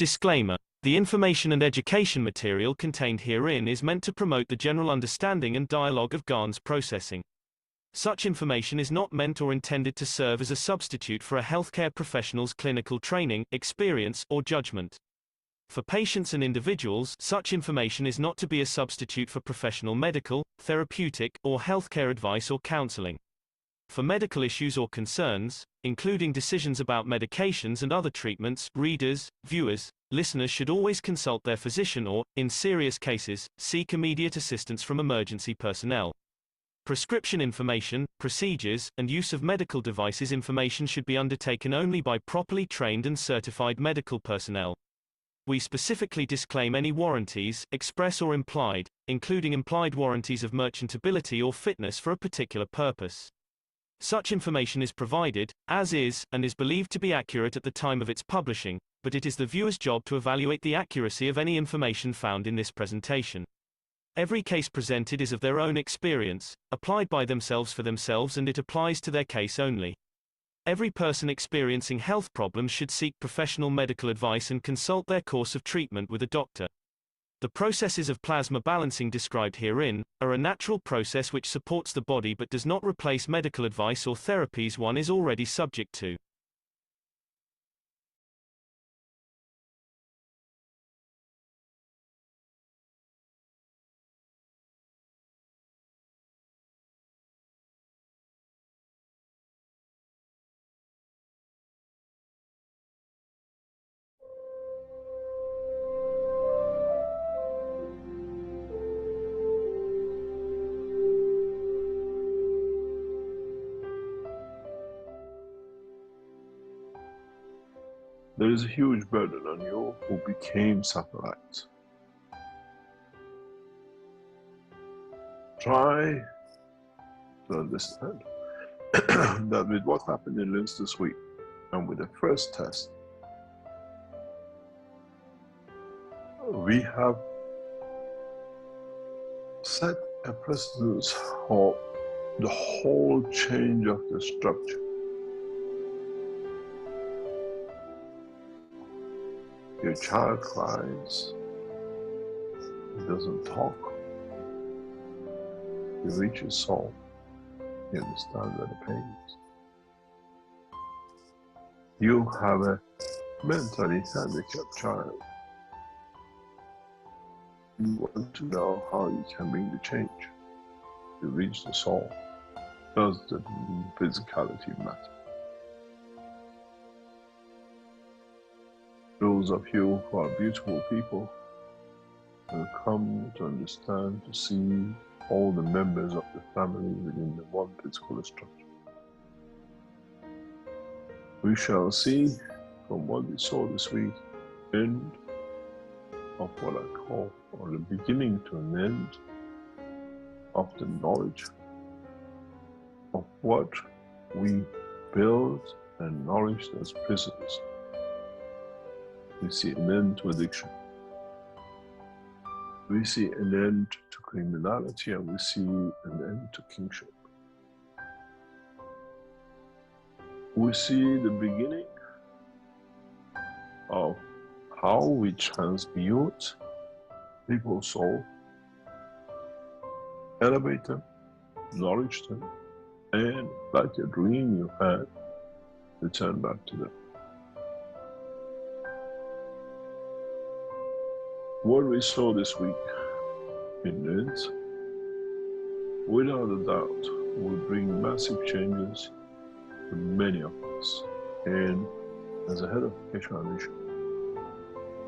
Disclaimer. The information and education material contained herein is meant to promote the general understanding and dialogue of GAN's processing. Such information is not meant or intended to serve as a substitute for a healthcare professional's clinical training, experience, or judgment. For patients and individuals, such information is not to be a substitute for professional medical, therapeutic, or healthcare advice or counseling. For medical issues or concerns, including decisions about medications and other treatments, readers, viewers, listeners should always consult their physician or, in serious cases, seek immediate assistance from emergency personnel. Prescription information, procedures, and use of medical devices information should be undertaken only by properly trained and certified medical personnel. We specifically disclaim any warranties, express or implied, including implied warranties of merchantability or fitness for a particular purpose. Such information is provided, as is, and is believed to be accurate at the time of its publishing, but it is the viewer's job to evaluate the accuracy of any information found in this presentation. Every case presented is of their own experience, applied by themselves for themselves, and it applies to their case only. Every person experiencing health problems should seek professional medical advice and consult their course of treatment with a doctor. The processes of plasma balancing described herein are a natural process which supports the body but does not replace medical advice or therapies one is already subject to. There is a huge burden on you who became satellites. Try to understand that with what happened in Linz this week, and with the first test, we have set a precedence for the whole change of the structure. Your child cries, he doesn't talk. You reach his soul, he understands where the pain is. You have a mentally handicapped child. You want to know how you can bring the change. You reach the soul. Does the physicality matter? Those of you who are beautiful people will come to understand, to see all the members of the family within the one physical structure. We shall see from what we saw this week, end of what I call, or the beginning to an end of the knowledge of what we build and nourished as prisons. We see an end to addiction. We see an end to criminality, and we see an end to kingship. We see the beginning of how we transmute people's soul, elevate them, nourish them, and like a dream you had, return back to them. What we saw this week in Linz, without a doubt, will bring massive changes to many of us. And as a head of Education Foundation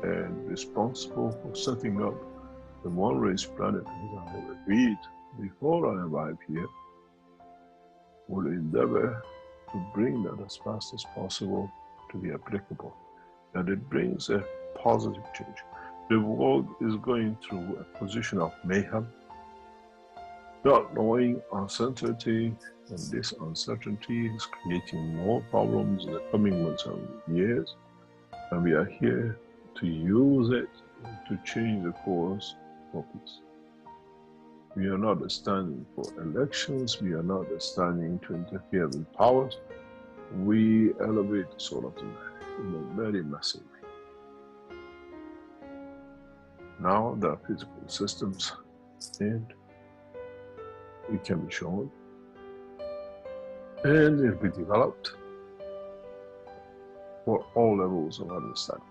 and responsible for setting up the One Race Planet, as I have agreed before I arrived here, will endeavor to bring that as fast as possible to be applicable. That it brings a positive change. The world is going through a position of mayhem, not knowing uncertainty, and this uncertainty is creating more problems in the coming months and years, and we are here to use it to change the course for peace. We are not standing for elections, we are not standing to interfere with powers. We elevate the soul of the man in a very massive way. Now there are physical systems, and it can be shown, and it will be developed for all levels of understanding.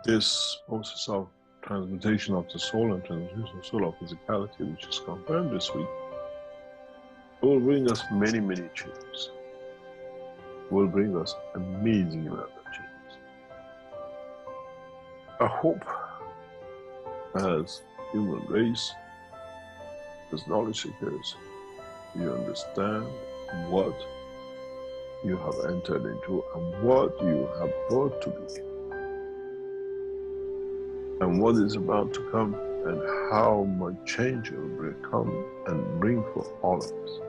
This process of transmutation of the soul and transmutation of soul of physicality, which is confirmed this week, will bring us many, many changes. Will bring us amazing amount of changes. I hope, as human race, as knowledge seekers, you understand what you have entered into and what you have brought to be, and what is about to come, and how much change it will come and bring for all of us.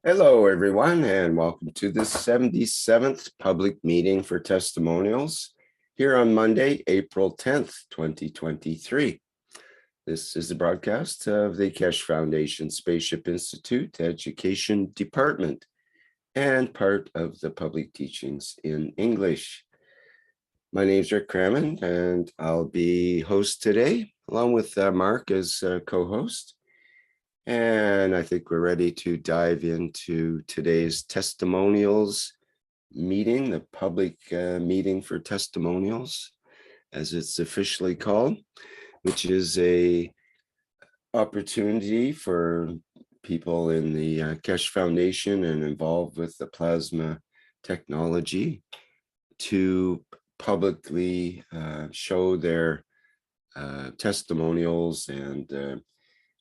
Hello, everyone, and welcome to the 77th public meeting for testimonials here on Monday, April 10th, 2023. This is the broadcast of the Keshe Foundation Spaceship Institute Education Department and part of the public teachings in English. My name is Rick Crammond, and I'll be host today, along with Mark as co-host. And I think we're ready to dive into today's testimonials meeting, the public meeting for testimonials, as it's officially called, which is a opportunity for people in the Keshe Foundation and involved with the plasma technology to publicly show their testimonials and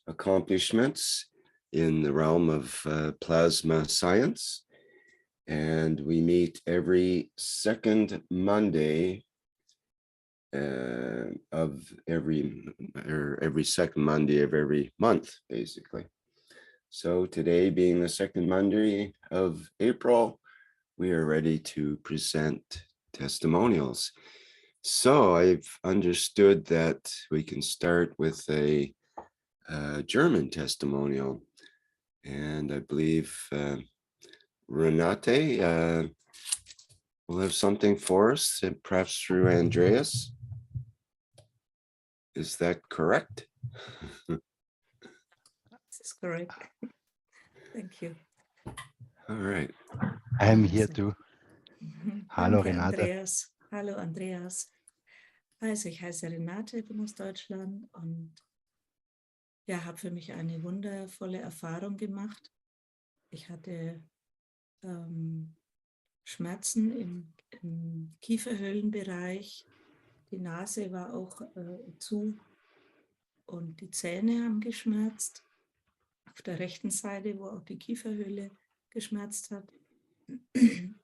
accomplishments in the realm of plasma science. And we meet every second Monday of every second Monday of every month, basically. So today being the second Monday of April, we are ready to present testimonials. So I've understood that we can start with a German testimonial, and I believe Renate will have something for us, and perhaps through Andreas. Is that correct? This is correct. Thank you. All right. I'm here too. Hallo Danke, Renate. Andreas. Hallo Andreas. Also ich heiße Renate, bin aus Deutschland und ja, habe für mich eine wundervolle Erfahrung gemacht. Ich hatte Schmerzen im Kieferhöhlenbereich. Die Nase war auch zu und die Zähne haben geschmerzt. Auf der rechten Seite, wo auch die Kieferhöhle geschmerzt hat.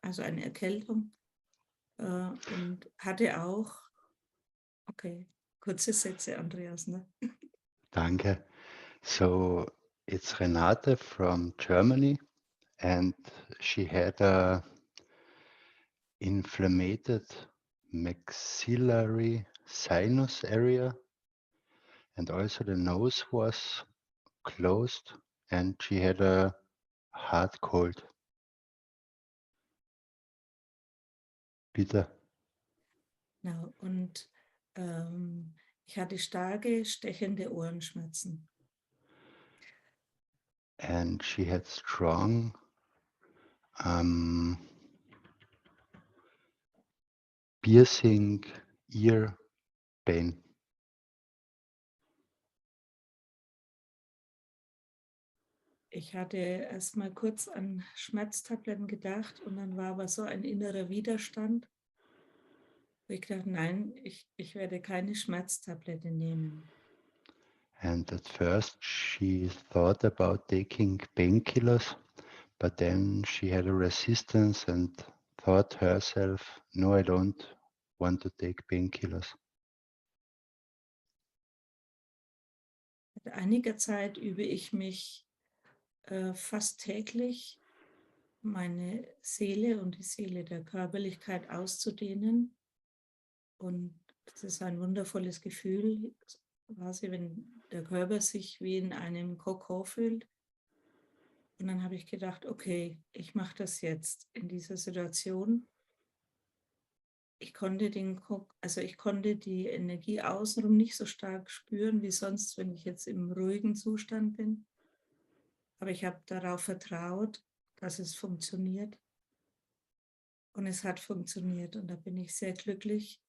Also eine Erkältung. Und hatte auch, okay, kurze Sätze, Andreas, ne? Danke. So it's Renate from Germany, and she had a inflamed maxillary sinus area, and also the nose was closed, and she had a hard cold. Bitte. Genau. Und ich hatte starke, stechende Ohrenschmerzen. And she had strong piercing ear pain. Ich hatte erst mal kurz an Schmerztabletten gedacht und dann war aber so ein innerer Widerstand, wo ich dachte, nein, ich werde keine Schmerztablette nehmen. And at first she thought about taking painkillers, but then she had a resistance and thought herself, no, I don't want to take painkillers. Seit einiger Zeit übe ich mich fast täglich, meine Seele und die Seele der Körperlichkeit auszudehnen. Und es ist ein wundervolles Gefühl, quasi, wenn der Körper sich wie in einem Kokon fühlt. Und dann habe ich gedacht, okay, ich mache das jetzt in dieser Situation. Ich konnte ich konnte die Energie außenrum nicht so stark spüren wie sonst, wenn ich jetzt im ruhigen Zustand bin. Aber ich habe darauf vertraut, dass es funktioniert. Und es hat funktioniert und da bin ich sehr glücklich,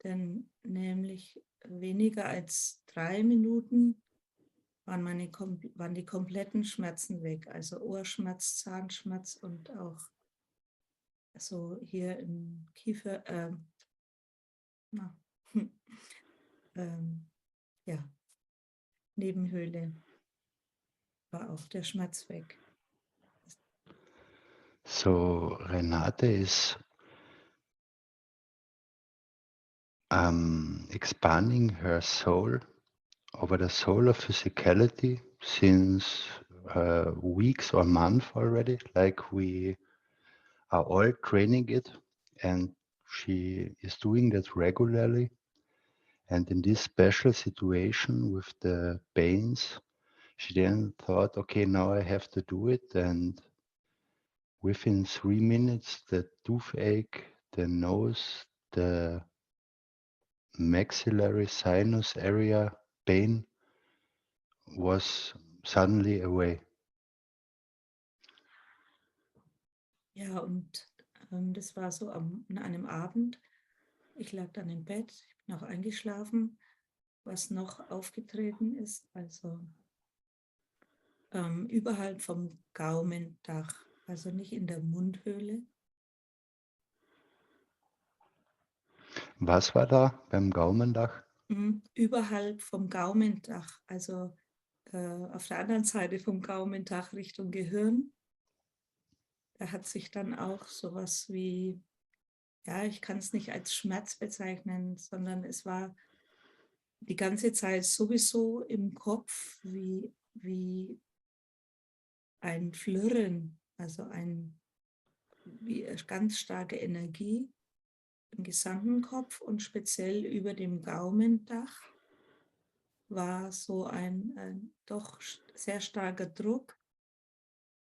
denn nämlich weniger als 3 Minuten waren die kompletten Schmerzen weg. Also Ohrschmerz, Zahnschmerz und auch so hier im Kiefer, na, ja, Nebenhöhle war auch der Schmerz weg. So Renate is expanding her soul over the soul of physicality since weeks or months already, like we are all training it, and she is doing that regularly. And in this special situation with the pains, she then thought, okay, now I have to do it. And within 3 minutes, the toothache, the nose, the maxillary sinus area pain was suddenly away. Ja, und das war so an einem Abend. Ich lag dann im Bett, ich bin auch eingeschlafen. Was noch aufgetreten ist, also überhalb vom Gaumendach, also nicht in der Mundhöhle. Was war da beim Gaumendach? Überhalb vom Gaumendach, also auf der anderen Seite vom Gaumendach Richtung Gehirn. Da hat sich dann auch sowas wie, ja, ich kann es nicht als Schmerz bezeichnen, sondern es war die ganze Zeit sowieso im Kopf wie ein Flirren, also wie ganz starke Energie im gesamten Kopf und speziell über dem Gaumendach war so ein doch sehr starker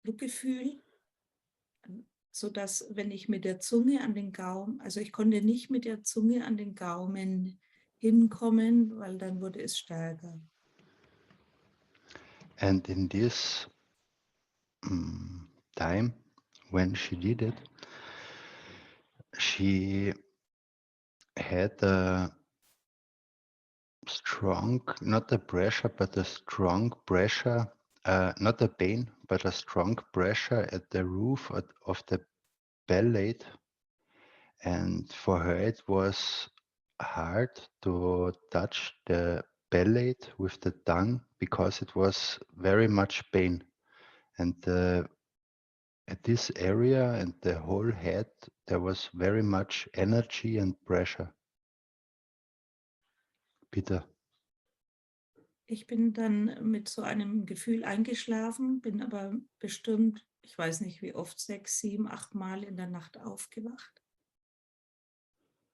Druckgefühl, sodass, wenn ich mit der Zunge an den Gaumen, also ich konnte nicht mit der Zunge an den Gaumen hinkommen, weil dann wurde es stärker. And in this time when she did it, she had a strong, not a pressure, but a strong pressure, not a pain, but a strong pressure at the roof of the palate. And for her, it was hard to touch the bellied with the tongue because it was very much pain. And at this area and the whole head, there was very much energy and pressure. Bitte. Ich bin dann mit so einem Gefühl eingeschlafen, bin aber bestimmt, ich weiß nicht wie oft, 6, 7, 8 Mal in der Nacht aufgewacht.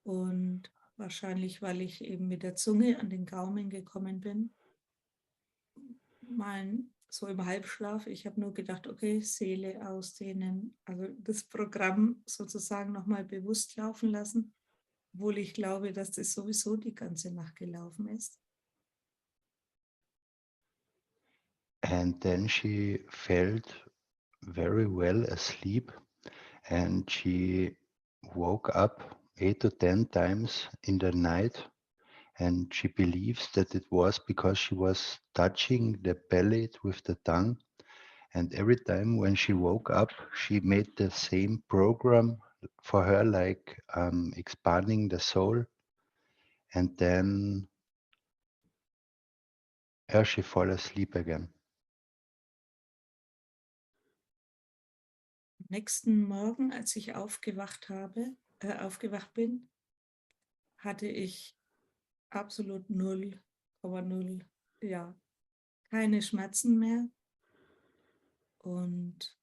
Und wahrscheinlich, weil ich eben mit der Zunge an den Gaumen gekommen bin. So im Halbschlaf, ich habe nur gedacht, okay, Seele ausdehnen, also das Programm sozusagen nochmal bewusst laufen lassen, obwohl ich glaube, dass das sowieso die ganze Nacht gelaufen ist. And then she felt very well asleep, and she woke up 8 to 10 times in the night, and she believes that it was because she was touching the belly with the tongue, and every time when she woke up she made the same program for her, like expanding the soul, and then she fall asleep again. Am nächsten Morgen, als ich aufgewacht bin, hatte ich absolut 0,0, ja, keine Schmerzen mehr. Und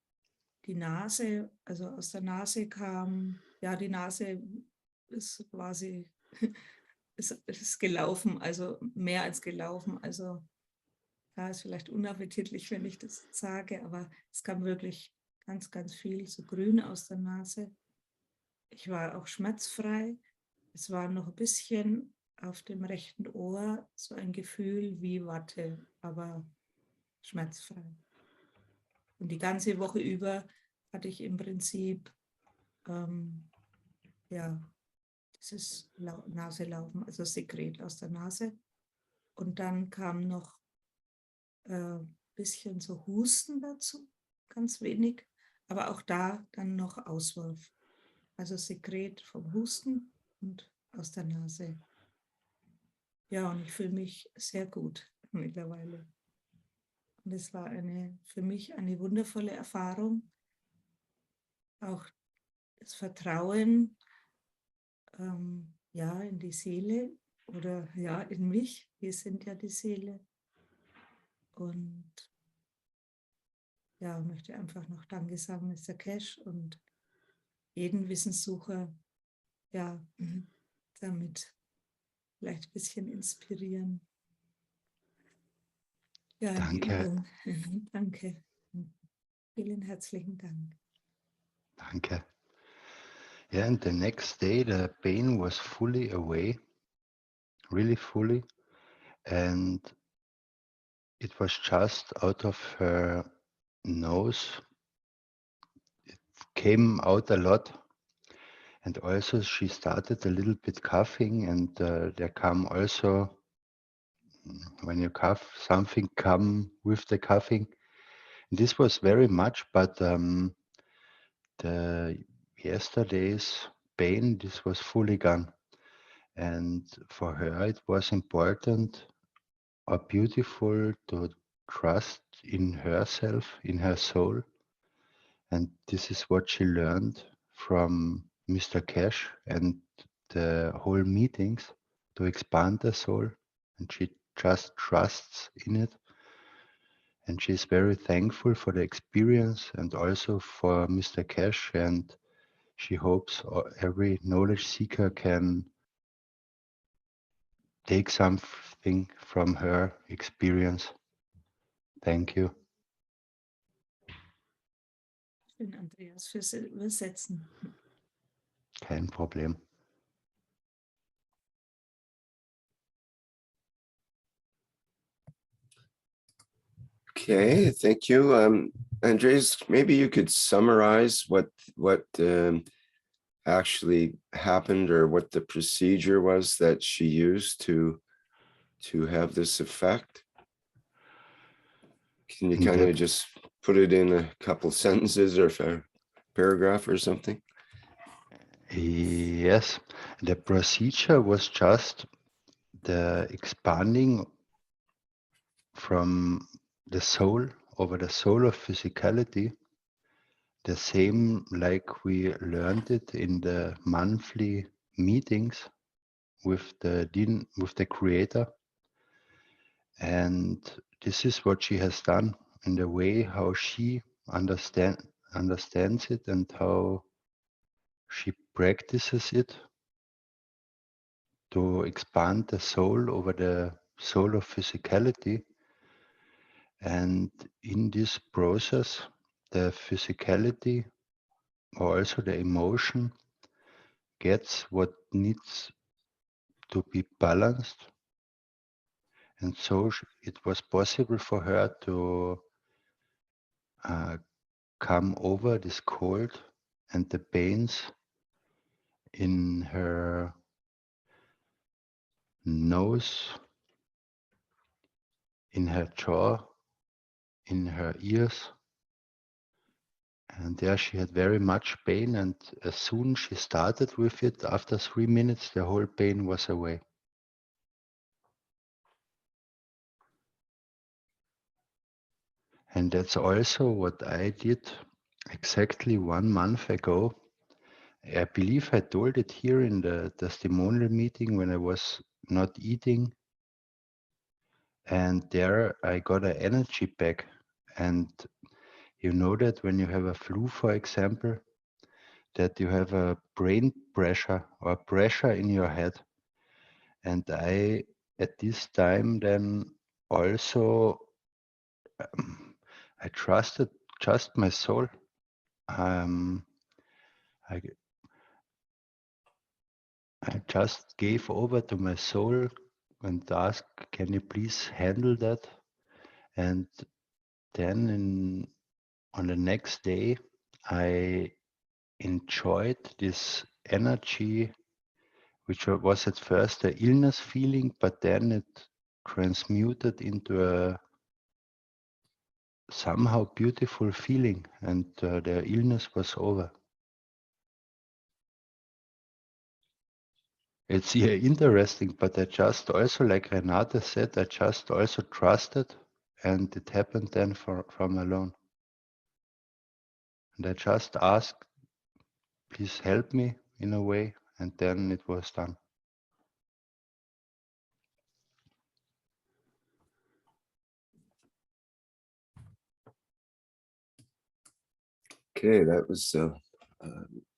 die Nase, also aus der Nase kam, ja, die Nase ist quasi, ist gelaufen, also mehr als gelaufen. Also ja, ist vielleicht unappetitlich, wenn ich das sage, aber es kam wirklich ganz, ganz viel so grün aus der Nase. Ich war auch schmerzfrei. Es war noch ein bisschen auf dem rechten Ohr so ein Gefühl wie Watte, aber schmerzfrei. Und die ganze Woche über hatte ich im Prinzip ja, dieses Naselaufen, also Sekret aus der Nase. Und dann kam noch ein bisschen so Husten dazu, ganz wenig, aber auch da dann noch Auswurf. Also Sekret vom Husten und aus der Nase. Ja, und ich fühle mich sehr gut mittlerweile. Und es war für mich eine wundervolle Erfahrung. Auch das Vertrauen ja, in die Seele oder ja, in mich. Wir sind ja die Seele. Und ja, möchte einfach noch Danke sagen, Mr. Cash, und jeden Wissenssucher, ja, damit vielleicht ein bisschen inspirieren. Ja, die Danke. Übung. Danke. Vielen herzlichen Dank. Danke. Yeah, and the next day the pain was fully away, really fully, and it was just out of her nose. It came out a lot, and also she started a little bit coughing, and there come also, when you cough, something come with the coughing. And this was very much, but the yesterday's pain, this was fully gone. And for her, it was important or beautiful to trust in herself, in her soul. And this is what she learned from Mr. Cash and the whole meetings, to expand the soul. And she just trusts in it. And she's very thankful for the experience and also for Mr. Cash. And she hopes every knowledge seeker can take something from her experience. Thank you. Schön, Andreas, fürs Übersetzen. Kein Problem. Okay, thank you. Andres, maybe you could summarize what actually happened, or what the procedure was that she used to have this effect. Can you kind of just put it in a couple sentences or a paragraph or something? Yes, the procedure was just the expanding from the soul over the soul of physicality, the same like we learned it in the monthly meetings with the creator. And this is what she has done in the way how she understands it and how she practices it to expand the soul over the soul of physicality. And in this process, the physicality or also the emotion gets what needs to be balanced. And so it was possible for her to come over this cold and the pains in her nose, in her jaw, in her ears. And there she had very much pain, and as soon she started with it, after 3 minutes, the whole pain was away. And that's also what I did exactly 1 month ago. I believe I told it here in the testimonial meeting when I was not eating. And there I got an energy back. And you know that when you have a flu, for example, that you have a brain pressure or pressure in your head. And I, at this time, then also, I trusted just my soul. I just gave over to my soul and asked, can you please handle that? And then on the next day, I enjoyed this energy, which was at first an illness feeling, but then it transmuted into a somehow beautiful feeling, and the illness was over. It's interesting, but I just also, like Renate said, I just also trusted, and it happened then from alone. And I just asked, please help me in a way, and then it was done. Okay, that was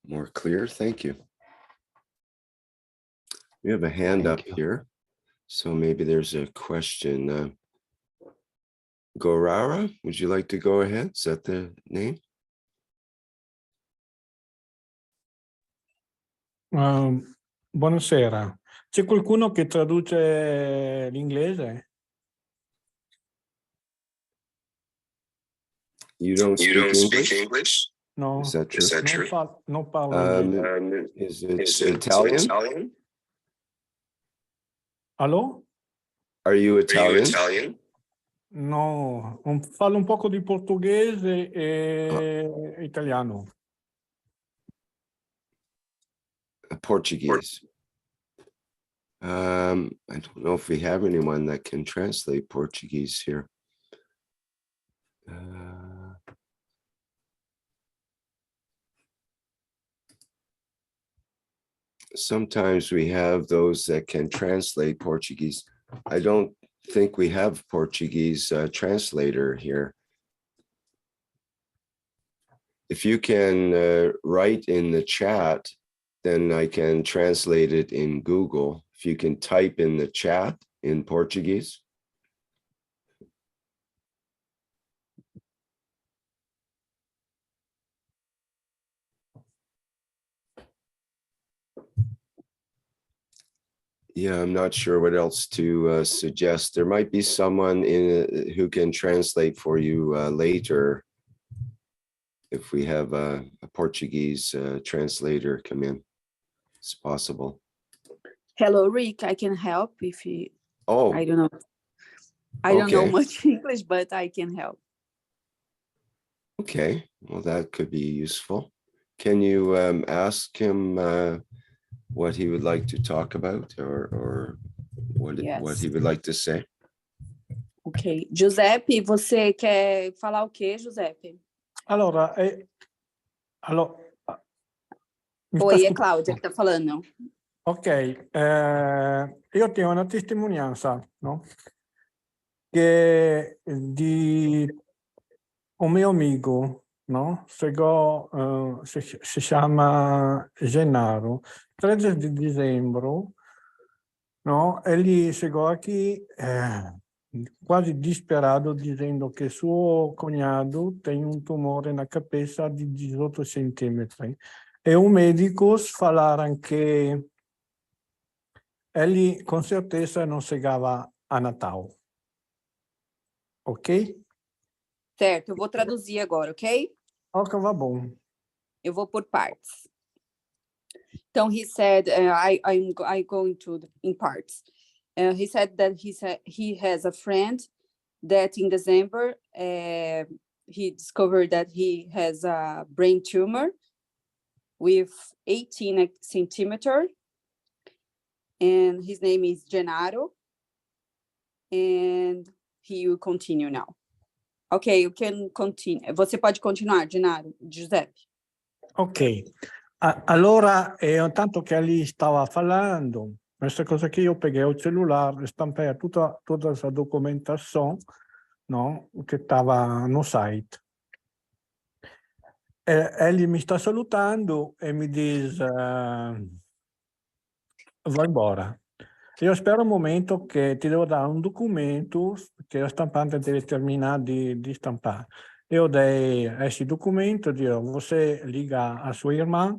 more clear. Thank you. We have a hand Thank up you. here, so maybe there's a question. Gorara, would you like to go ahead? Is that the name? Buonasera. C'è qualcuno che traduce l'inglese? You don't speak English? No. Is that true? Non parlo inglese. Is it Italian? Allo? Are you Italian? No, parlo un poco di portoghese e italiano. Portuguese. I don't know if we have anyone that can translate Portuguese here. Sometimes we have those that can translate Portuguese. I don't think we have Portuguese translator here. If you can write in the chat, then I can translate it in Google. If you can type in the chat in Portuguese. Yeah, I'm not sure what else to suggest. There might be someone who can translate for you later if we have a Portuguese translator come in. It's possible. Hello, Rick. I can help if you. Oh, I don't know. I don't know much English, but I can help. Okay, well, that could be useful. Can you ask him what he would like to talk about, or what Yes. he would like to say? Ok. Giuseppe, você quer falar o quê, Giuseppe? Allora, mi sta Oi, é ascoltando? Cláudia que está falando. Ok, io tenho una testimonianza, no? Che di un mio amico, no? Si chiama Gennaro. 13 di dicembre, no? Ele chegou aqui quase disperado, dizendo que suo cunhado tem um tumore na cabeça de 18 centímetros. E os médicos falaram que ele com certeza não chegava a Natal. Ok? Certo, eu vou traduzir agora, ok? Ok, va bom. Eu vou por partes. Então, he said, I'm going to in parts. He said that he has a friend that in December, he discovered that he has a brain tumor with 18 centimeters, and his name is Gennaro, and he will continue now. Ok, you can continue. Você pode continuar, Gennaro, Giuseppe. Ok, allora tanto che lì stava parlando, questa cosa che io peguei il cellulare, stampai tutta questa documentazione, no, che stava no site. E egli mi sta salutando e mi dice vai embora. Io spero un momento che ti devo dare un documento che la stampante deve terminare di stampare. Eu dei esse documento, digo, você liga a sua irmã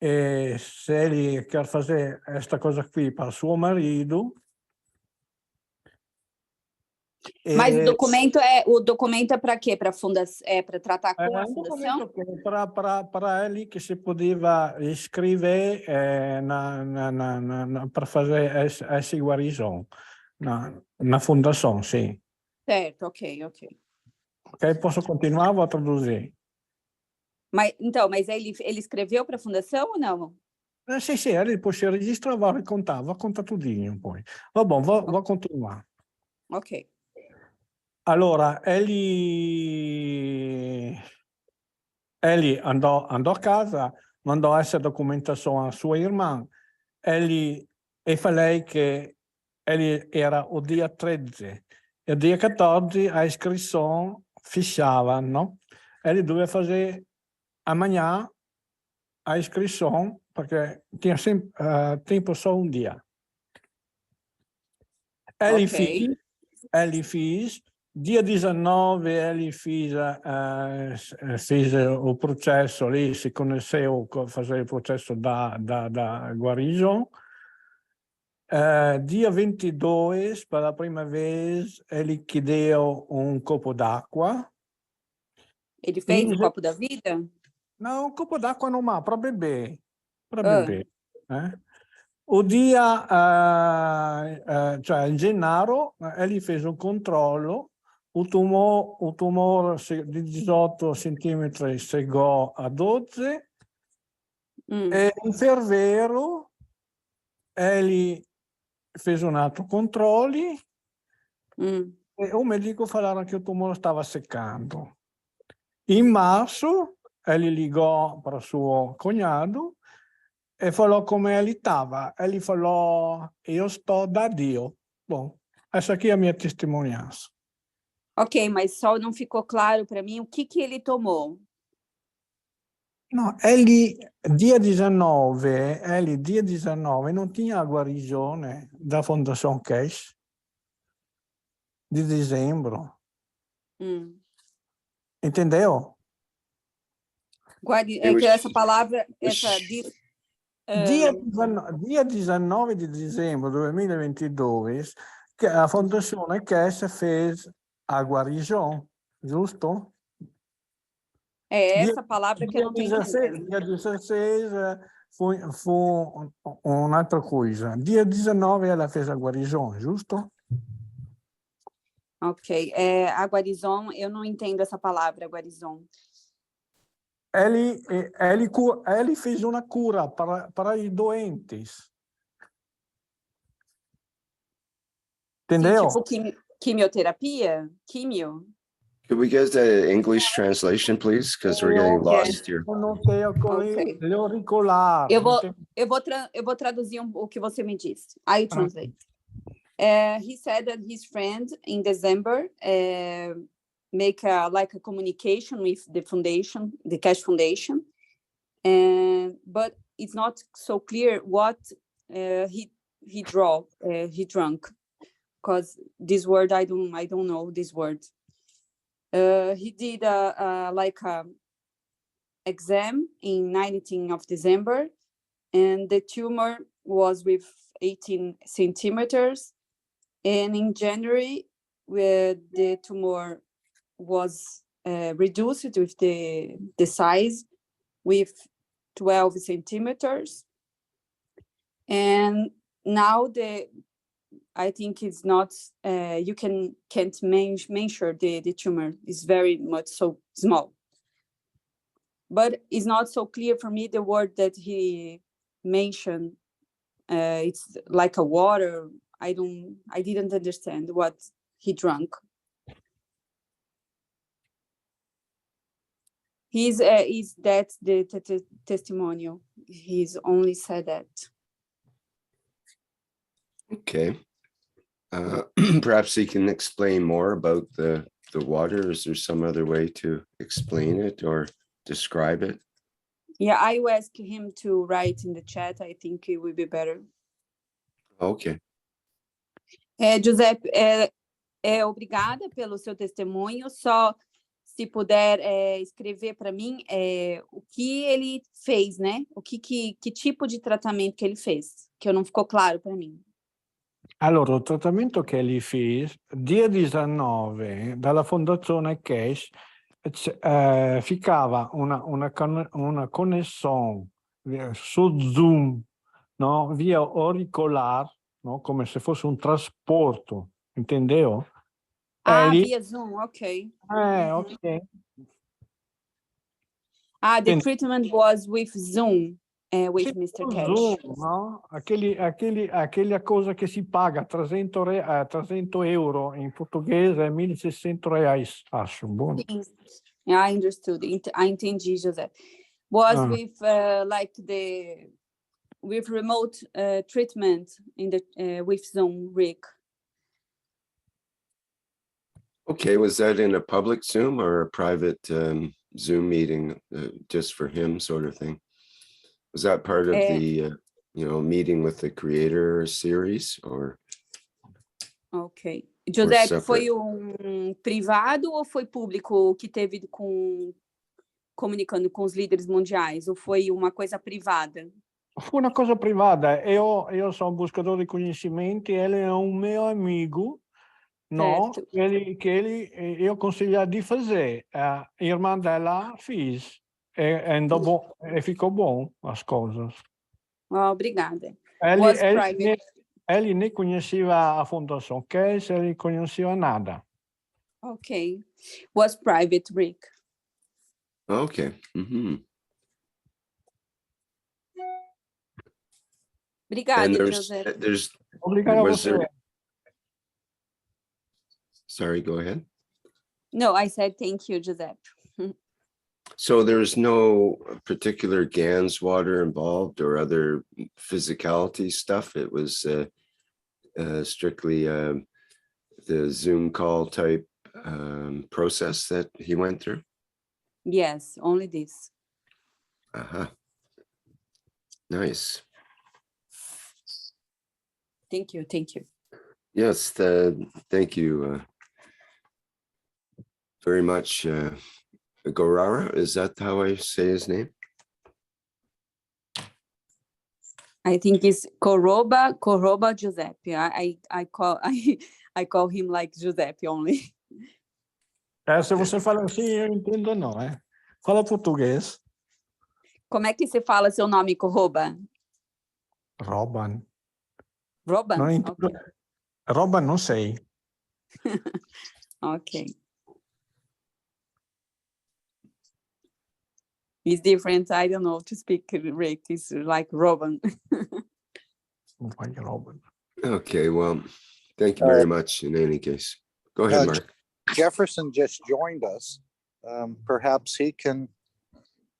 e se ele quer fazer esta coisa aqui para suo marido. Mas o documento é para quê? Para tratar com a fundação? Para ele que se poteva iscrever para fazer essa guarigione na fundação, sim. Certo, ok. Ok, posso continuar? Vou traduzir. Mas ele escreveu para a fundação ou não? Sì, ele depois se registra, vai contar tudinho poi. Va bom, vou continuar. Ok. Allora, ele andò a casa, mandò essa documentazione a sua irmã. E falei che era o dia 13. E o dia 14 a iscrizione fissava, no? Ele doveva fare amanhã a iscrizione perché tinha sempre tempo só um dia. Ele fez, dia 19 ele fez o processo lì, si conheceu fazer o processo da guarigione. Dia 22, pela primeira vez, ele chiedeu um copo d'acqua. Ele fez o copo da vida? Não, um copo d'acqua normal, para beber. O dia, cioè in gennaio, ele fez un controllo, o tumore di 18 centimetri chegò a 12, e in fevereiro ele fez un altro controllo, e o medico falaram che o tumore stava seccando. In março, ele ligò para suo cognato e falou como ele estava. Ele falou, eu estou da Dio. Bom, essa aqui é a minha testemunhança. Ok, mas só não ficou claro para mim o que ele tomou. No, dia 19 non tinha a guarigione da Fondação Cash di dicembre. Entendeu? Essa palavra, Dia 19 di dicembre 2022, che a Fondazione Cash fez a guarigione, giusto? É essa palavra que eu não estou entendendo. Dia 16 foi un'altra coisa. Dia 19 ela fez a guarigione, giusto? Ok. A guarison, eu não entendo essa palavra, guarison. Ele fez uma cura para os doentes. Entendeu? Sim, tipo Quimioterapia? Quimio? Could we get the English translation, please? Because we're getting lost here. Okay. L'auricolare. Eu vou traduzir o que você me disse. I translate. He said that his friend in December make like a communication with the foundation, the Cash Foundation, but it's not so clear what he drank, because this word I don't know this word. He did like a exam in 19th of December, and the tumor was with 18 centimeters. And in January, where the tumor was reduced with the size with 12 centimeters. And now I think it's not, you can't measure the tumor. It's very much so small. But it's not so clear for me the word that he mentioned. It's like a water. I didn't understand what he drank. Is that the testimonial? He's only said that. Okay. Perhaps he can explain more about the water. Is there some other way to explain it or describe it? Yeah, I will ask him to write in the chat. I think it will be better. Okay. Giuseppe, obrigada pelo seu testemunho. Só se puder escrever para mim o que ele fez, né? Que tipo de tratamento que ele fez, que não ficou claro para mim. Allora, il trattamento che egli fece, dia 19, dalla Fondazione Cash, ficava una connessione su Zoom, no? Via auricolare, no? Come se fosse un trasporto, intendeu? Via Zoom, ok. Ok. The treatment was with Zoom, with Mr. Cash. Zoom, no? Aquella cosa che si paga 300 euro in portoghese, 1.600 reais, acho. Bom. I understood. I entendi, José. Was with like with remote treatment in the with Zoom, Rick. Okay, was that in a public Zoom or a private Zoom meeting just for him sort of thing? Was that part of the meeting with the creator series or? Ok. José, foi privado ou foi público que teve comunicando com os líderes mundiais? Ou foi uma coisa privada? Fu una cosa privata. Io sono un buscatore di conhecimenti, ele è un mio amigo, no? Io consiglio di fare. A irmã dela fez. E ficou bom as coisas. Obrigada. Ele nem conhecia a Fundação Cash, ele conhecia nada. Ok. Was private, Rick. Okay. Mm-hmm. Obrigada, José. Sorry, go ahead. No, I said thank you, Giuseppe. So there's no particular GANS water involved or other physicality stuff. It was strictly the Zoom call type process that he went through? Yes, only this. Uh-huh. Nice. Thank you. Yes, thank you very much. Gorara, is that how I say his name? I think it's Coroba Giuseppe. I call him like Giuseppe only. Se você fala assim, eu entendo não, Fala português. Como é que você fala seu nome, Coroba? Roban. Roban? Não entendo. Okay. Roban, não sei. Okay. It's different. I don't know to speak Rick. It's like Robin. Okay, well, thank you very much in any case. Go ahead, Mark. Jefferson just joined us. Perhaps he can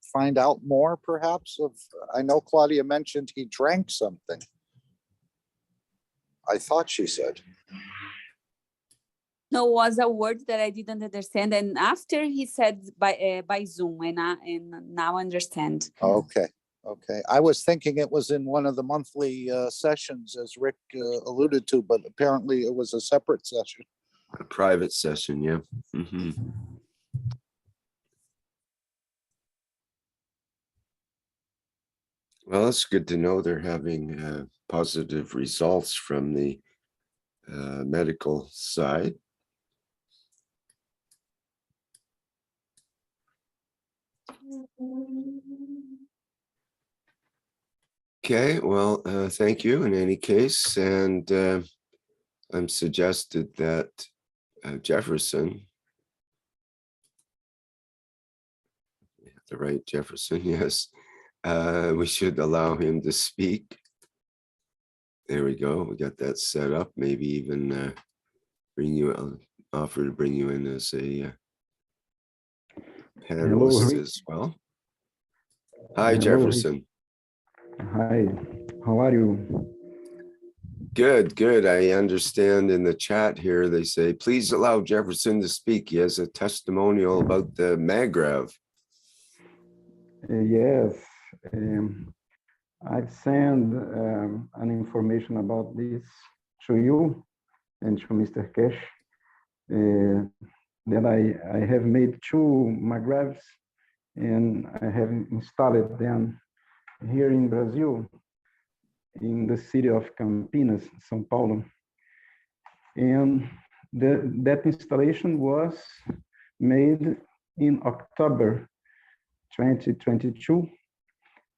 find out more, perhaps, of, I know Claudia mentioned he drank something. I thought she said. No, was a word that I didn't understand. And after he said by Zoom, and now I understand. Okay. Okay. I was thinking it was in one of the monthly sessions, as Rick alluded to, but apparently it was a separate session. A private session, yeah. Mm-hmm. Well, it's good to know they're having positive results from the medical side. Okay, well, thank you in any case. And I'm suggested that Jefferson, the right Jefferson, yes, we should allow him to speak. There we go. We got that set up. Maybe even bring you, offer to bring you in as a panelist as well. Hi, Hello, Jefferson. Hi, how are you? Good, good. I understand in the chat here, they say, please allow Jefferson to speak. He has a testimonial about the Magrav. Yes, I've sent an information about this to you and to Mr. Cash. That I have made 2 Magravs and I have installed them here in Brazil, in the city of Campinas, São Paulo. And that installation was made in October 2022.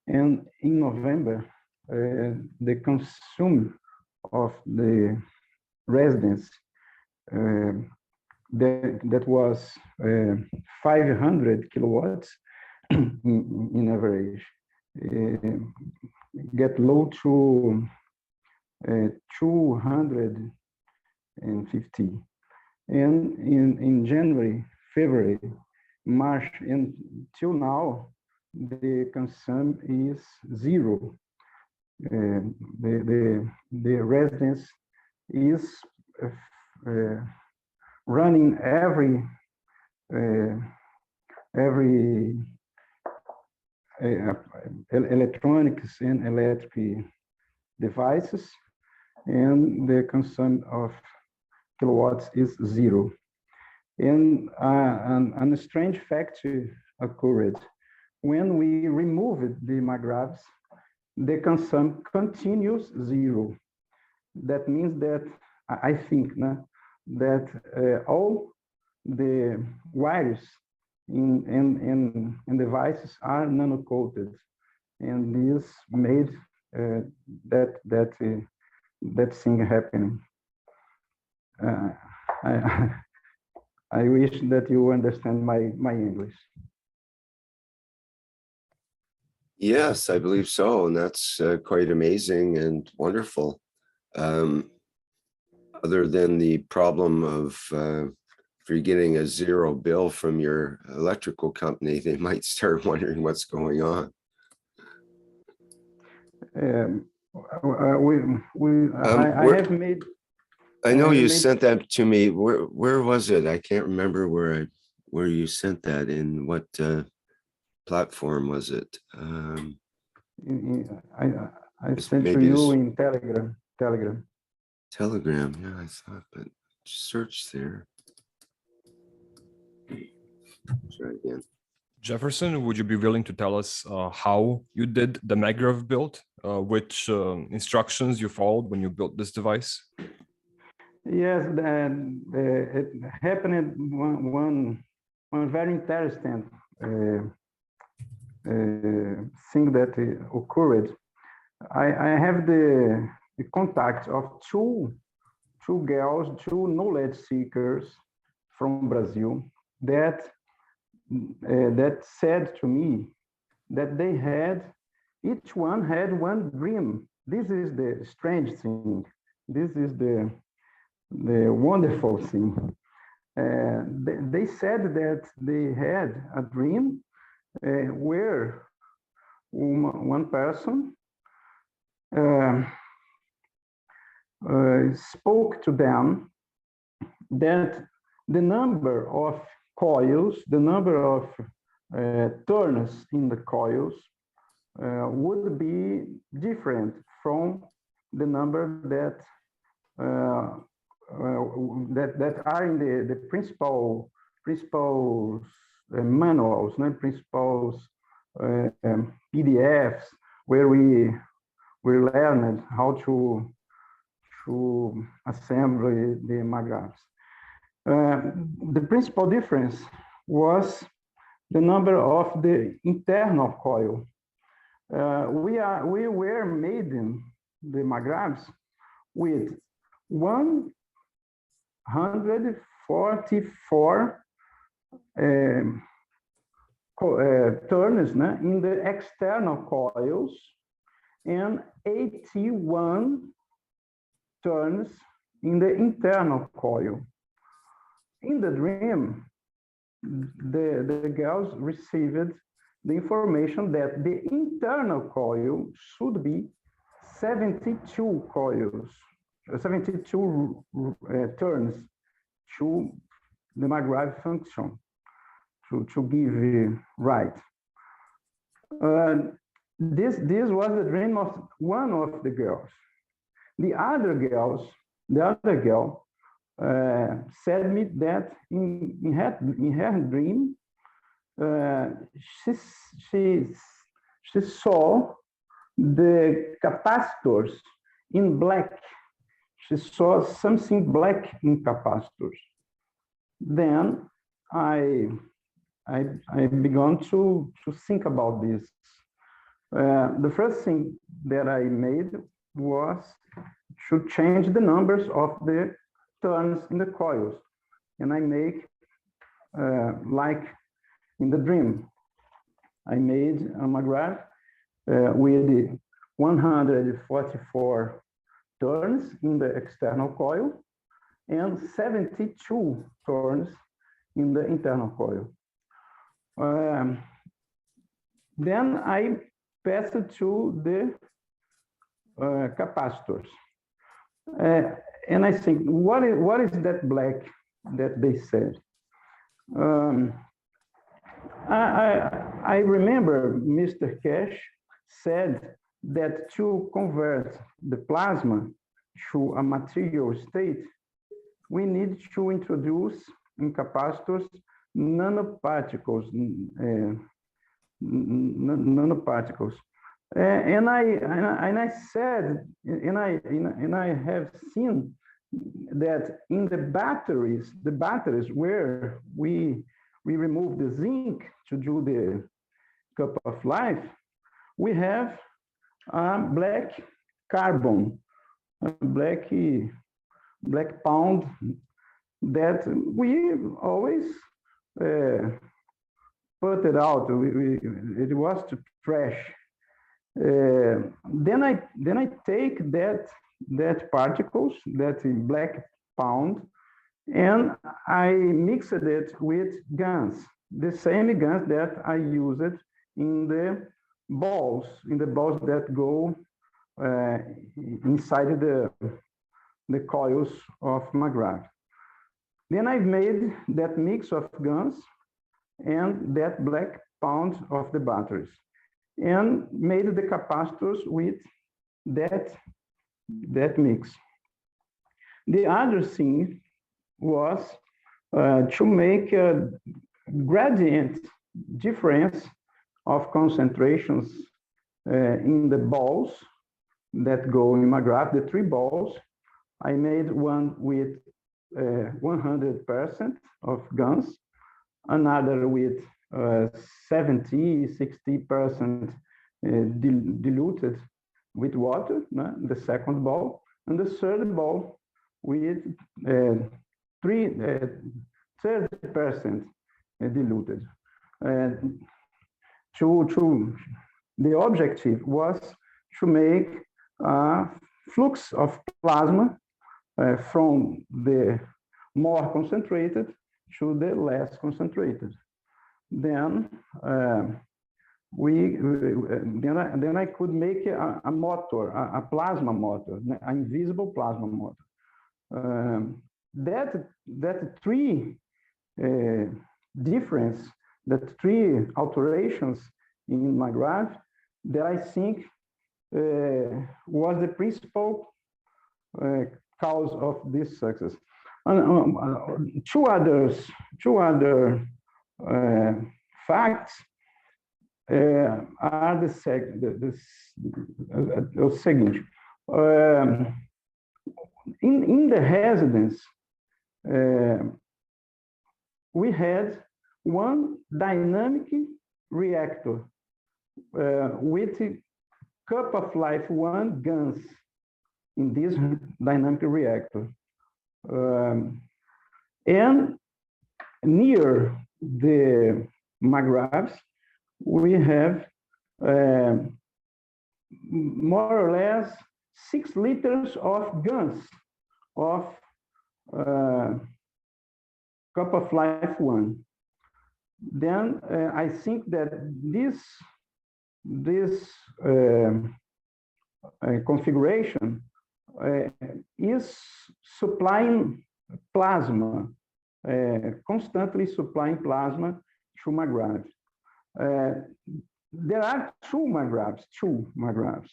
And in November, the consume of the residents that was 500 kilowatts in average, get low to 250. And in January, February, March, and till now, the consumption is 0. The residence is running every electronics and electric devices, and the consumption of kilowatts is 0. And a strange fact occurred. When we removed the Magravs, the consumption continues 0. That means that I think that all the wires in devices are nano-coated, and this made that thing happening. I wish that you understand my English. Yes, I believe so. And that's quite amazing and wonderful. Other than the problem of if you're getting a 0 bill from your electrical company, they might start wondering what's going on. I have made. I know you sent that to me. Where was it? I can't remember where you sent that. In what platform was it? I sent to you in Telegram. Telegram, yeah, I thought, but search there. Try again. Jefferson, would you be willing to tell us how you did the Magrav build? Which instructions you followed when you built this device? Yes, it happened one very interesting thing that occurred. I have the contact of two girls, 2 knowledge seekers from Brazil that said to me that they had, each one had one dream. This is the strange thing. This is the wonderful thing. they said that they had a dream where one person spoke to them that the number of coils, the number of turns in the coils would be different from the number that that are in the principal manuals, principals PDFs, where we learned how to assemble the Magravs. The principal difference was the number of the internal coil. We were making the Magravs with 144 turns in the external coils and 81 turns in the internal coil. In the dream, the girls received the information that the internal coil should be 72 coils, 72 turns to the Magrav function to give right. This was the dream of one of the girls. The other girl said me that in her dream she saw the capacitors in black. She saw something black in capacitors. Then I began to think about this. The first thing that I made was to change the numbers of the turns in the coils, and I make like in the dream. I made a Magrav with 144 turns in the external coil and 72 turns in the internal coil. Then I passed it to the capacitors. And I think, what is that black that they said? I remember Mr. Cash said that to convert the plasma to a material state, we need to introduce in capacitors nanoparticles. And I said, and I have seen that in the batteries where we remove the zinc to do the cup of life, we have black carbon, black pound that we always put it out. It was to trash. Then I take that particles, that black pound, and I mixed it with GANs, the same GANs that I used in the balls that go inside the coils of Magrav. Then I've made that mix of GANs and that black pound of the batteries, and made the capacitors with that mix. The other thing was to make a gradient difference of concentrations in the balls that go in Magrav, the three balls. I made one with 100% of GANs, another with 60% diluted with water, the second ball, and the third ball with 30% diluted. The objective was to make a flux of plasma from the more concentrated to the less concentrated. Then then I could make a motor, a plasma motor, an invisible plasma motor. That three difference, that three alterations in Magrav, that I think was the principal cause of this success. Two other facts are the seguinte. In the residence, we had one dynamic reactor with cup of life 1 guns in this dynamic reactor. And near the Magravs, we have more or less 6 liters of guns of cup of life 1. Then I think that this configuration is supplying plasma, constantly supplying plasma to Magravs. There are two Magravs.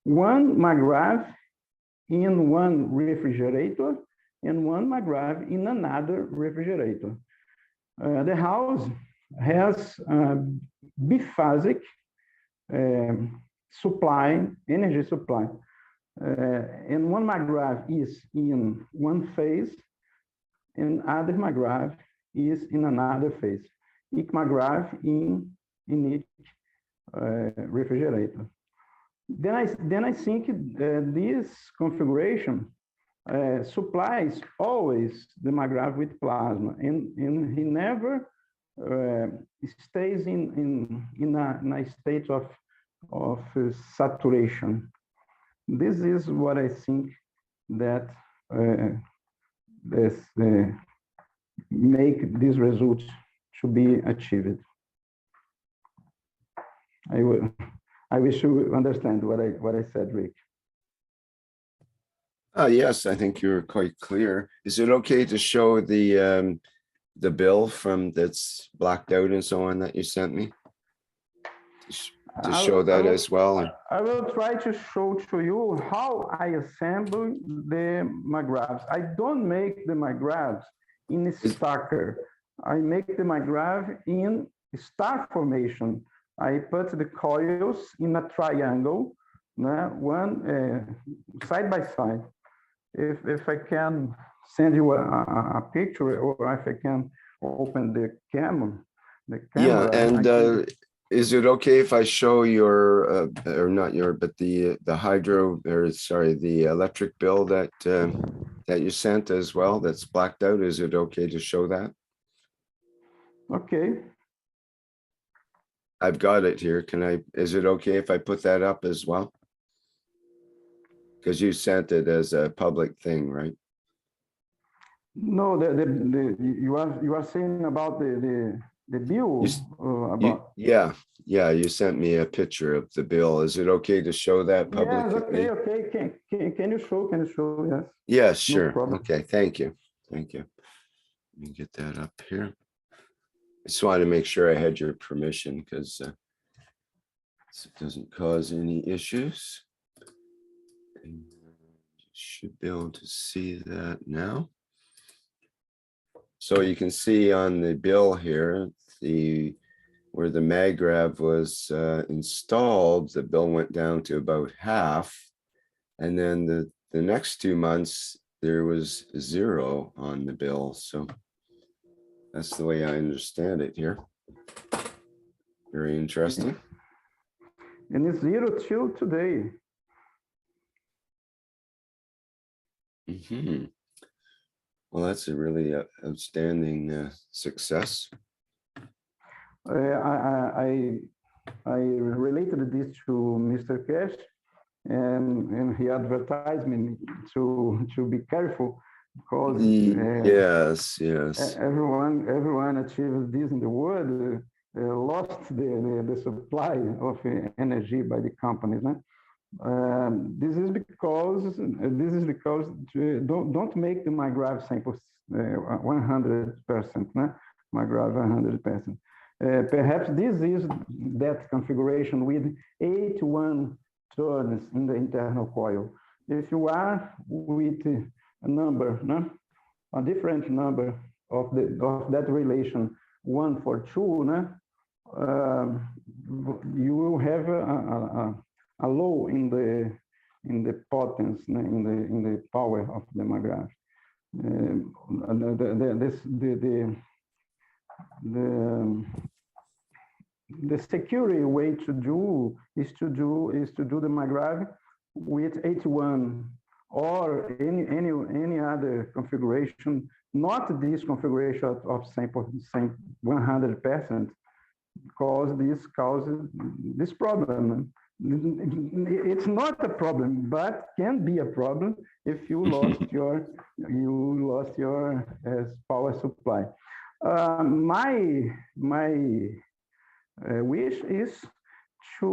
One Magrav in one refrigerator and one Magrav in another refrigerator. The house has biphasic supply, energy supply. And one Magrav is in one phase, and other Magrav is in another phase. Each Magrav in each refrigerator. Then I think this configuration supplies always the Magrav with plasma, and he never stays in a state of saturation. This is what I think that make these results to be achieved. I wish you understand what I said, Rick. Yes, I think you're quite clear. Is it okay to show the bill from that's blacked out and so on that you sent me? To show that as well. I will try to show to you how I assemble the Magravs. I don't make the Magravs in a stacker. I make the Magrav in star formation. I put the coils in a triangle, one side by side. If I can send you a picture, or if I can open the camera. Yeah, and is it okay if I show your, or not your, but the hydro, or sorry, the electric bill that that you sent as well, that's blacked out? Is it okay to show that? Okay. I've got it here. Is it okay if I put that up as well? Because you sent it as a public thing, right? No, you are saying about the bill. Yeah, you sent me a picture of the bill. Is it okay to show that publicly? Yes, okay. Can you show? Yes. Yes, sure. No, okay, thank you. Let me get that up here. I just wanted to make sure I had your permission, because it doesn't cause any issues. And you should be able to see that now. So you can see on the bill here, where the Magrav was installed, the bill went down to about half. And then the next 2 months, there was 0 on the bill. So that's the way I understand it here. Very interesting. And it's 0 till today. Mm-hmm. Well, that's a really outstanding success. I related this to Mr. Cash, and he advertised me to be careful, because Yes, yes. everyone achieves this in the world lost the supply of energy by the companies. This is because don't make the Magravs 100%. Magrav 100%. Perhaps this is that configuration with 81 turns in the internal coil. If you are with a number, a different number of that relation 1:2, you will have a low in the potence, in the power of the Magrav. The secure way to do is to do the Magrav with 81 or any other configuration, not this configuration of sample 100%, because this causes this problem. It's not a problem, but can be a problem if you lost your power supply. My wish is to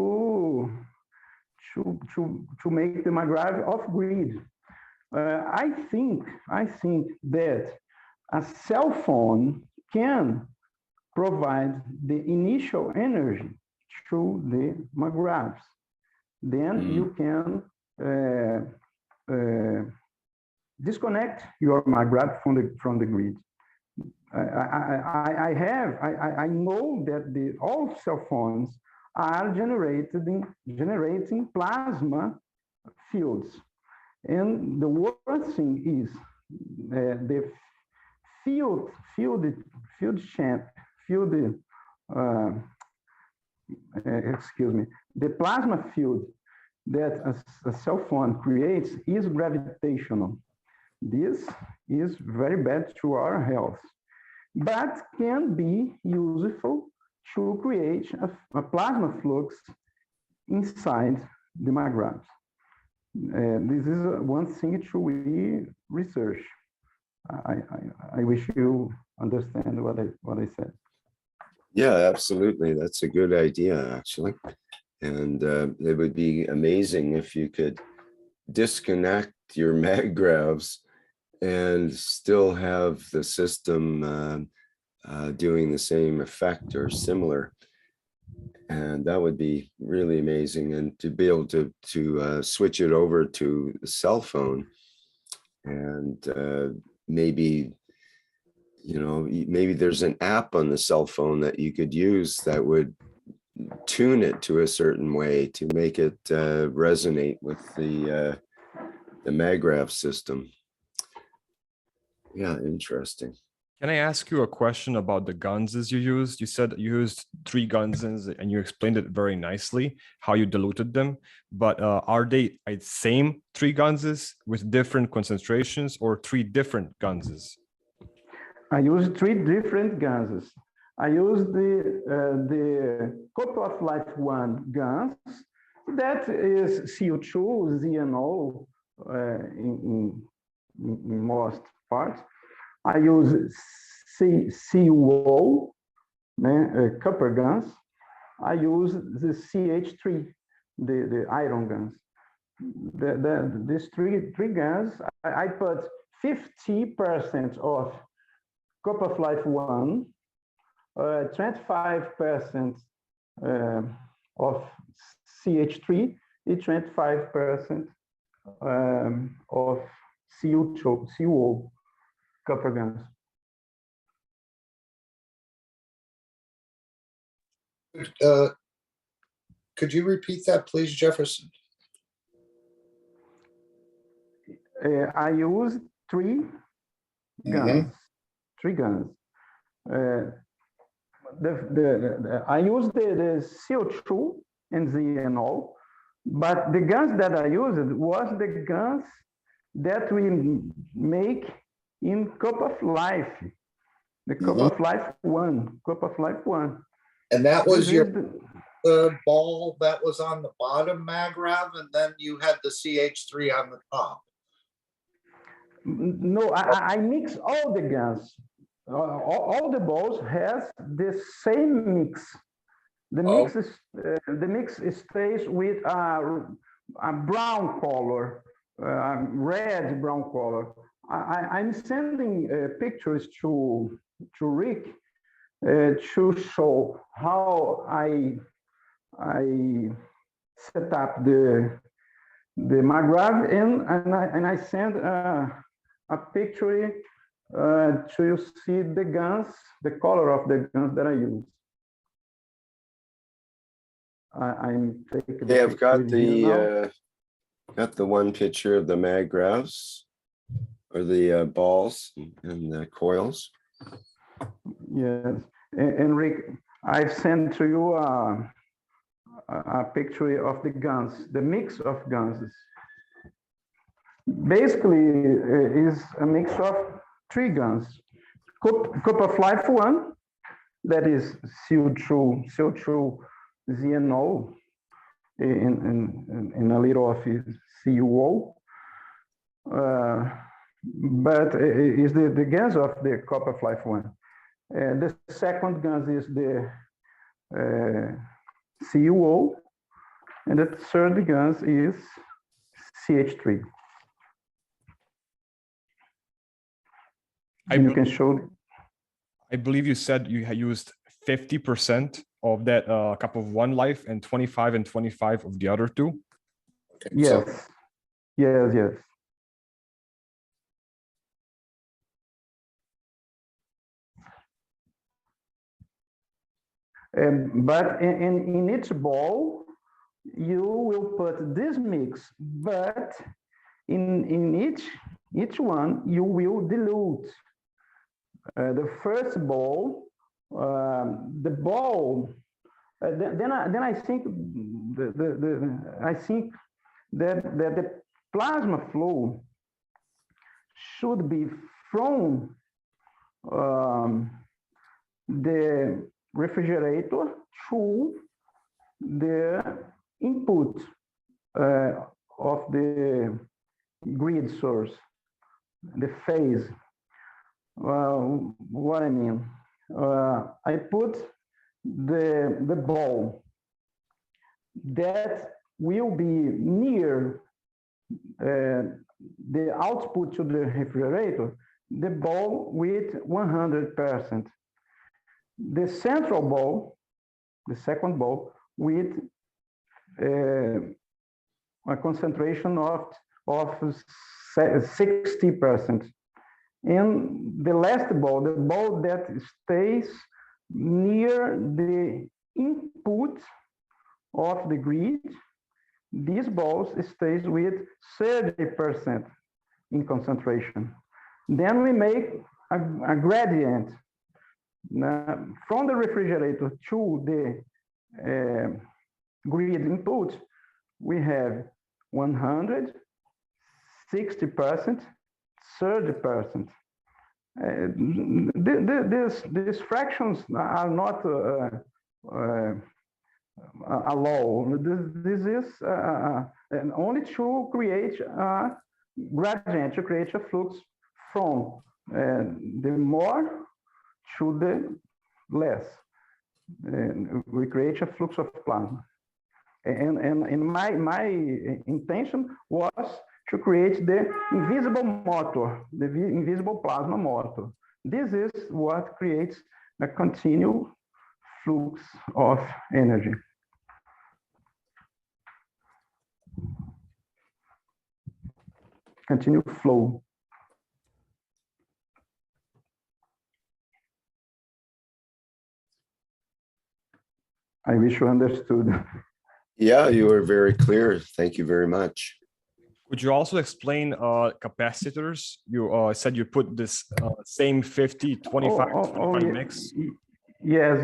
make the Magrav off grid. I think that a cell phone can provide the initial energy through the Magravs. Then you can disconnect your Magrav from the grid. I know that all cell phones are generating plasma fields, and the worst thing is the the plasma field that a cell phone creates is gravitational. This is very bad to our health, but can be useful to create a plasma flux inside the Magravs. This is one thing to research. I wish you understand what I said. Yeah, absolutely. That's a good idea, actually. And it would be amazing if you could disconnect your Magravs and still have the system doing the same effect or similar. And that would be really amazing. And to be able to switch it over to the cell phone, and maybe there's an app on the cell phone that you could use that would tune it to a certain way to make it resonate with the Magrav system. Yeah, interesting. Can I ask you a question about the guns you used? You said you used 3 guns and you explained it very nicely, how you diluted them. But are they the same 3 guns with different concentrations, or 3 different guns? I used 3 different guns. I used the couple of life 1 guns, that is CO2, ZNO in most parts. I use CO, copper guns. I use the CH3, the iron guns. These three guns, I put 50% of copper life 1, 25% of CH3, and 25% of CO, copper guns. Could you repeat that, please, Jefferson? I use 3 guns. 3 guns. I use the CO2 and ZNO, but the guns that I used was the guns that we make in Cup of Life, the Cup of Life 1, Cup of Life 1. And that was the ball that was on the bottom Magrav, and then you had the CH3 on the top. No, I mix all the guns. All the balls has the same mix. The mix is stays with a brown color, red brown color. I'm sending pictures to Rick to show how I set up the Magrav and I send a picture to see the guns, the color of the guns that I use. I'm taking. Yeah, I've got the one picture of the Magravs or the balls and the coils. Yes, and Rick, I've sent to you a picture of the guns, the mix of guns. Basically, is a mix of 3 guns. Cup of Life 1, that is CO2 ZNO in a little of CuO. But is the gas of the Cup of Life 1. The second gas is the CuO, and the third gas is CH3. You can show. I believe you said you had used 50% of that Cup of 1 life and 25 and 25 of the other 2. Yes, so, yes. But in each ball, you will put this mix, but in each one, you will dilute. The first ball, the ball. Then I think that the plasma flow should be from the refrigerator to the input of the grid source, the phase. What I mean, I put the ball that will be near the output to the refrigerator, the ball with 100%. The central ball, the second ball, with a concentration of 60%. And the last ball, the ball that stays near the input of the grid, these balls stays with 30% in concentration. Then we make a gradient from the refrigerator to the grid input. We have 100, 60%, 30%. These fractions are not a law. This is only to create a gradient, to create a flux from the more to the less. We create a flux of plasma. And my intention was to create the invisible motor, the invisible plasma motor. This is what creates a continuous flux of energy. Continuous flow. I wish you understood. Yeah, you were very clear. Thank you very much. Could you also explain capacitors? You said you put this same 50, 25, 25 mix. Yes.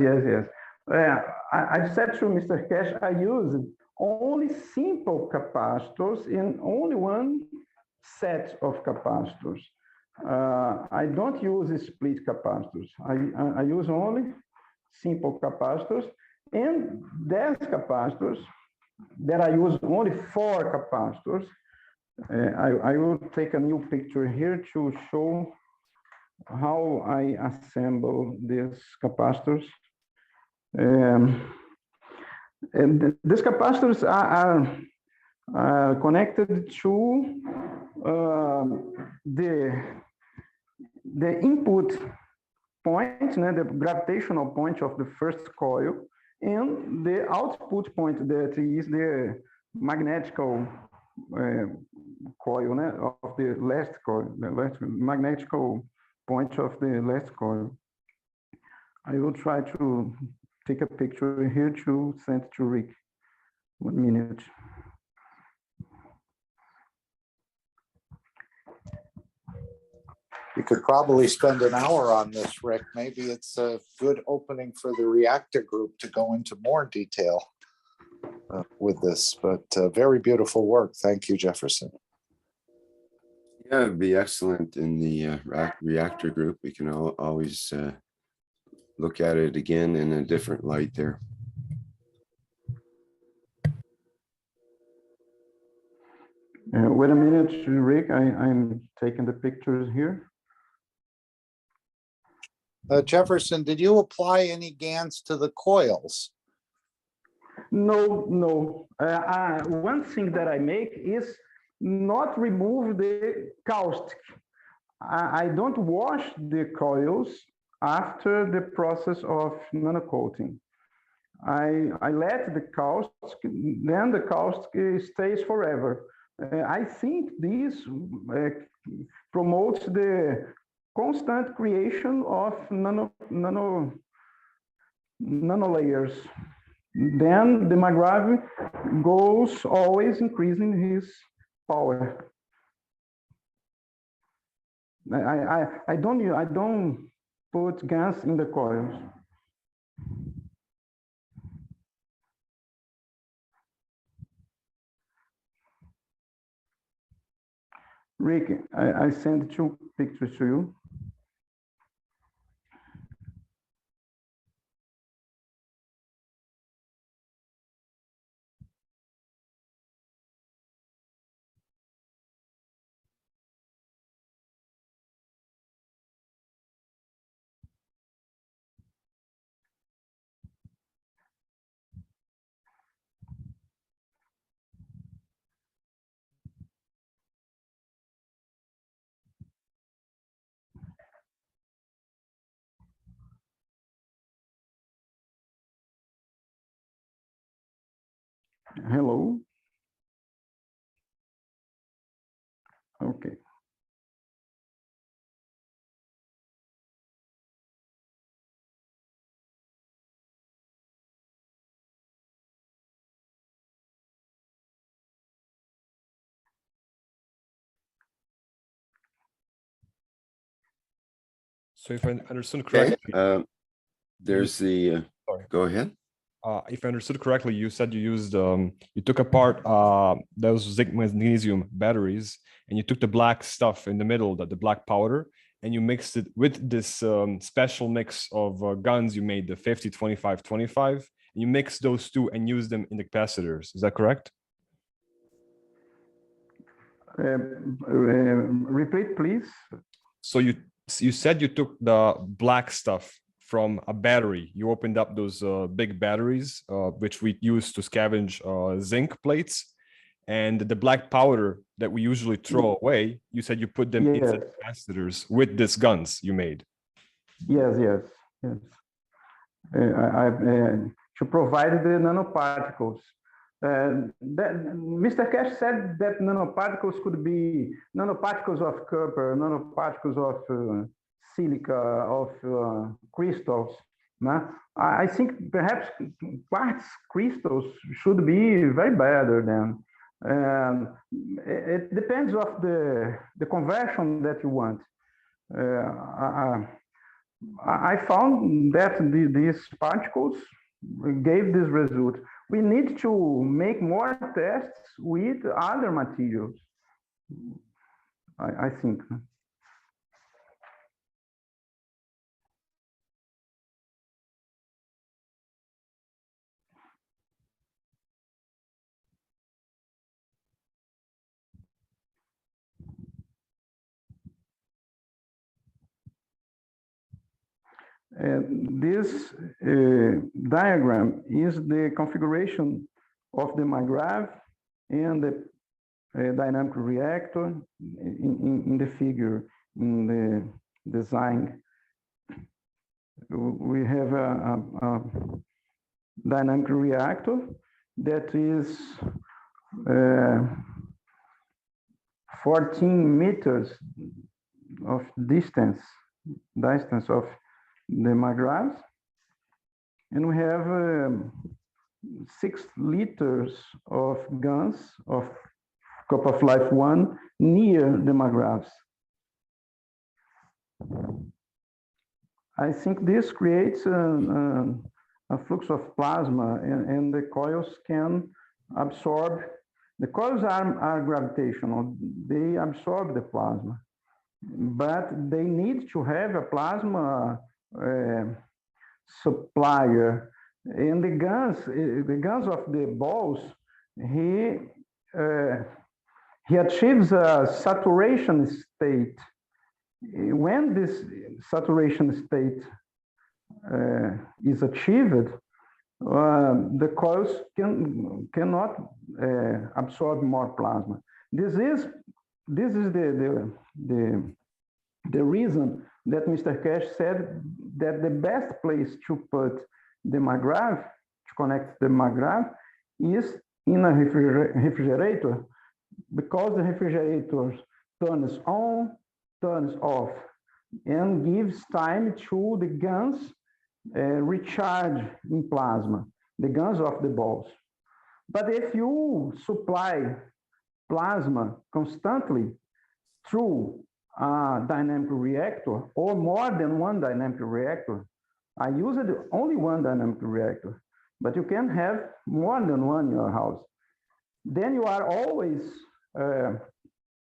I said to Mr. Cash, I use only simple capacitors in only one set of capacitors. I don't use split capacitors. I use only simple capacitors, and these capacitors that I use only 4 capacitors, I will take a new picture here to show how I assemble these capacitors. And these capacitors are connected to the input point, the gravitational point of the first coil, and the output point that is the magnetical coil of the last coil, the magnetical point of the last coil. I will try to take a picture here to send to Rick. 1 minute. You could probably spend an hour on this, Rick. Maybe it's a good opening for the reactor group to go into more detail with this, but very beautiful work. Thank you, Jefferson. Yeah, it'd be excellent in the reactor group. We can always look at it again in a different light there. Wait a minute, Rick. I'm taking the pictures here. Jefferson, did you apply any GaNs to the coils? No. One thing that I make is not remove the caustic. I don't wash the coils after the process of nanocoating. I let the caustic, then the caustic stays forever. I think this promotes the constant creation of nano layers. Then the Magrav goes always increasing his power. I don't put gas in the coils. Rick, I sent 2 pictures to you. Hello. Okay. So if I understood correctly, There's the, go ahead. If I understood correctly, you said you used, you took apart those zinc magnesium batteries and you took the black stuff in the middle, the black powder, and you mixed it with this special mix of guns you made, the 50, 25, 25, and you mixed those two and used them in the capacitors. Is that correct? Repeat, please. So you said you took the black stuff from a battery. You opened up those big batteries, which we use to scavenge zinc plates, and the black powder that we usually throw away, you said you put them into the capacitors with these guns you made. Yes. To provide the nanoparticles. Mr. Cash said that nanoparticles could be nanoparticles of copper, nanoparticles of silica, of crystals. I think perhaps quartz crystals should be very better than. It depends of the conversion that you want. I found that these particles gave this result. We need to make more tests with other materials, I think. This diagram is the configuration of the Magrav and the dynamic reactor in the figure, in the design. We have a dynamic reactor that is 14 meters of distance of the Magravs, and we have 6 liters of guns of Cup of Life 1 near the Magravs. I think this creates a flux of plasma, and the coils can absorb. The coils are gravitational, they absorb the plasma, but they need to have a plasma supplier. And the guns of the balls, he achieves a saturation state. When this saturation state is achieved, the coils cannot absorb more plasma. This is the reason that Mr. Cash said that the best place to put the Magrav, to connect the Magrav, is in a refrigerator, because the refrigerator turns on, turns off, and gives time to the guns recharge in plasma, the guns of the balls. But if you supply plasma constantly through a dynamic reactor, or more than one dynamic reactor, I used only one dynamic reactor, but you can have more than one in your house. Then you are always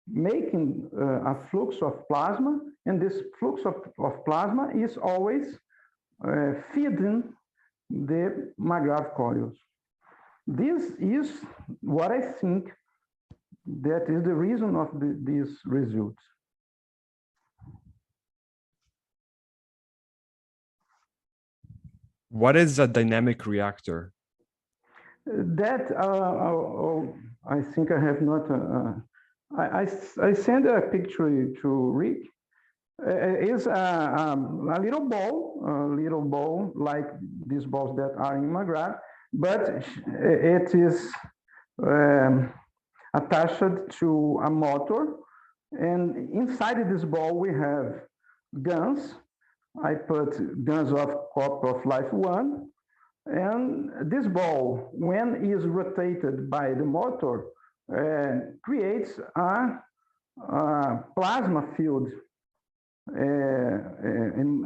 making a flux of plasma, and this flux of plasma is always feeding the Magrav coils. This is what I think that is the reason of these results. What is a dynamic reactor? That I think I have not. I sent a picture to Rick. Is a little ball like these balls that are in Magrav, but it is attached to a motor, and inside this ball we have guns. I put guns of Cup of Life 1, and this ball, when is rotated by the motor, creates a plasma field in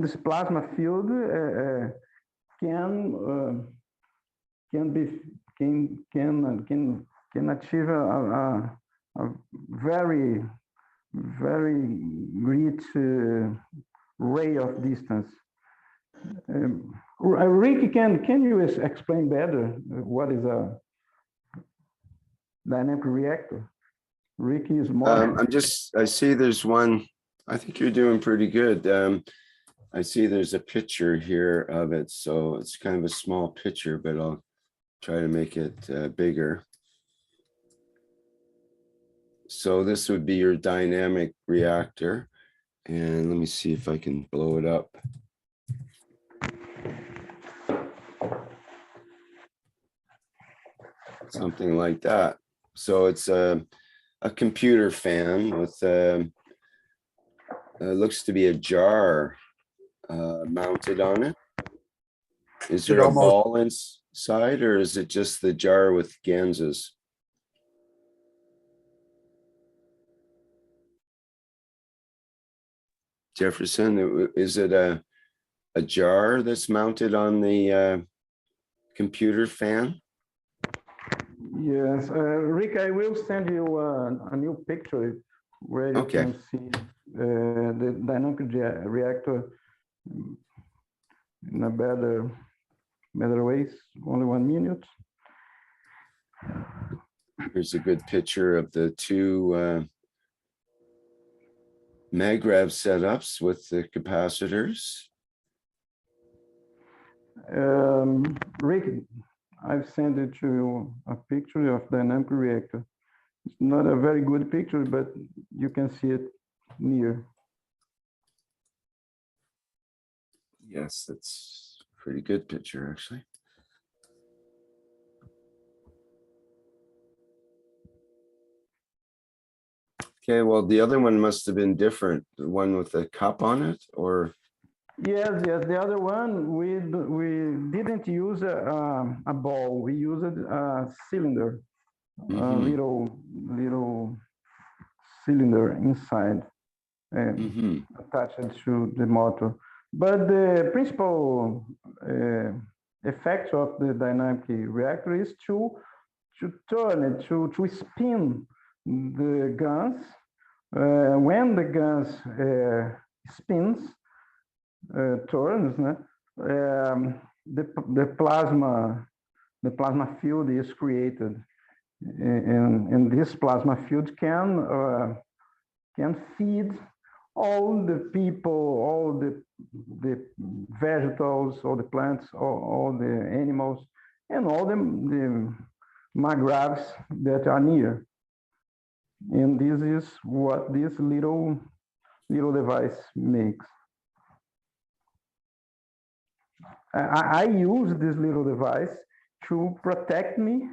this plasma field can achieve a very great ray of distance. Rick, can you explain better what is a dynamic reactor? Rick is more. I see there's one. I think you're doing pretty good. I see there's a picture here of it, so it's kind of a small picture, but I'll try to make it bigger. So this would be your dynamic reactor, and let me see if I can blow it up. Something like that. So it's a computer fan with looks to be a jar mounted on it. Is there a ball inside, or is it just the jar with ganses? Jefferson, is it a jar that's mounted on the computer fan? Yes, Rick, I will send you a new picture where you can see the dynamic reactor in a better ways. Only 1 minute. Here's a good picture of the two Magravs setups with the capacitors. Rick, I've sent it to you a picture of dynamic reactor. It's not a very good picture, but you can see it near. Yes, that's a pretty good picture, actually. Okay, well, the other one must have been different. The one with the cup on it, or? Yes, the other one, we didn't use a ball. We used a cylinder, a little cylinder inside, attached to the motor. But the principal effect of the dynamic reactor is to turn it, to spin the guns. When the guns spins, turns, the plasma field is created, and this plasma field can feed all the people, all the vegetables, all the plants, all the animals, and all the magravs that are near. And this is what this little device makes. I use this little device to protect me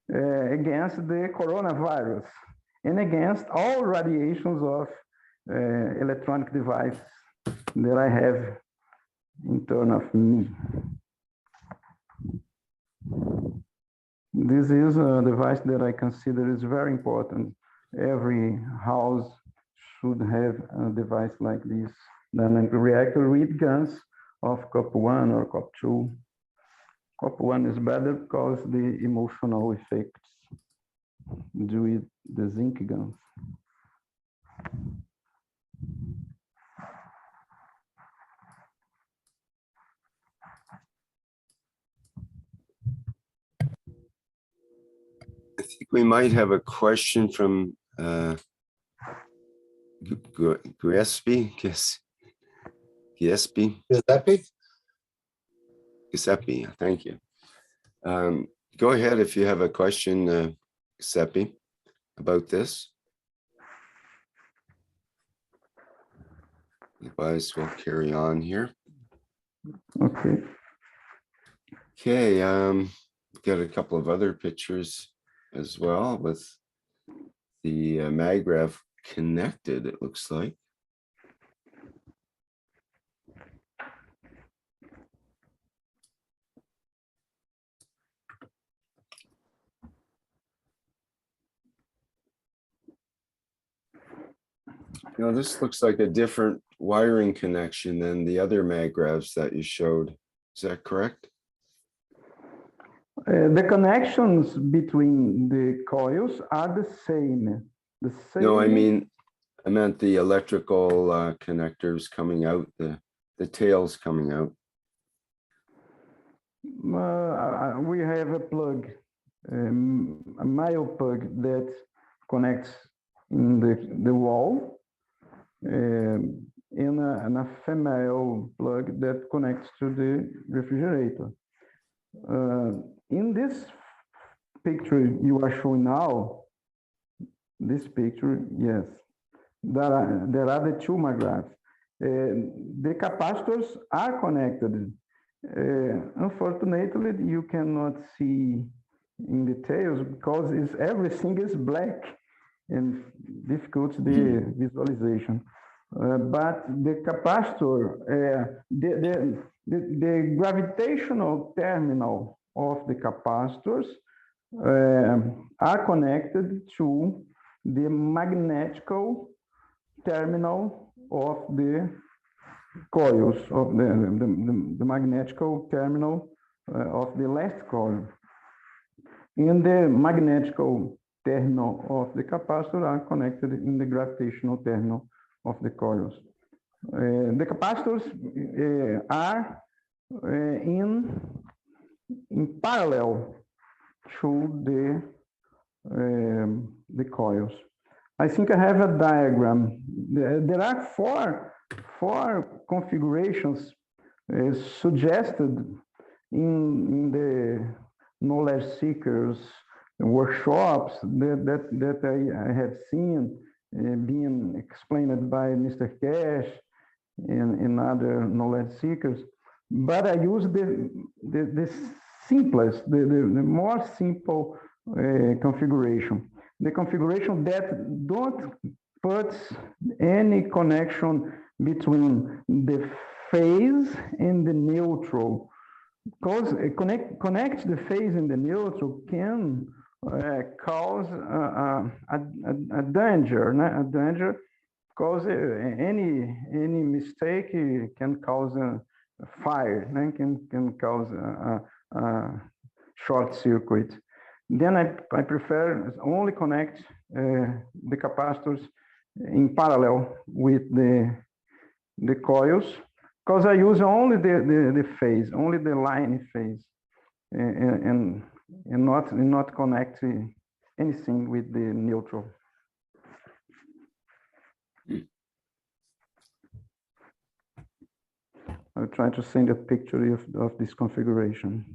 against the coronavirus and against all radiations of electronic device that I have in turn of me. This is a device that I consider is very important. Every house should have a device like this, dynamic reactor with guns of cup 1 or cup 2. Cup 1 is better because the emotional effects due with the zinc guns. I think we might have a question from Giuseppe. Giuseppe, thank you. Go ahead if you have a question, Giuseppe, about this. Otherwise, we'll carry on here. Okay. Okay, got a couple of other pictures as well with the Magrav connected, it looks like. Now, this looks like a different wiring connection than the other Magravs that you showed. Is that correct? The connections between the coils are the same. No, I meant the electrical connectors coming out, the tails coming out. We have a plug, a male plug that connects in the wall, and a female plug that connects to the refrigerator. In this picture you are showing now, this picture, yes, there are the two Magravs. The capacitors are connected. Unfortunately, you cannot see in details because everything is black and difficult the visualization. But the capacitor, the gravitational terminal of the capacitors are connected to the magnetical terminal of the coils, of the magnetical terminal of the last coil. And the magnetical terminal of the capacitor are connected in the gravitational terminal of the coils. The capacitors are in parallel to the coils. I think I have a diagram. There are four configurations suggested in the knowledge seekers workshops that I have seen being explained by Mr. Cash and other knowledge seekers. But I use the simplest, the more simple configuration. The configuration that don't put any connection between the phase and the neutral. Because connect the phase and the neutral can cause a danger, because any mistake can cause a fire, can cause a short circuit. Then I prefer only connect the capacitors in parallel with the coils, because I use only the phase, only the line phase, and not connect anything with the neutral. I'll try to send a picture of this configuration.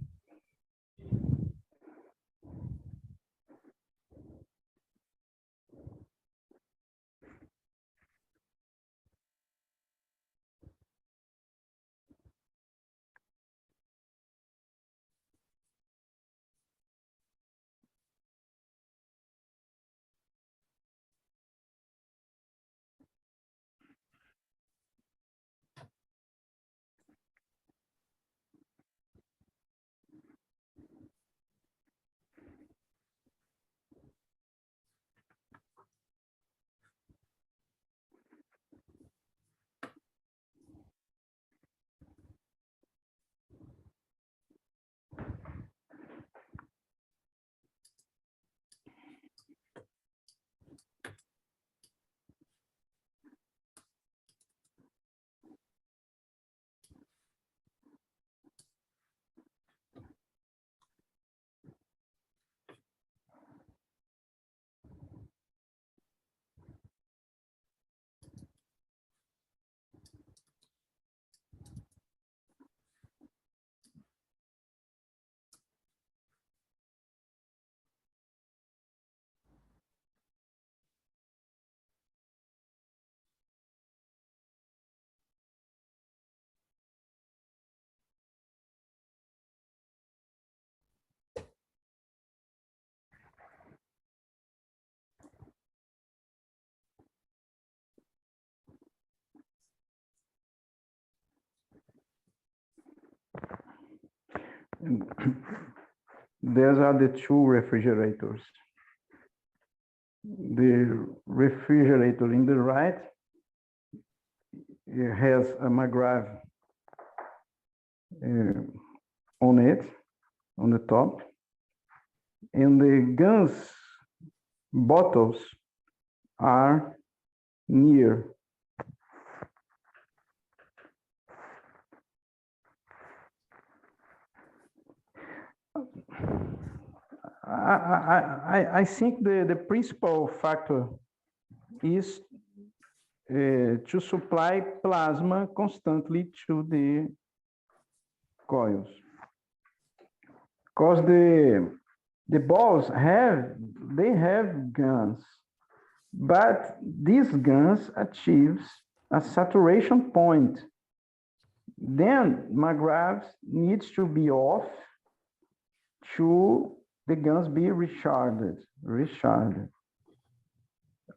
These are the two refrigerators. The refrigerator in the right, it has a Magrav on it, on the top, and the gas bottles are near. I think the principal factor is to supply plasma constantly to the coils, because the balls have guns, but these guns achieves a saturation point. Then Magravs needs to be off to the guns be recharged.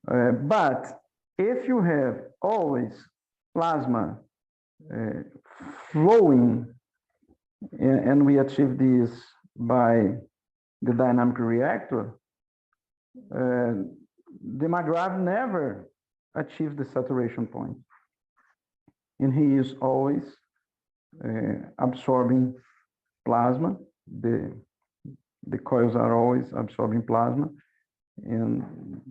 But if you have always plasma flowing, and we achieve this by the dynamic reactor, the Magrav never achieves the saturation point, and he is always absorbing plasma. The coils are always absorbing plasma, and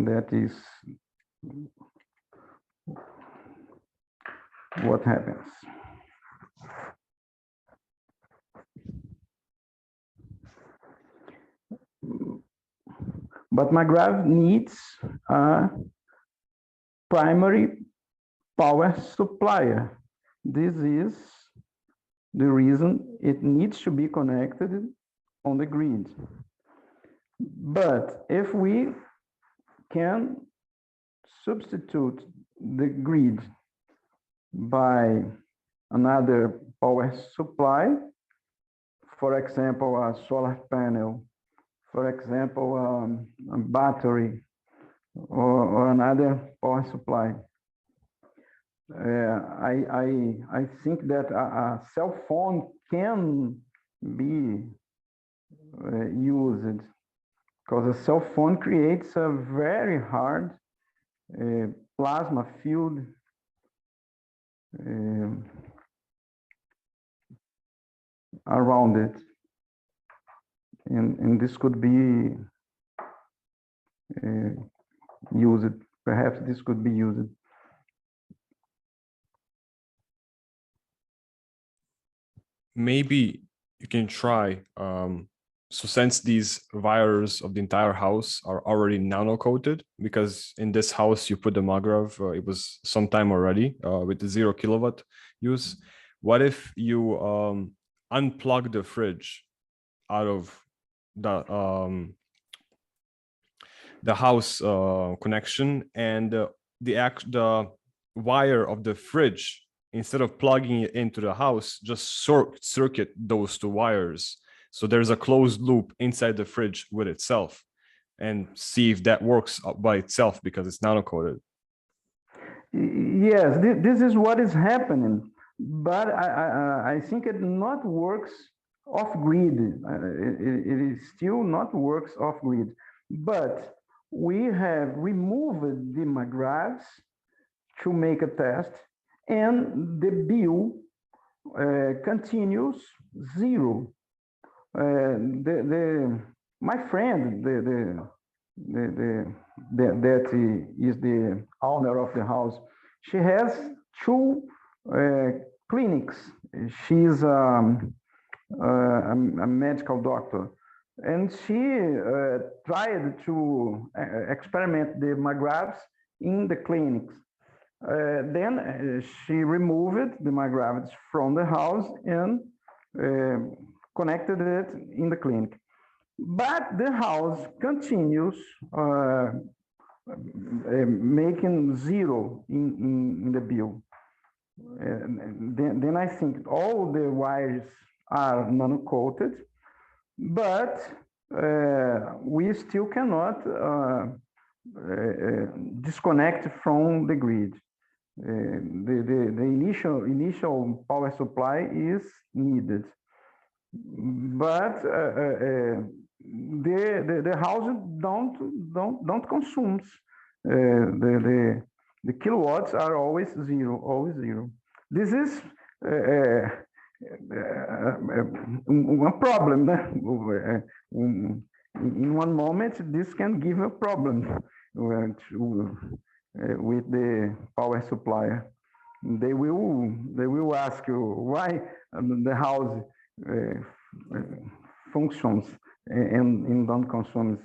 that is what happens. But Magrav needs a primary power supplier. This is the reason it needs to be connected on the grid. But if we can substitute the grid by another power supply, for example, a solar panel, for example, a battery, or another power supply. I think that a cell phone can be used, because a cell phone creates a very hard plasma field around it, and this could be used. Perhaps this could be used. Maybe you can try. So since these wires of the entire house are already nano coated, because in this house you put the Magrav, it was some time already with the 0 kilowatt use. What if you unplug the fridge out of the house connection, and the wire of the fridge, instead of plugging it into the house, just circuit those two wires, so there's a closed loop inside the fridge with itself, and see if that works by itself because it's nano coated. Yes, this is what is happening, but I think it not works off grid. It is still not works off grid, but we have removed the Magravs to make a test, and the bill continues 0. My friend, that is the owner of the house, she has 2 clinics. She's a medical doctor, and she tried to experiment the Magravs in the clinics. Then she removed the Magravs from the house and connected it in the clinic. But the house continues making 0 in the bill. Then I think all the wires are nano-coated, but we still cannot disconnect from the grid. The initial power supply is needed, but the house don't consume. The kilowatts are always 0, always 0. This is a problem. In one moment, this can give a problem with the power supplier. They will ask you why the house functions and don't consume.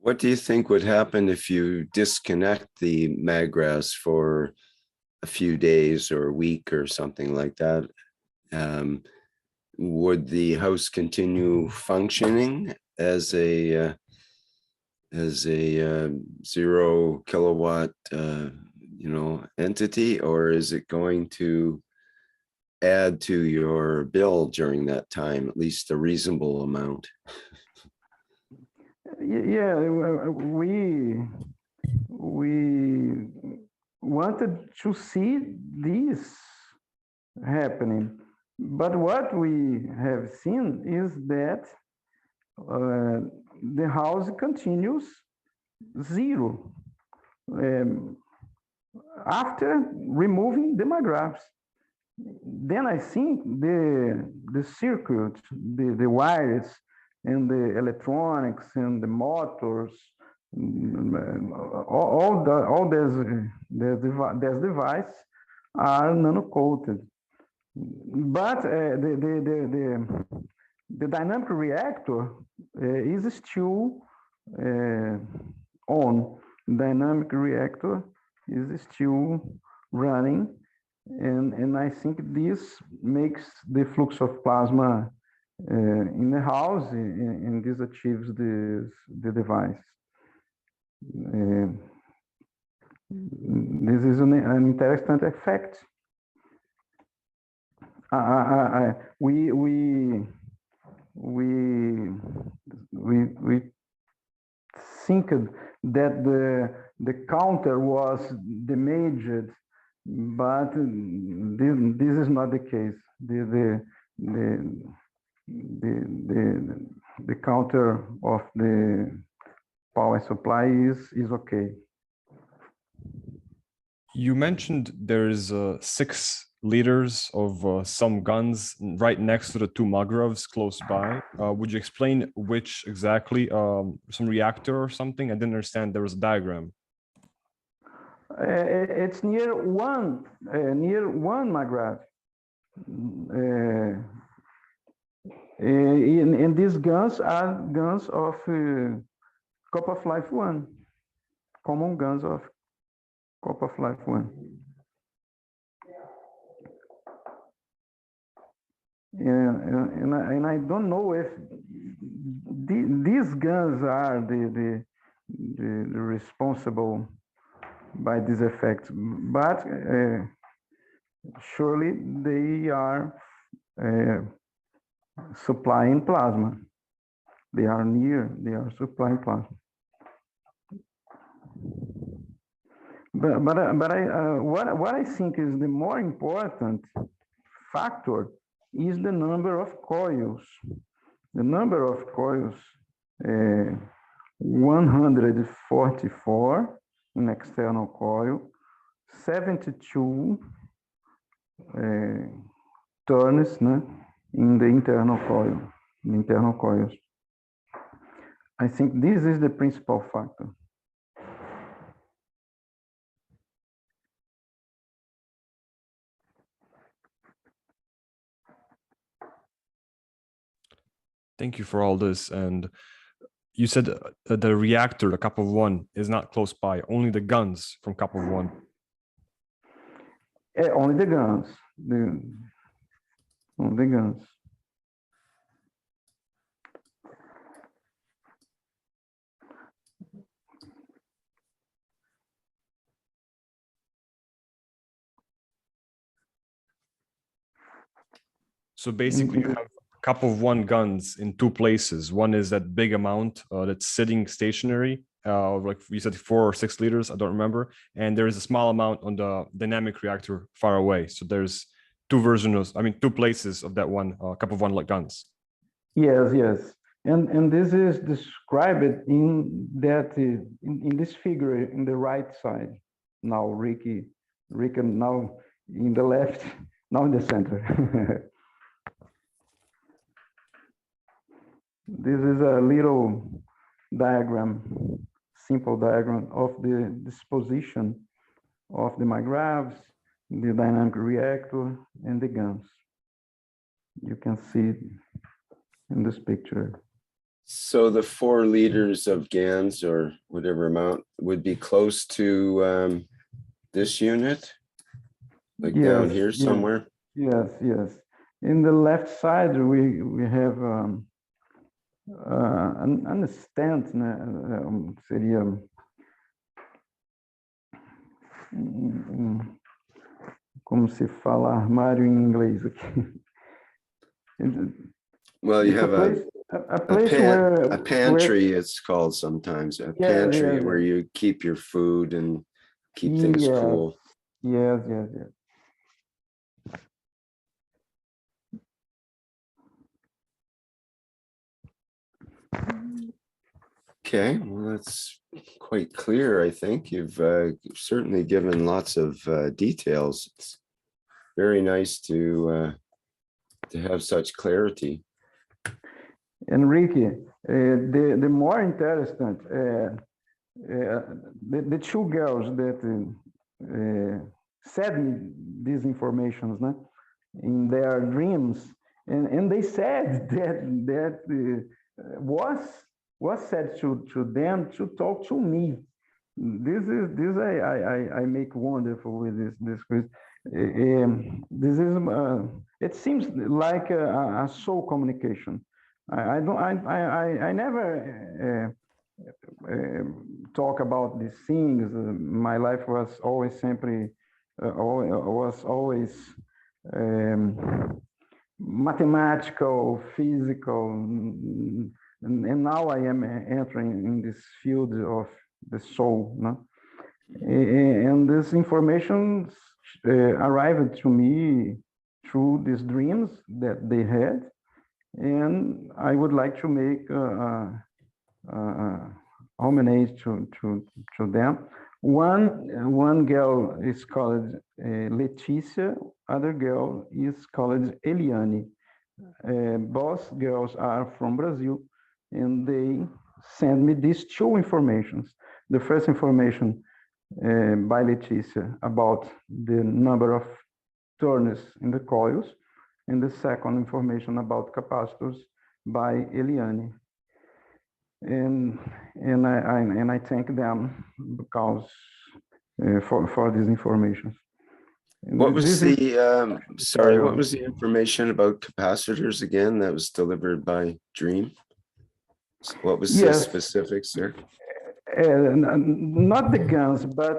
What do you think would happen if you disconnect the Magravs for a few days or a week or something like that? Would the house continue functioning as a 0 kilowatt entity, or is it going to add to your bill during that time, at least a reasonable amount? Yeah, we wanted to see this happening, but what we have seen is that the house continues 0 after removing the Magravs. Then I think the circuit, the wires, and the electronics and the motors, all these devices are nano-coated. But the dynamic reactor is still on dynamic reactor is still running, and I think this makes the flux of plasma in the house, and this achieves the device. This is an interesting effect. We think that the counter was damaged, but this is not the case. The counter of the power supply is okay. You mentioned there's 6 liters of some guns right next to the 2 Magravs close by. Would you explain which exactly? Some reactor or something? I didn't understand. There was a diagram. It's near one Magrav. And these guns are guns of Cup of Life 1, common guns of Cup of Life 1. And I don't know if these guns are the responsible by this effect, but surely they are supplying plasma. They are supplying plasma. But what I think is the more important factor is the number of coils. The number of coils, 144 in external coil, 72 turns in the internal coils. I think this is the principal factor. Thank you for all this. And you said the reactor, the Cup of 1, is not close by. Only the guns from Cup of 1. Only the guns. Only the guns. So basically, you have Cup of 1 guns in 2 places. One is that big amount that's sitting stationary, like you said, 4 or 6 liters, I don't remember. And there is a small amount on the dynamic reactor far away. So there's 2 places of that one Cup of 1 like guns. Yes. And this is described in that in this figure in the right side. Now Ricky now in the left, now in the center. This is a little diagram, simple diagram of the disposition of the Magravs, the dynamic reactor, and the guns. You can see it in this picture. So the 4 liters of GANs or whatever amount would be close to this unit, like down here somewhere? Yes. In the left side, we have an stand, seria como se fala armário em inglês aqui. Well, you have a place where a pantry, it's called sometimes, a pantry where you keep your food and keep things cool. Yes. Okay, well, that's quite clear, I think. You've certainly given lots of details. It's very nice to have such clarity. Enrique, the more interesting, the 2 girls that said me these informations in their dreams, and they said that was was said to them to talk to me. This I make wonderful with this quiz. This is it seems like a soul communication. I never talk about these things. My life was always simply was always mathematical, physical, and now I am entering in this field of the soul. No? And this information arrived to me through these dreams that they had, and I would like to make homage to them. One girl is called Leticia, other girl is called Eliane. Both girls are from Brazil, and they send me these two informations. The first information by Leticia about the number of turns in the coils, and the second information about capacitors by Eliane. And I thank them because for this information. What was the sorry? What was the information about capacitors again that was delivered by Dream? What was the specifics there? Not the guns, but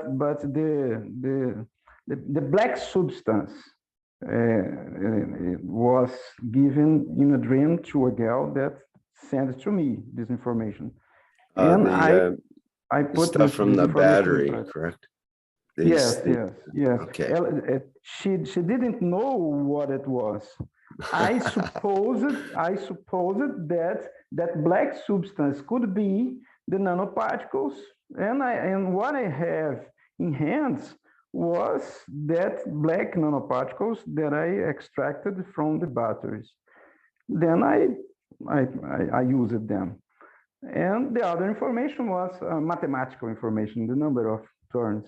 the black substance was given in a dream to a girl that sent to me this information, and I put stuff from the battery, correct? Yes. Okay. She didn't know what it was. I supposed that black substance could be the nanoparticles, and what I have in hands was that black nanoparticles that I extracted from the batteries. Then I used them, and the other information was mathematical information, the number of turns,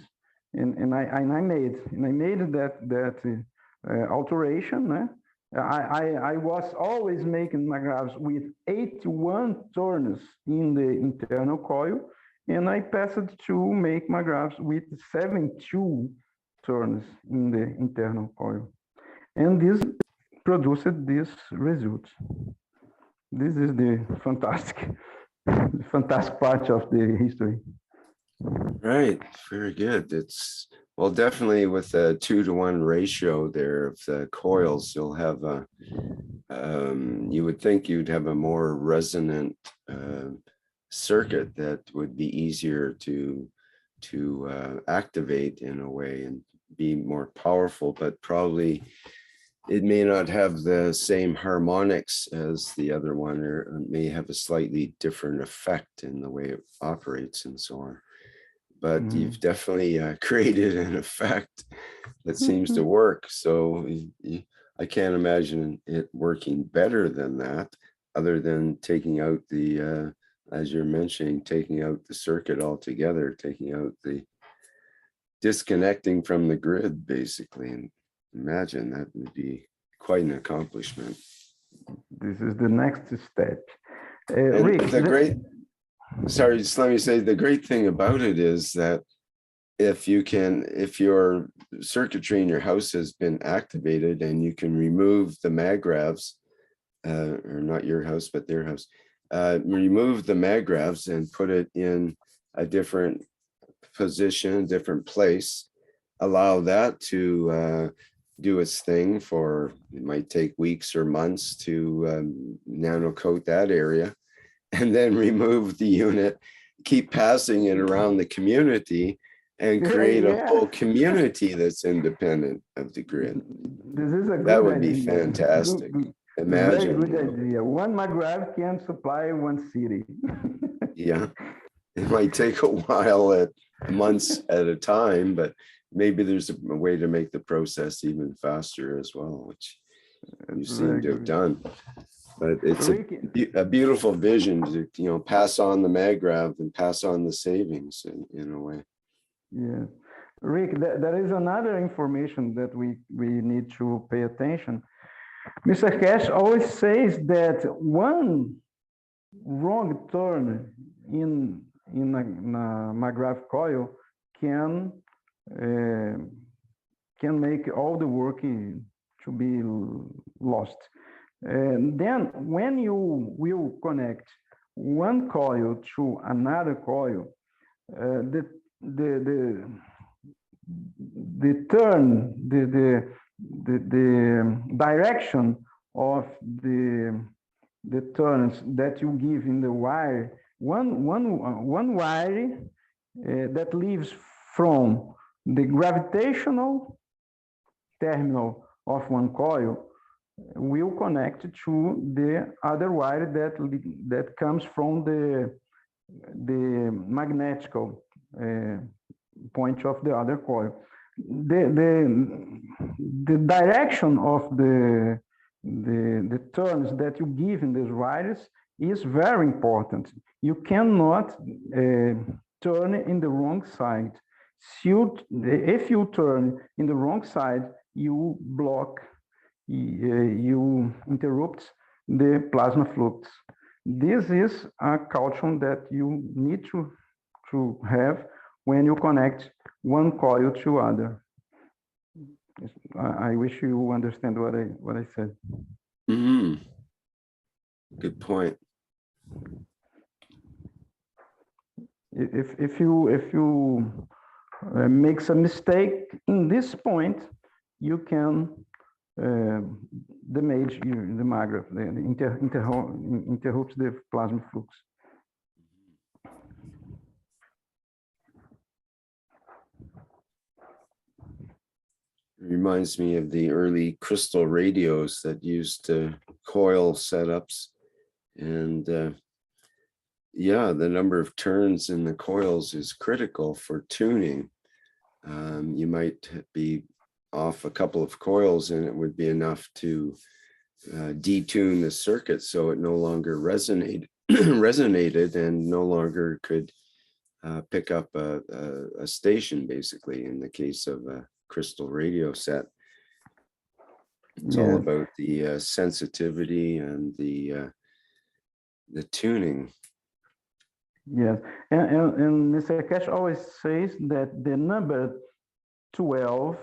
and I made that alteration. I was always making Magravs with 81 turns in the internal coil, and I passed to make Magravs with 72 turns in the internal coil, and this produced this result. This is the fantastic part of the history. Right, very good. It's well, definitely with a 2-to-1 ratio there of the coils, you'll have a you would think you'd have a more resonant circuit that would be easier to activate in a way and be more powerful, but probably it may not have the same harmonics as the other one, or it may have a slightly different effect in the way it operates and so on. But you've definitely created an effect that seems to work. So I can't imagine it working better than that, other than taking out the, as you're mentioning, taking out the circuit altogether, taking out the disconnecting from the grid, basically. And imagine that would be quite an accomplishment. This is the next step. Rick, sorry, just let me say, the great thing about it is that if your circuitry in your house has been activated and you can remove the Magravs, or not your house, but their house, remove the Magravs and put it in a different position, different place, allow that to do its thing for, it might take weeks or months to nano coat that area, and then remove the unit, keep passing it around the community and create a whole community that's independent of the grid. This is a that would be fantastic. Imagine. Very good idea. One Magrav can supply one city. Yeah, it might take a while, at months at a time, but maybe there's a way to make the process even faster as well, which you seem to have done. But it's a beautiful vision to, pass on the Magrav and pass on the savings in a way. Yeah, Rick, there is another information that we need to pay attention. Mr. Cash always says that one wrong turn in a Magrav coil can make all the work to be lost. And then when you will connect one coil to another coil, the turn, the direction of the turns that you give in the wire, one wire that leaves from the gravitational terminal of one coil will connect to the other wire that comes from the magnetical point of the other coil. The direction of the turns that you give in these wires is very important. You cannot turn in the wrong side. If you turn in the wrong side, you block, you interrupt the plasma flux. This is a caution that you need to have when you connect one coil to other. I wish you understand what I said. Mm-hmm. Good point. If you make a mistake in this point, you can damage the Magrav, interrupt the plasma flux. Reminds me of the early crystal radios that used coil setups, and yeah, the number of turns in the coils is critical for tuning. You might be off a couple of coils and it would be enough to detune the circuit so it no longer resonated and no longer could pick up a station, basically, in the case of a crystal radio set. It's all about the sensitivity and the tuning. Yes, and Mr. Cash always says that the number 12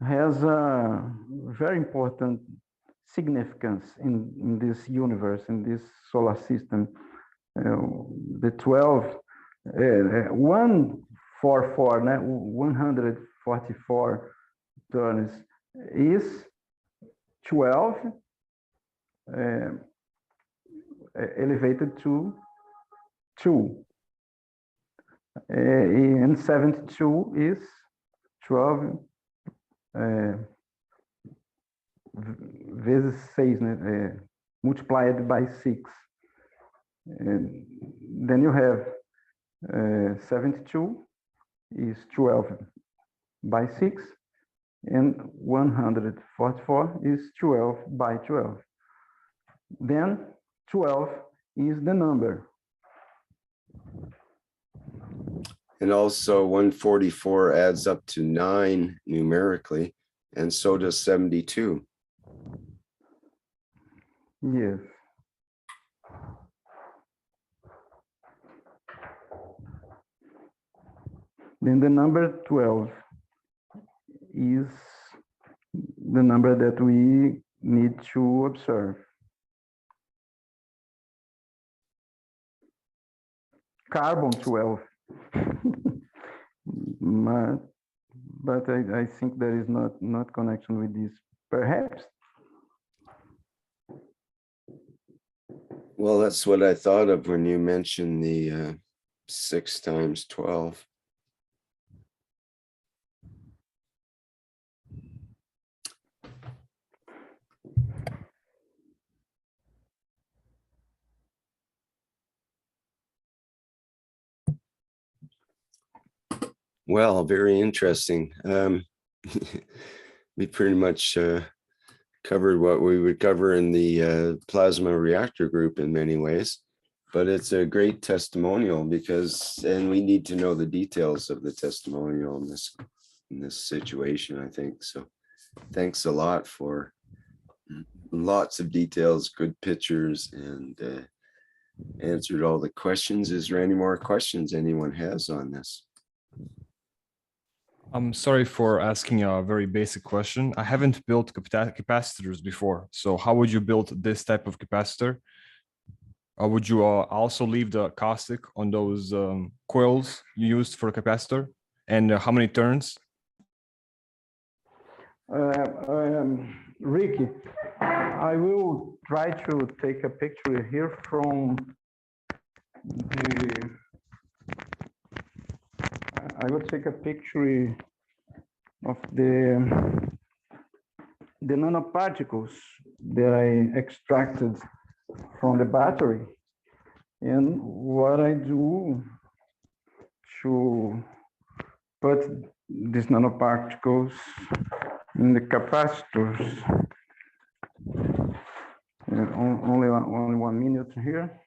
has a very important significance in this universe, in this solar system. The 12, 144 turns is 12 elevated to 2, and 72 is 12 vezes 6, multiplied by 6. And then you have 72 is 12 by 6, and 144 is 12 by 12. Then 12 is the number. And also 144 adds up to 9 numerically, and so does 72. Yes. Then the number 12 is the number that we need to observe. Carbon 12. But I think there is not connection with this, perhaps. Well, that's what I thought of when you mentioned the 6 times 12. Well, very interesting. We pretty much covered what we would cover in the plasma reactor group in many ways, but it's a great testimonial because, and we need to know the details of the testimonial in this situation, I think. So thanks a lot for lots of details, good pictures, and answered all the questions. Is there any more questions anyone has on this? I'm sorry for asking a very basic question. I haven't built capacitors before. So how would you build this type of capacitor? Or would you also leave the caustic on those coils you used for a capacitor? And how many turns? Ricky, I will try to take a picture here from the. I will take a picture of the nanoparticles that I extracted from the battery, and what I do to put these nanoparticles in the capacitors. Only 1 minute here.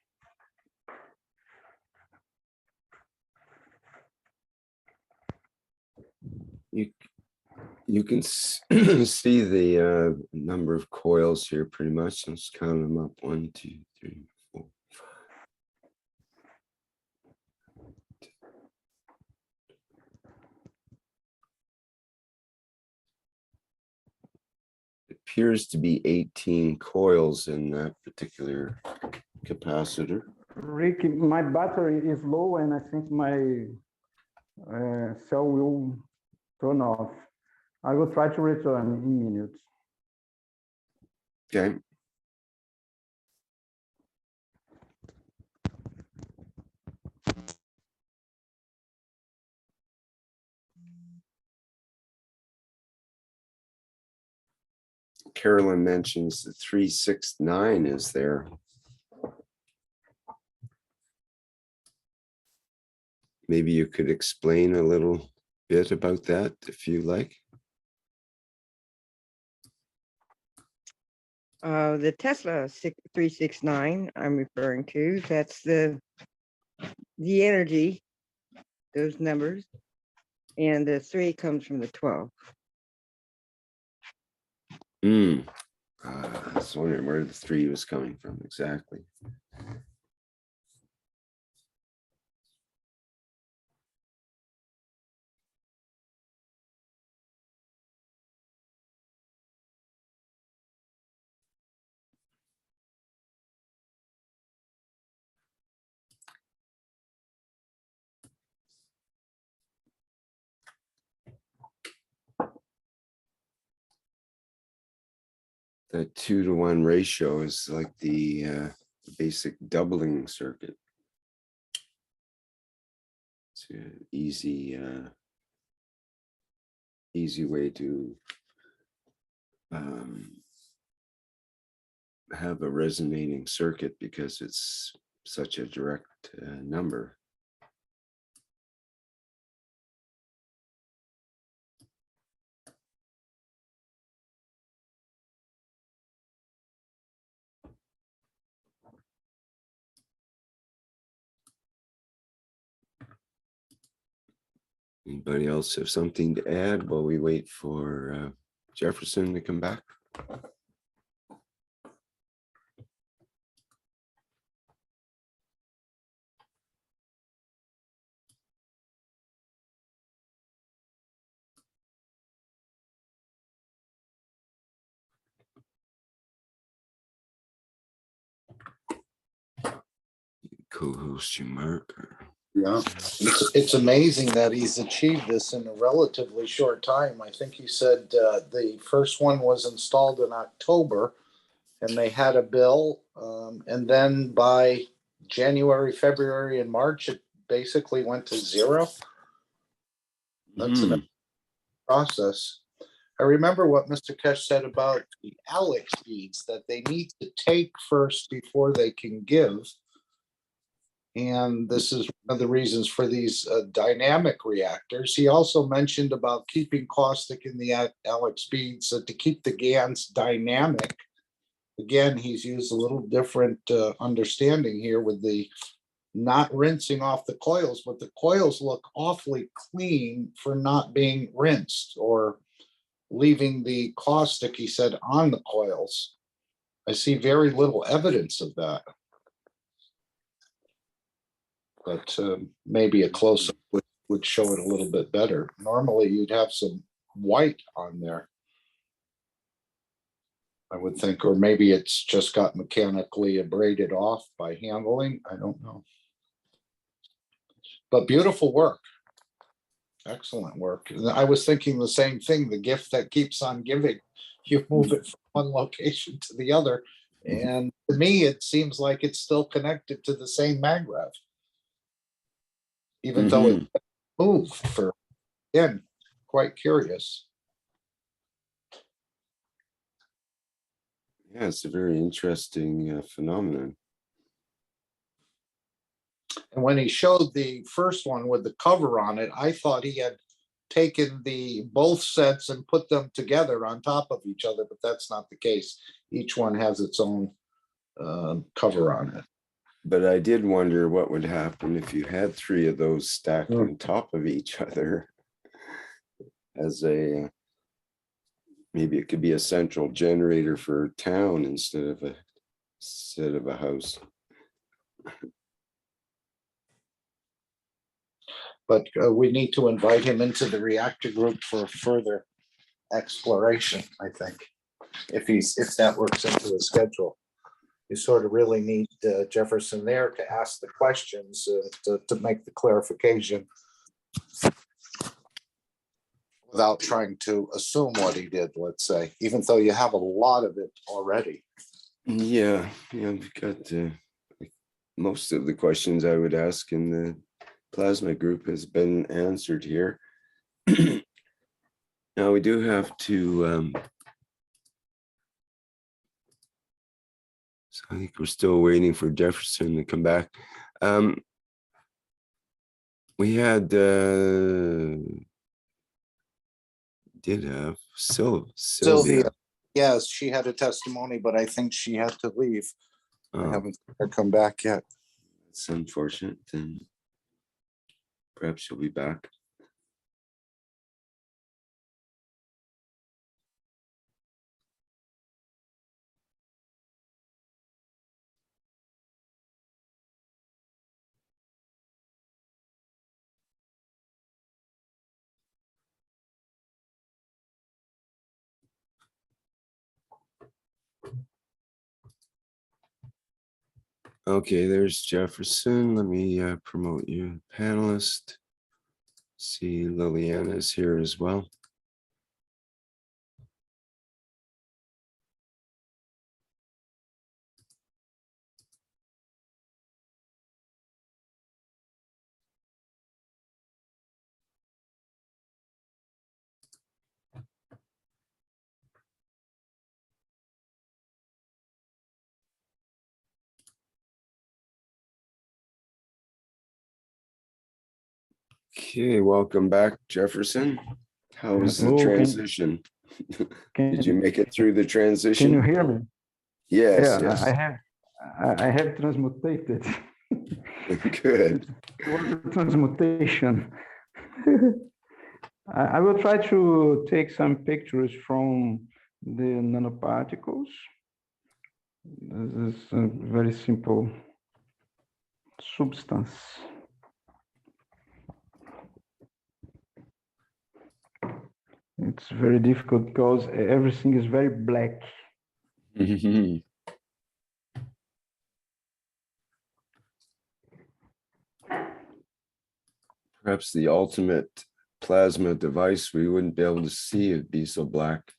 You can see the number of coils here pretty much. Let's count them up. 1, 2, 3, 4, 5. It appears to be 18 coils in that particular capacitor. Ricky, my battery is low and I think my cell will turn off. I will try to return in minutes. Okay. Carolyn mentions the 369 is there. Maybe you could explain a little bit about that if you like. The Tesla 369 I'm referring to, that's the energy, those numbers, and the 3 comes from the 12. I was wondering where the 3 was coming from exactly. The 2-to-1 ratio is like the basic doubling circuit. It's an easy way to have a resonating circuit because it's such a direct number. Anybody else have something to add while we wait for Jefferson to come back? Co-host you, Mark. Yeah, it's amazing that he's achieved this in a relatively short time. I think you said the first one was installed in October and they had a bill. And then by January, February, and March, it basically went to zero. That's an process. I remember what Mr. Kesh said about the ALEC speeds that they need to take first before they can give. And this is one of the reasons for these dynamic reactors. He also mentioned about keeping caustic in the ALEC speeds to keep the GANs dynamic. Again, he's used a little different understanding here with the not rinsing off the coils, but the coils look awfully clean for not being rinsed or leaving the caustic, he said, on the coils. I see very little evidence of that. but maybe a close-up would show it a little bit better. Normally, you'd have some white on there, I would think, or maybe it's just got mechanically abraded off by handling. I don't know. But beautiful work. Excellent work. I was thinking the same thing, the gift that keeps on giving. You move it from one location to the other. And to me, it seems like it's still connected to the same Magrav, even though it moved for, again, quite curious. Yeah, it's a very interesting phenomenon. And when he showed the first one with the cover on it, I thought he had taken both sets and put them together on top of each other, but that's not the case. Each one has its own cover on it. But I did wonder what would happen if you had three of those stacked on top of each other as a, maybe it could be a central generator for a town instead of a house. But we need to invite him into the reactor group for further exploration, I think, if that works into his schedule. You sort of really need Jefferson there to ask the questions, to make the clarification without trying to assume what he did, let's say, even though you have a lot of it already. Yeah, we've got most of the questions I would ask in the plasma group has been answered here. Now we do have to, so I think we're still waiting for Jefferson to come back. We had, did have Sylvia. Yes, she had a testimony, but I think she had to leave. I haven't come back yet. It's unfortunate. Then perhaps she'll be back. Okay, there's Jefferson. Let me promote you, panelist. See, Liliana is here as well. Okay, welcome back, Jefferson. How was the transition? Did you make it through the transition? Can you hear me? Yes, Yeah, yes. I have transmutated. Good. It was a transmutation. I will try to take some pictures from the nanoparticles. This is a very simple substance. It's very difficult because everything is very black. Perhaps the ultimate plasma device, we wouldn't be able to see it be so black.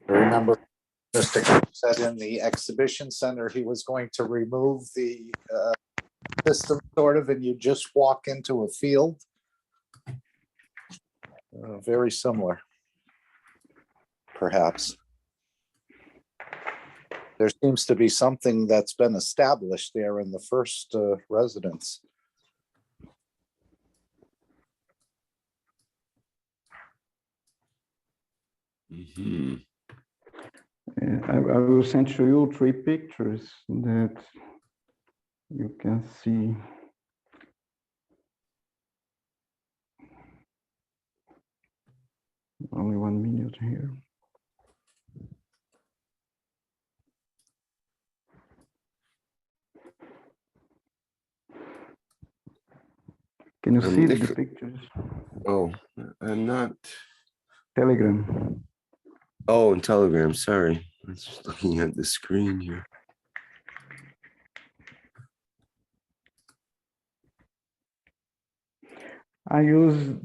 I remember Mr. Cook said in the exhibition center he was going to remove the system sort of, and you just walk into a field. Very similar, perhaps. There seems to be something that's been established there in the first residence. I will send to you 3 pictures that you can see. only 1 minute here. Can you see the pictures? Oh, I'm not. Telegram. Oh, in Telegram, sorry. I'm just looking at the screen here. I use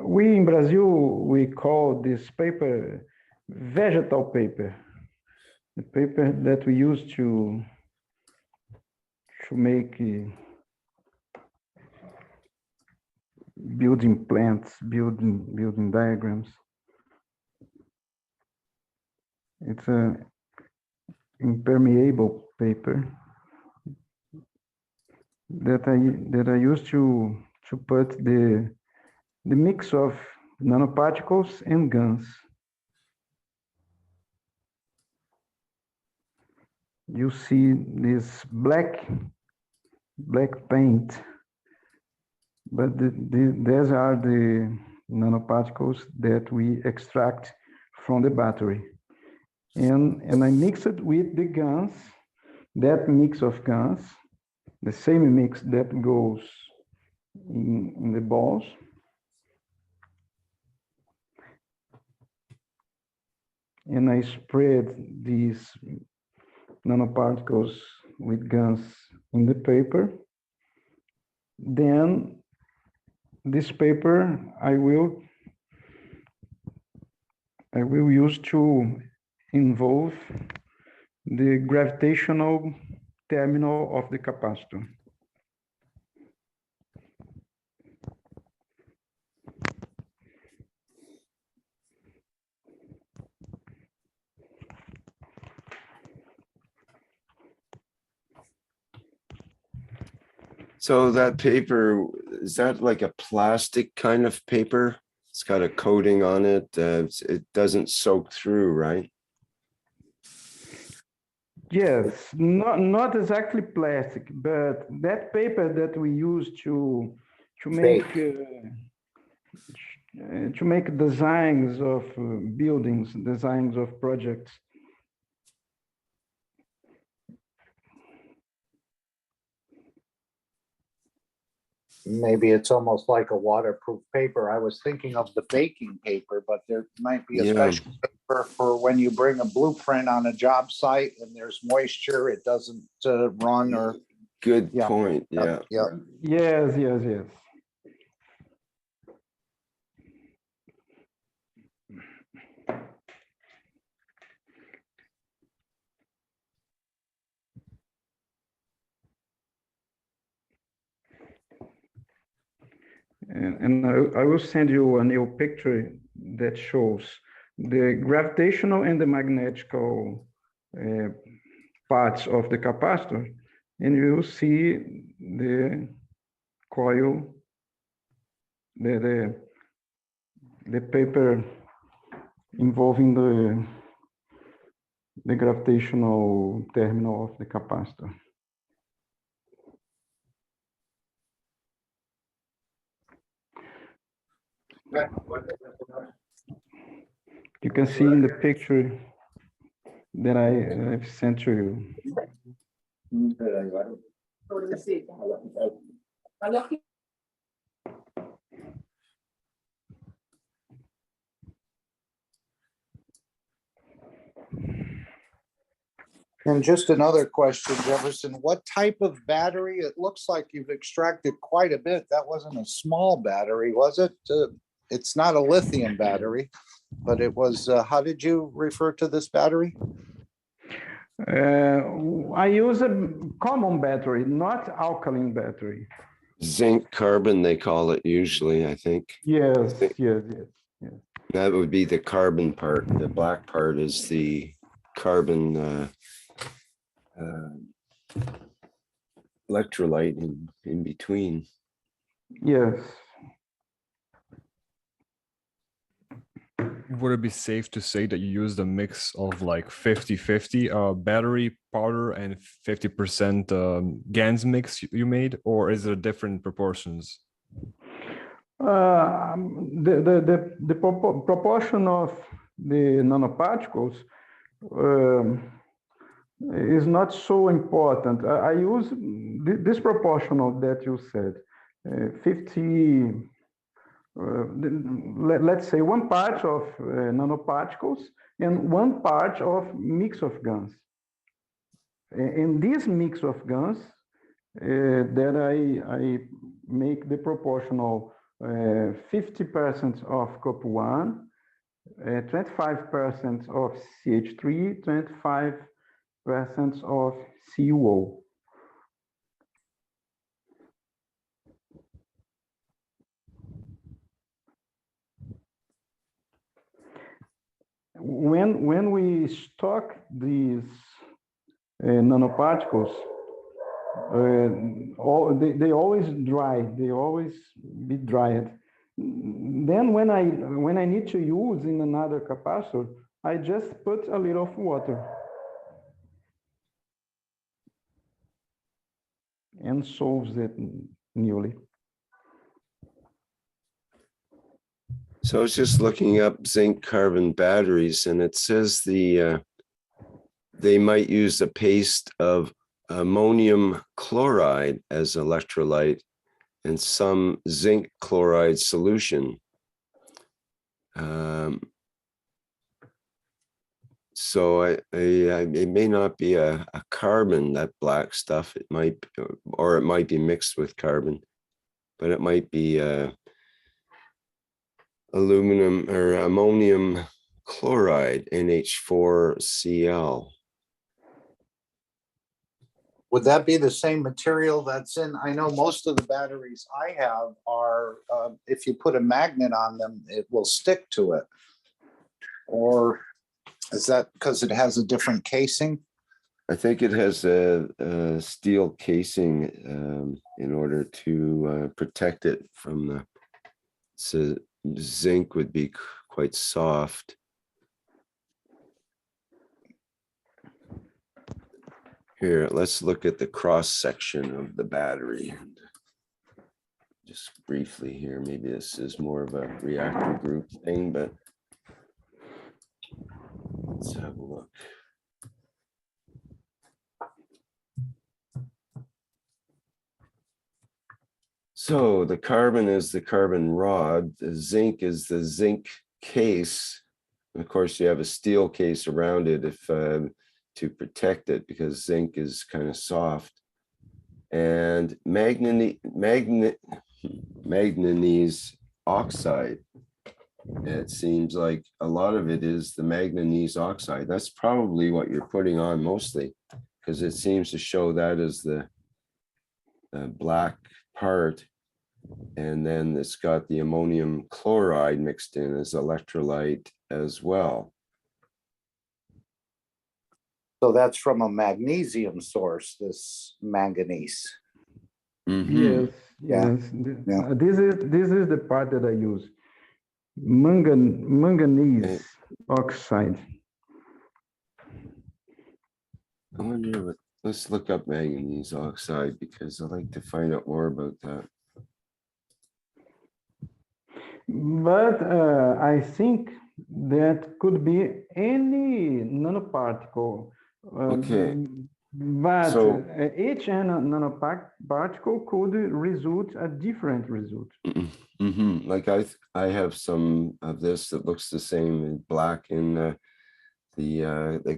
we in Brazil, we call this paper vegetal paper. The paper that we use to make building plants, building diagrams. It's a impermeable paper that I use to put the mix of nanoparticles and GANs. You see this black paint, but these are the nanoparticles that we extract from the battery. And I mix it with the GANs, that mix of GANs, the same mix that goes in the balls. And I spread these nanoparticles with GANs in the paper. Then this paper I will use to involve the gravitational terminal of the capacitor. So that paper, is that like a plastic kind of paper? It's got a coating on it. It doesn't soak through, right? Yes, not exactly plastic, but that paper that we use to make designs of buildings, designs of projects. Maybe it's almost like a waterproof paper. I was thinking of the baking paper, but there might be a special paper for when you bring a blueprint on a job site and there's moisture, it doesn't run or. Good point. Yeah. Yes. And I will send you a new picture that shows the gravitational and the magnetical parts of the capacitor, and you will see the coil, the paper involving the gravitational terminal of the capacitor. You can see in the picture that I've sent to you. And just another question, Jefferson, what type of battery? It looks like you've extracted quite a bit. That wasn't a small battery, was it? It's not a lithium battery, but it was, how did you refer to this battery? I use a common battery, not alkaline battery. Zinc carbon, they call it usually, I think. Yes. That would be the carbon part. The black part is the carbon electrolyte in between. Yes. Would it be safe to say that you used a mix of like 50-50 battery powder and 50% GANs mix you made, or is it different proportions? The proportion of the nanoparticles is not so important. I use this proportional that you said, 50, let's say 1 part of nanoparticles and 1 part of mix of GANs. In this mix of GANs, that I make the proportional 50% of COP1, 25% of CH3, 25% of CuO. When we stock these nanoparticles, they always dry. They always be dried. Then when I need to use in another capacitor, I just put a little of water and solves it newly. So I was just looking up zinc carbon batteries, and it says they might use a paste of ammonium chloride as electrolyte and some zinc chloride solution. So it may not be a carbon, that black stuff. It might, or it might be mixed with carbon, but it might be aluminum or ammonium chloride, NH4Cl. Would that be the same material that's in? I know most of the batteries I have are, if you put a magnet on them, it will stick to it. Or is that because it has a different casing? I think it has a steel casing in order to protect it from the, so zinc would be quite soft. Here, let's look at the cross section of the battery. Just briefly here, maybe this is more of a reactor group thing, but let's have a look. So the carbon is the carbon rod, the zinc is the zinc case. And of course, you have a steel case around it if to protect it, because zinc is kind of soft. And manganese oxide, it seems like a lot of it is the manganese oxide. That's probably what you're putting on mostly, because it seems to show that as the black part. And then it's got the ammonium chloride mixed in as electrolyte as well. So that's from a magnesium source, this manganese. Mm-hmm. Yes, yes. Yeah. This is the part that I use. Manganese oxide. I wonder what, let's look up manganese oxide, because I'd like to find out more about that. But I think that could be any nanoparticle. Okay. But so, each nanoparticle could result a different result. Mm-hmm. Like I have some of this that looks the same in black in that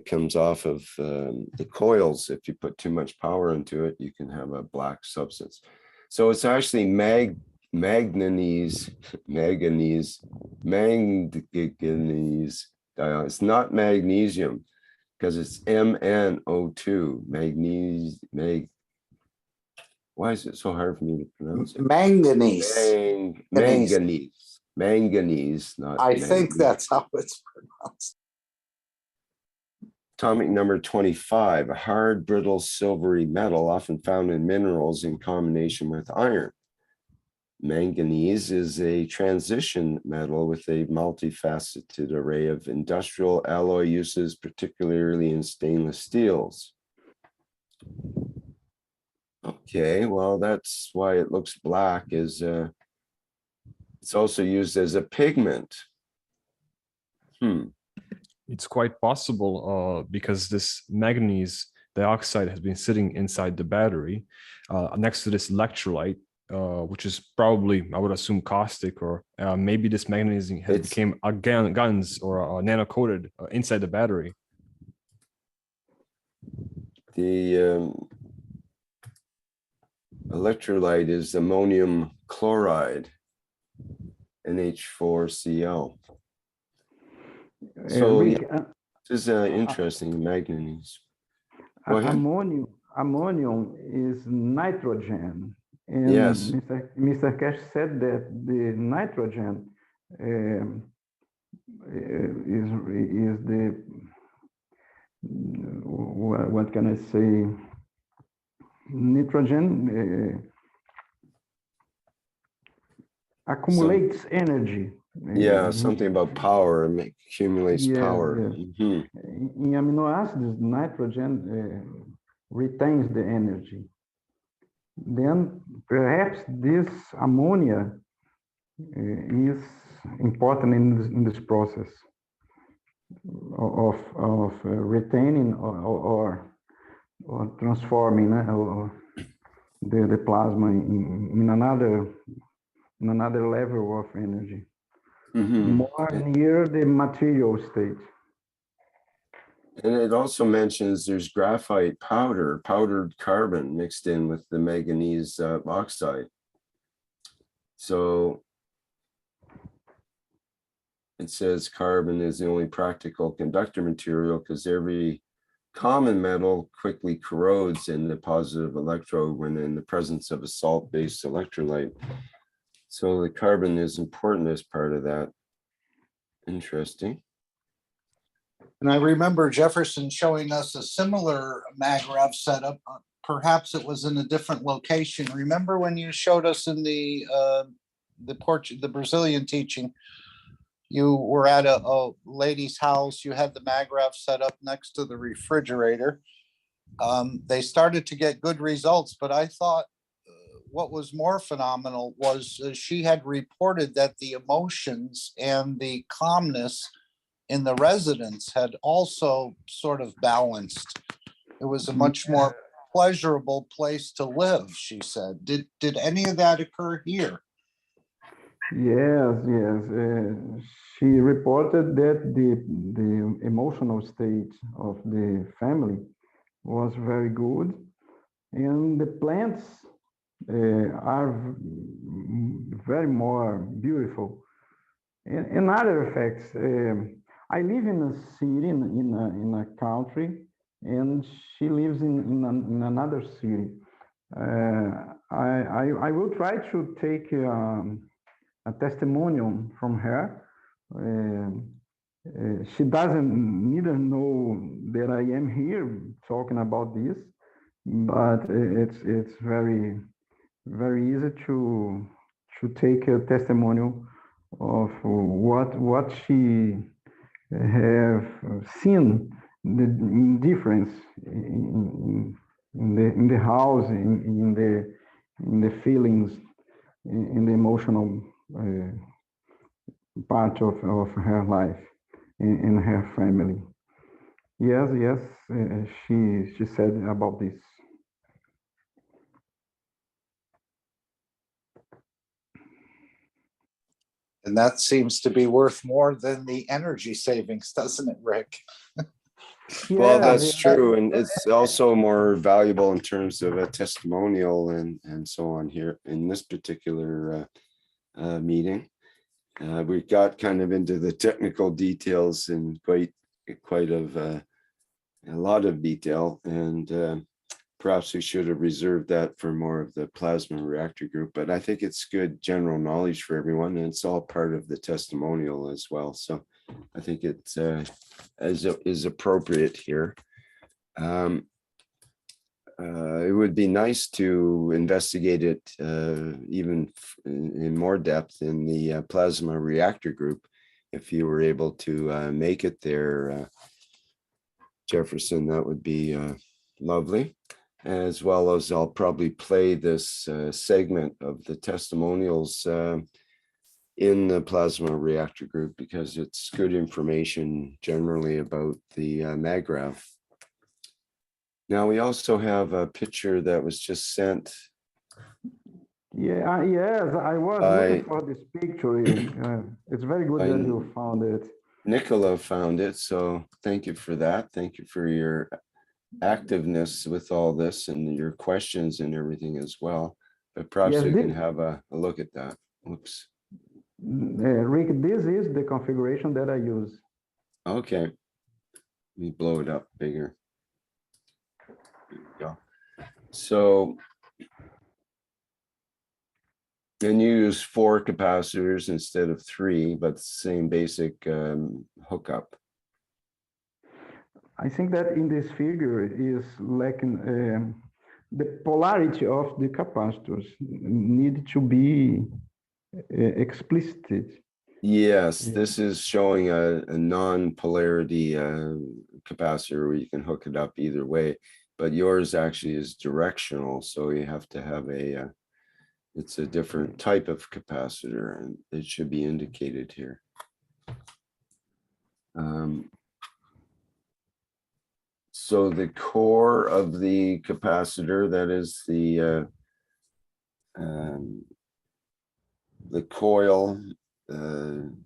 comes off of the coils. If you put too much power into it, you can have a black substance. So it's actually manganese. It's not magnesium, because it's MnO2, why is it so hard for me to pronounce it? Manganese. Manganese, not I think that's how it's pronounced. Atomic number 25, a hard, brittle, silvery metal often found in minerals in combination with iron. Manganese is a transition metal with a multifaceted array of industrial alloy uses, particularly in stainless steels. Okay, well, that's why it looks black, is It's also used as a pigment. It's quite possible because this manganese dioxide has been sitting inside the battery next to this electrolyte, which is probably, I would assume, caustic, or maybe this manganese has become a guns or nano-coated inside the battery. The electrolyte is ammonium chloride, NH4Cl. So Rick, this is interesting, manganese. Go ahead. Ammonium is nitrogen. And Yes. Mr. Cash said that the nitrogen is the, what can I say? Nitrogen accumulates energy. Yeah, something about power, accumulates power. In amino acids, nitrogen retains the energy. Then perhaps this ammonia is important in this process of retaining or transforming the plasma in another level of energy, more near the material state. And it also mentions there's graphite powder, powdered carbon mixed in with the manganese oxide. So it says carbon is the only practical conductor material because every common metal quickly corrodes in the positive electrode when in the presence of a salt-based electrolyte. So the carbon is important as part of that. Interesting. And I remember Jefferson showing us a similar Magrav setup. Perhaps it was in a different location. Remember when you showed us in the Brazilian teaching, you were at a lady's house, you had the Magrav set up next to the refrigerator. They started to get good results, but I thought what was more phenomenal was she had reported that the emotions and the calmness in the residents had also sort of balanced. It was a much more pleasurable place to live, she said. Did any of that occur here? Yes. She reported that the emotional state of the family was very good, and the plants are very more beautiful. And other effects. I live in a city, in a country, and she lives in another city. I will try to take a testimonial from her. She doesn't neither know that I am here talking about this, but it's very easy to take a testimonial of what she have seen, the difference in the house, in the feelings, in the emotional part of her life, in her family. Yes, she said about this. And that seems to be worth more than the energy savings, doesn't it, Rick? Well, that's true. And it's also more valuable in terms of a testimonial and so on here in this particular meeting. We got kind of into the technical details and quite of a lot of detail, and perhaps we should have reserved that for more of the plasma reactor group, but I think it's good general knowledge for everyone, and it's all part of the testimonial as well. So I think it's is appropriate here. It would be nice to investigate it even in more depth in the plasma reactor group, if you were able to make it there, Jefferson. That would be lovely. As well as I'll probably play this segment of the testimonials in the plasma reactor group because it's good information generally about the Magrav. Now we also have a picture that was just sent. Yeah, yes, I was looking for this picture. It's very good that you found it. Nicola found it, so thank you for that. Thank you for your activeness with all this and your questions and everything as well. But perhaps Yes, we can have a look at that. Oops. Rick, this is the configuration that I use. Okay. Let me blow it up bigger. There we go. So then you use 4 capacitors instead of 3, but same basic hookup. I think that in this figure is lacking the polarity of the capacitors need to be explicit. Yes, this is showing a non-polarity capacitor where you can hook it up either way, but yours actually is directional, so you have to have it's a different type of capacitor, and it should be indicated here. So the core of the capacitor, that is the coil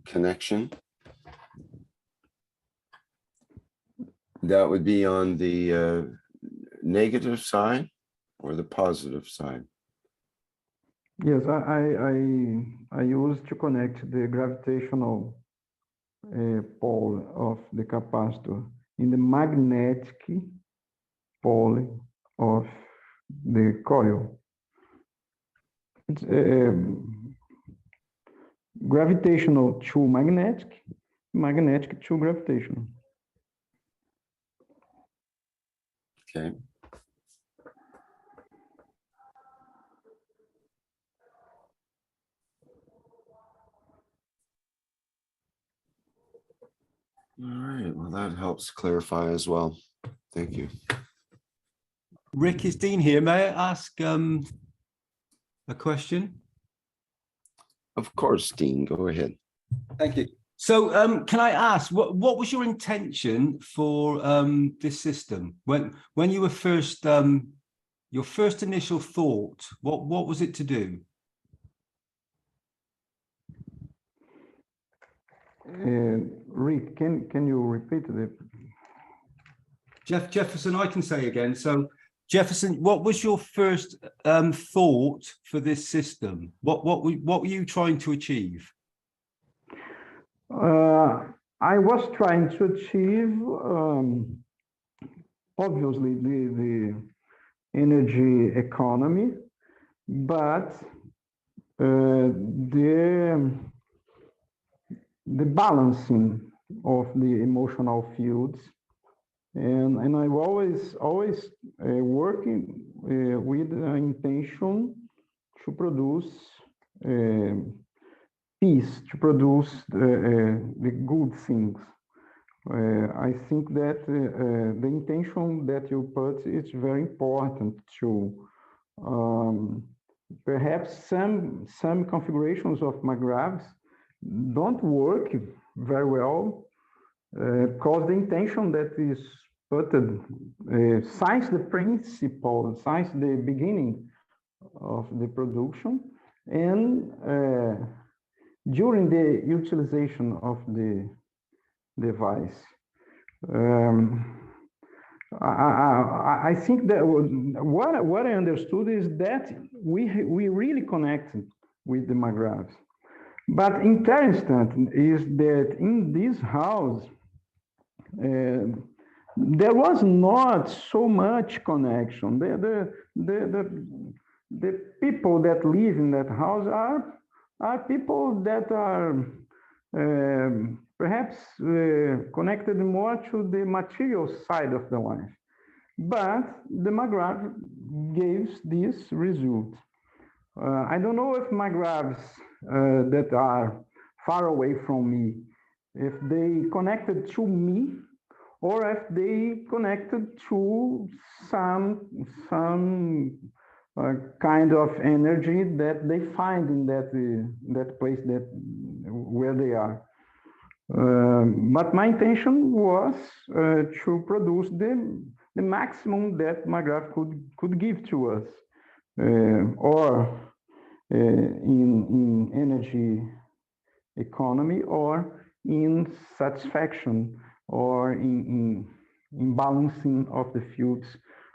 connection, that would be on the negative side or the positive side? Yes, I use to connect the gravitational pole of the capacitor in the magnetic pole of the coil. It's gravitational to magnetic, magnetic to gravitational. Okay. All right, well, that helps clarify as well. Thank you. Rick, is Dean here? May I ask a question? Of course, Dean, go ahead. Thank you. So can I ask, what was your intention for this system? When you were first, your first initial thought, what was it to do? Rick, can you repeat it? Jefferson, I can say again. So Jefferson, what was your first thought for this system? What were you trying to achieve? I was trying to achieve, obviously, the energy economy, but the balancing of the emotional fields, and I'm always working with the intention to produce peace, to produce the good things. I think that the intention that you put is very important to perhaps some configurations of Magravs don't work very well because the intention that is put since the principle, since the beginning of the production, and during the utilization of the device. I think that what I understood is that we really connected with the Magravs. But interesting is that in this house, there was not so much connection. The people that live in that house are people that are perhaps connected more to the material side of the life. But the Magrav gives this result. I don't know if Magravs that are far away from me, if they connected to me, or if they connected to some kind of energy that they find in that place that where they are. But my intention was to produce the maximum that Magrav could give to us, or in energy economy, or in satisfaction, or in balancing of the fields,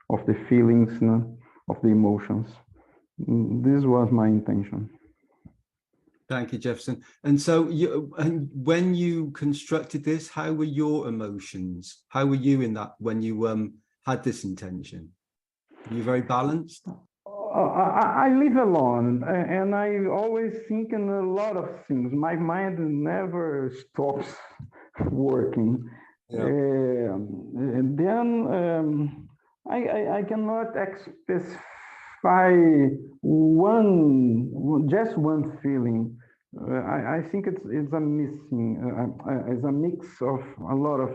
of the feelings, of the emotions. This was my intention. Thank you, Jefferson. And so when you constructed this, how were your emotions? How were you in that when you had this intention? Were you very balanced? I live alone, and I always think in a lot of things. My mind never stops working. Yeah. And then I cannot specify just one feeling. I think it's a mix of a lot of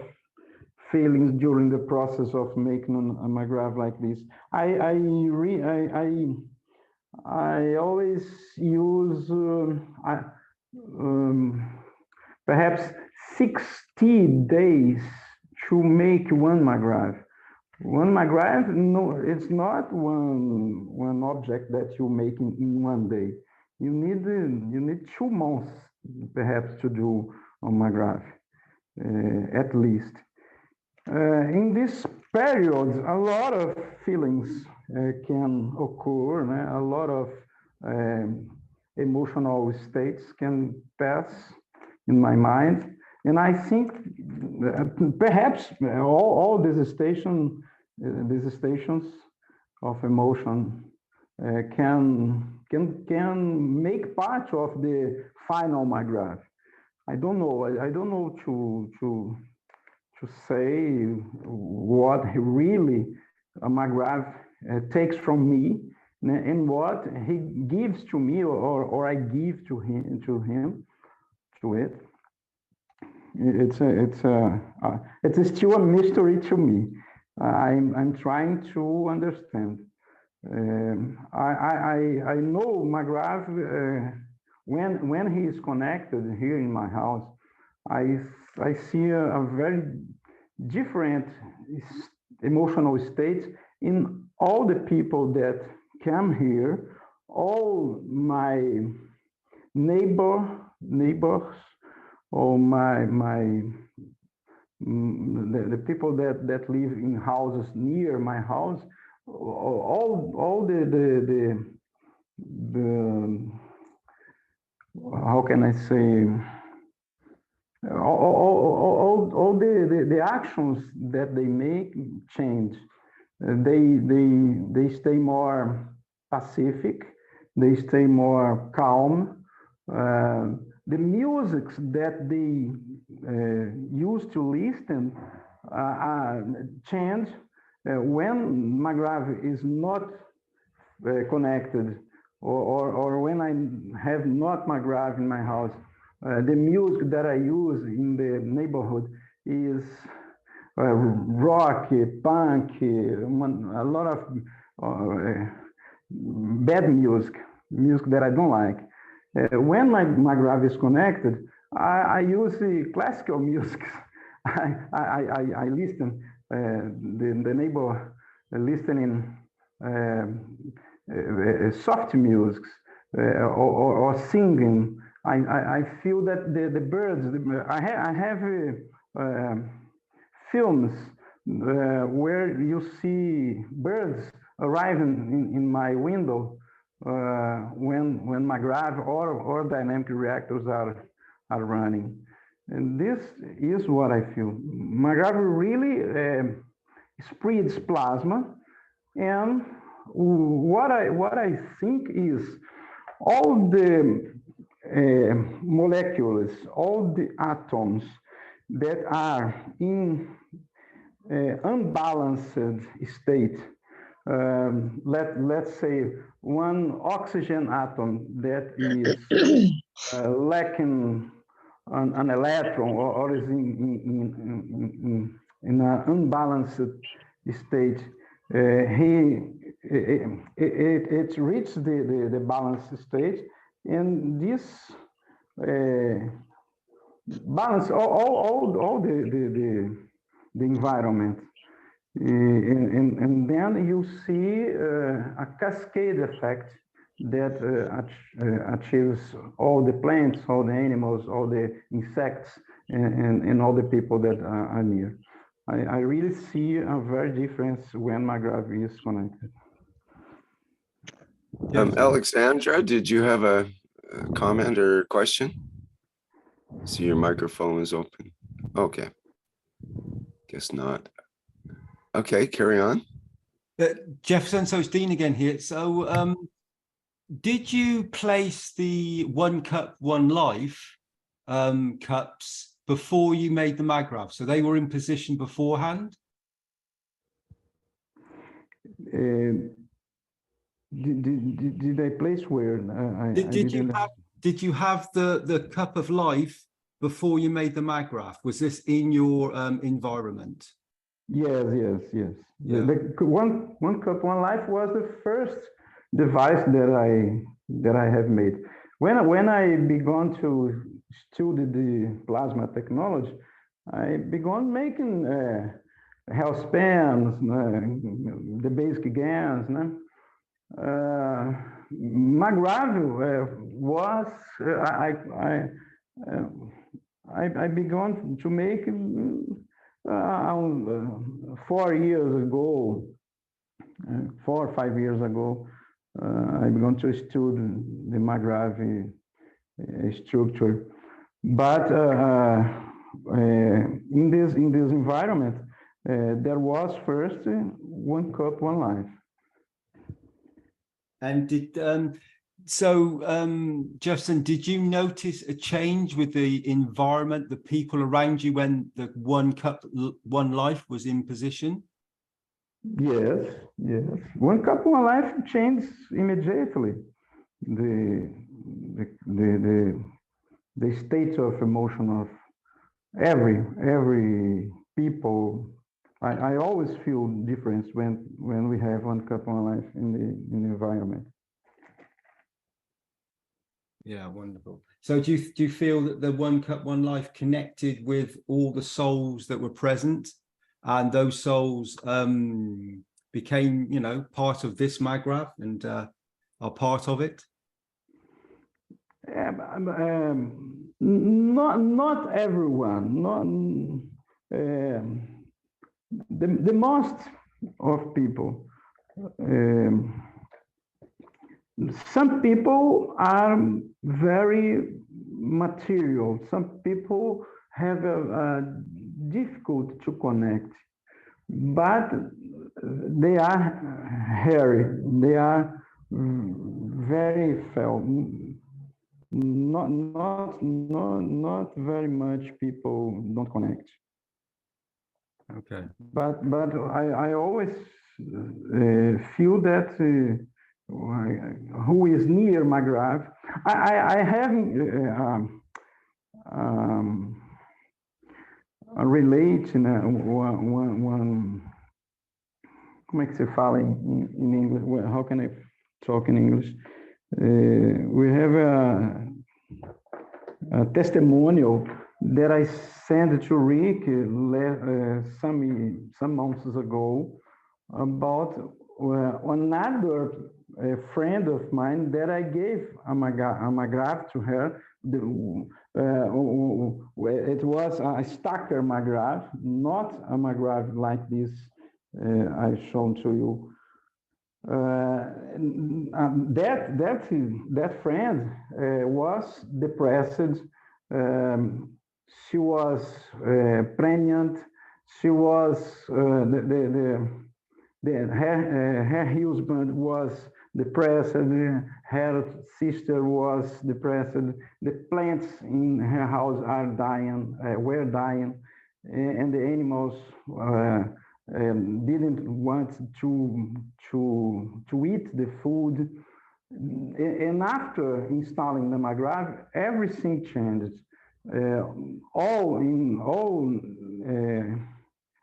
feelings during the process of making a Magrav like this. I always use perhaps 60 days to make one Magrav. One Magrav, no, it's not one object that you make in one day. You need 2 months perhaps to do a Magrav, at least. In this period, a lot of feelings can occur, a lot of emotional states can pass in my mind. And I think perhaps all these stations of emotion can make part of the final Magrav. I don't know. I don't know to say what really a Magrav takes from me and what he gives to me, or I give to him. It's still a mystery to me. I'm trying to understand. I know Magrav when he is connected here in my house. I see a very different emotional states in all the people that come here, all my neighbors, or the people that live in houses near my house, all the how can I say, all the actions that they make change. They stay more pacific, they stay more calm. The music that they used to listen change when Magrav is not connected, or when I have not Magrav in my house. The music that I use in the neighborhood is rock, punk, a lot of bad music that I don't like. When my Magrav is connected, I use classical music. I listen, the neighbor listening soft music or singing. I feel that the birds, I have films where you see birds arriving in my window when Magrav or dynamic reactors are running. And this is what I feel. Magrav really spreads plasma, and what I think is all the molecules, all the atoms that are in unbalanced state. Let's say one oxygen atom that is lacking an electron, or is in an unbalanced state. It reaches the balanced state, and this balance all the environment. And then you see a cascade effect that achieves all the plants, all the animals, all the insects, and all the people that are near. I really see a very difference when Magrav is connected. Alexandra, did you have a comment or question? See, your microphone is open. Okay. Guess not. Okay, carry on. Jefferson, so it's Dean again here. So did you place the One Cup, One Life cups before you made the Magrav? So they were in position beforehand? Did I place where? Did you have the Cup of Life before you made the Magrav? Was this in your environment? Yes. Yeah. The one Cup, One Life was the first device that I have made. When I began to study the plasma technology, I began making health spans, the basic GANs. Magrav was I began to make 4 years ago, 4 or 5 years ago. I began to study the Magrav structure, but in this environment, there was first One Cup, One Life. And did Justin, did you notice a change with the environment, the people around you, when the One Cup, One Life was in position? Yes. One Cup, One Life changed immediately. The state of emotion of every people. I always feel difference when we have One Cup, One Life in the environment. Yeah, wonderful. So do you feel that the One Cup, One Life connected with all the souls that were present, and those souls became, part of this Magrav and are part of it? Not everyone. The most of people. Some people are very material. Some people have a difficult to connect, but they are hairy. They are very felt. Not very much people don't connect. Okay. But I always feel that who is near Magrav. I have a relate in one. Como é que se fala in English? How can I talk in English? We have a testimonial that I sent to Rick some months ago about another friend of mine that I gave a Magrav to her. It was a stacker Magrav, not a Magrav like this I've shown to you. That friend was depressed. She was pregnant. She was her husband was depressed. Her sister was depressed. The plants in her house are dying, were dying, and the animals didn't want to eat the food. And after installing the Magrav, everything changed. All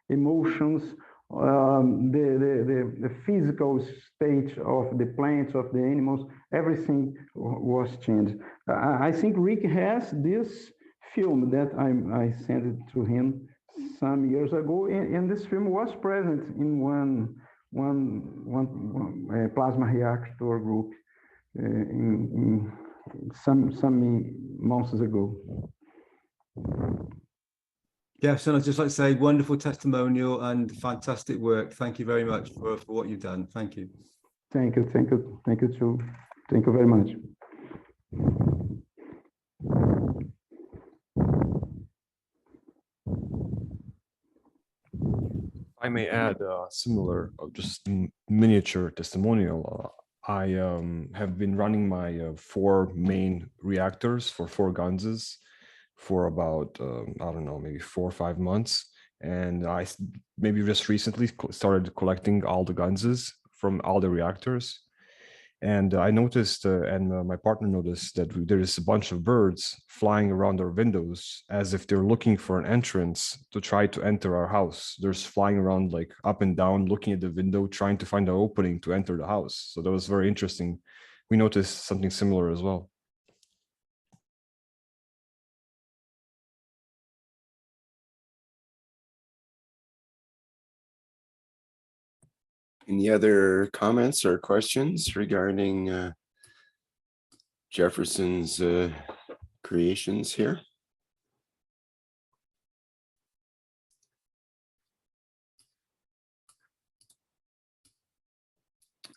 emotions, the physical state of the plants, of the animals, everything was changed. I think Rick has this film that I sent it to him some years ago, and this film was present in one plasma reactor group in some months ago. Jefferson, I'd just like to say wonderful testimonial and fantastic work. Thank you very much for what you've done. Thank you. Thank you too. Thank you very much. I may add a similar, just miniature testimonial. I have been running my 4 main reactors for 4 Ganzes for about, I don't know, maybe 4 or 5 months. And I maybe just recently started collecting all the Ganzes from all the reactors. And I noticed, and my partner noticed, that there is a bunch of birds flying around our windows as if they're looking for an entrance to try to enter our house. They're just flying around like up and down, looking at the window, trying to find an opening to enter the house. So that was very interesting. We noticed something similar as well. Any other comments or questions regarding Jefferson's creations here?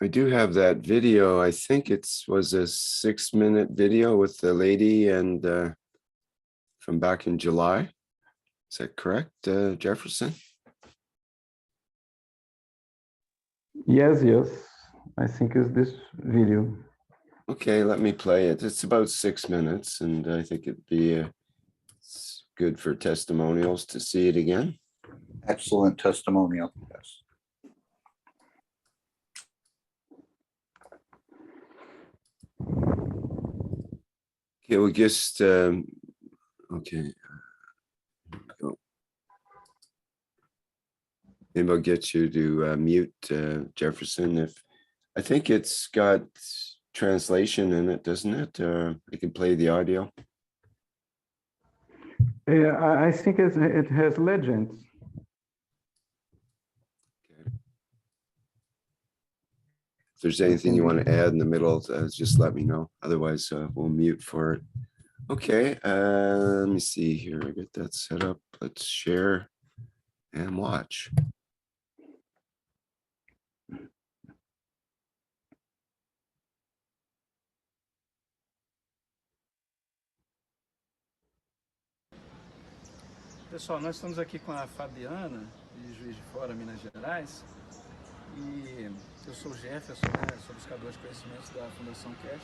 I do have that video. I think it was a 6-minute video with the lady and from back in July. Is that correct, Jefferson? Yes. I think it's this video. Okay, let me play it. It's about 6 minutes, and I think it'd be it's good for testimonials to see it again. Excellent testimonial. Yes. Okay, we'll just okay. Go. Maybe I'll get you to mute Jefferson. If I think it's got translation in it, doesn't it? I can play the audio. I think it has legends. Okay. If there's anything you want to add in the middle, just let me know. Otherwise, we'll mute for it. Okay, let me see here. I get that set up. Let's share and watch. Pessoal, nós estamos aqui com a Fabiana, de Juiz de Fora, Minas Gerais, e eu sou o Jefferson, né? Sou buscador de conhecimentos da Fundação Cash,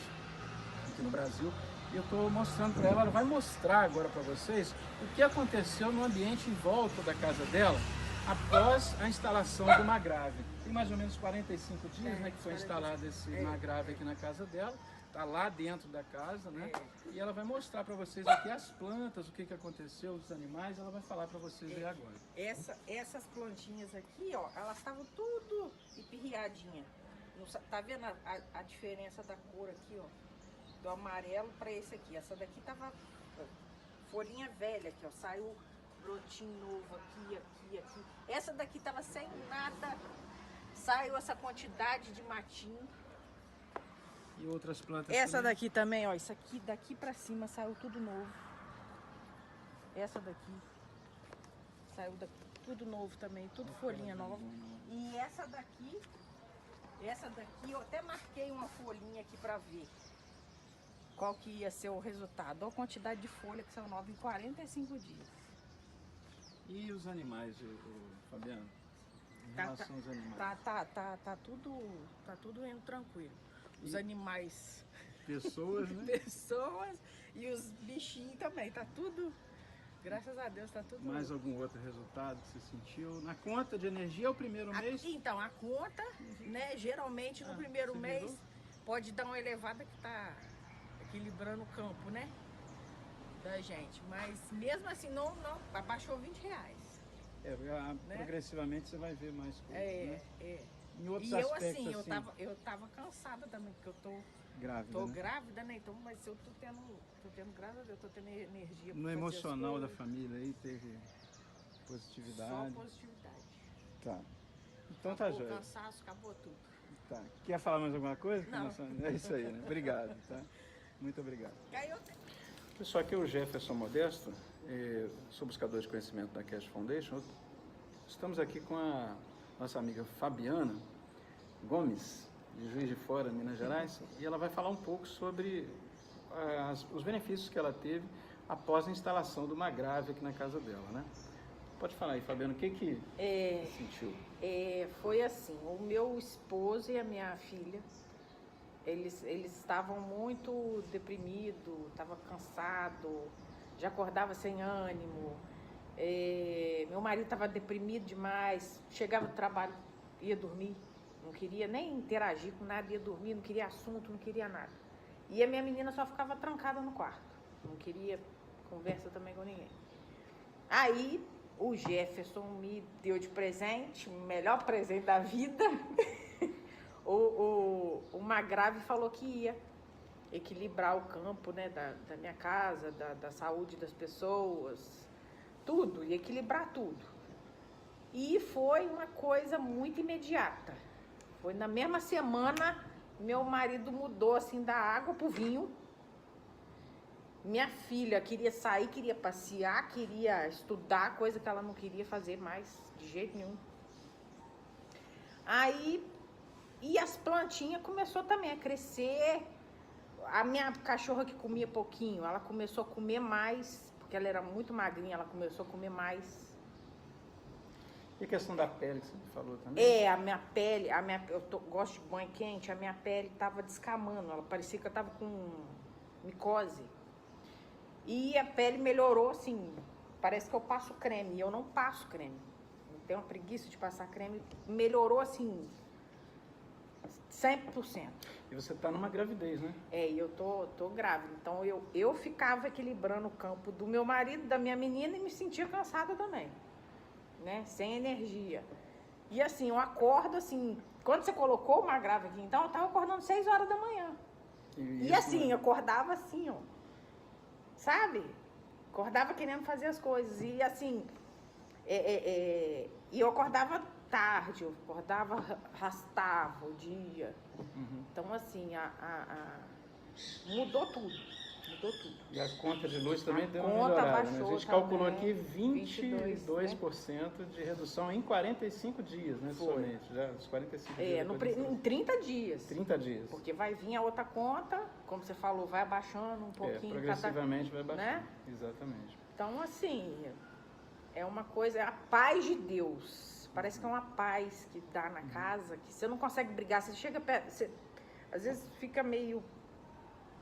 aqui no Brasil, e eu estou mostrando para ela, ela vai mostrar agora para vocês o que aconteceu no ambiente em volta da casa dela após a instalação do Magrave. Tem mais ou menos 45 dias, né, que foi instalado esse Magrave aqui na casa dela. Tá lá dentro da casa, né? E ela vai mostrar para vocês aqui as plantas, o que aconteceu, os animais, ela vai falar para vocês aí agora. Essas plantinhas aqui, ó, elas estavam tudo empirriadinha. Tá vendo a diferença da cor aqui, ó? Do amarelo para esse aqui. Essa daqui tava folhinha velha aqui, ó. Saiu brotinho novo aqui. Essa daqui tava sem nada. Saiu essa quantidade de matinho. E outras plantas. Essa daqui também, ó, isso aqui daqui pra cima saiu tudo novo. Essa daqui saiu tudo novo também, tudo folhinha nova. E essa daqui eu até marquei uma folhinha aqui pra ver qual que ia ser o resultado. Olha a quantidade de folha que são nova em 45 dias. E os animais, Fabiano? Em relação aos animais? Tá tudo indo tranquilo. Os animais, pessoas, né? Pessoas e os bichinhos também, tá tudo, graças a Deus, tá tudo. Mais algum outro resultado que você sentiu? Na conta de energia é o primeiro mês? Então, a conta, né, geralmente no primeiro mês pode dar uma elevada que tá equilibrando o campo, né, da gente, mas mesmo assim não abaixou R$20. Progressivamente você vai ver mais coisas, né? em outros E eu aspectos, assim, assim. eu tava cansada também, porque eu Grávida, tô né? grávida, né? Então, mas eu tô tendo, graças a Deus, tô tendo energia pra No fazer emocional as da coisas. família aí teve positividade. Só positividade. Tá. Então tá Acabou o joia. cansaço, acabou tudo. Tá. Quer falar mais alguma coisa? Não. É isso aí, né? Obrigado, tá? Muito obrigado. Aí eu... Pessoal, aqui é o Jefferson Modesto, sou buscador de conhecimento da Cash Foundation. Estamos aqui com a nossa amiga Fabiana Gomes, de Juiz de Fora, Minas Gerais, e ela vai falar um pouco sobre os benefícios que ela teve após a instalação do Magrave aqui na casa dela, né? Pode falar aí, Fabiana, o que você sentiu? Foi assim, o meu esposo e a minha filha, eles estavam muito deprimidos, estavam cansados, já acordava sem ânimo. Meu marido estava deprimido demais, chegava do trabalho, ia dormir, não queria nem interagir com nada, ia dormir, não queria assunto, não queria nada. E a minha menina só ficava trancada no quarto, não queria conversa também com ninguém. Aí o Jefferson me deu de presente, o melhor presente da vida. o Magrave falou que ia equilibrar o campo, né, da minha casa, da saúde das pessoas, tudo, ia equilibrar tudo. E foi uma coisa muito imediata. Foi na mesma semana, meu marido mudou assim da água pro vinho. Minha filha queria sair, queria passear, queria estudar, coisa que ela não queria fazer mais, de jeito nenhum. Aí, e as plantinhas começou também a crescer. A minha cachorra que comia pouquinho, ela começou a comer mais, porque ela era muito magrinha, ela começou a comer mais. E a questão da pele que você falou também? A minha pele, gosto de banho quente, a minha pele estava descamando, ela parecia que eu estava com micose. E a pele melhorou, assim, parece que eu passo creme, e eu não passo creme. Eu tenho uma preguiça de passar creme, melhorou, assim, 100%. E você tá numa gravidez, né? E eu tô grávida, então eu ficava equilibrando o campo do meu marido, da minha menina, e me sentia cansada também, né, sem energia. E assim, eu acordo, assim, quando você colocou uma grávida aqui, então eu tava acordando 6 horas da manhã. E assim, eu acordava assim, ó. Sabe? Acordava querendo fazer as coisas. E assim, e eu acordava tarde, eu acordava, arrastava o dia. Uhum. Então, assim, mudou tudo. Mudou tudo. E a conta de luz também deu uma conta melhorada, baixou, né? A gente também, calculou aqui 22%, né? De redução em 45 dias, né? Foi. Somente, já, os 45 dias. Em 30 dias. 30 dias. Porque vai vir a outra conta, como você falou, vai abaixando um pouquinho. Progressivamente vai baixando. Né? Exatamente. Então, assim, é uma coisa, é a paz de Deus. Parece que é uma paz que dá na casa, que você não consegue brigar. Você chega perto, você às vezes fica meio,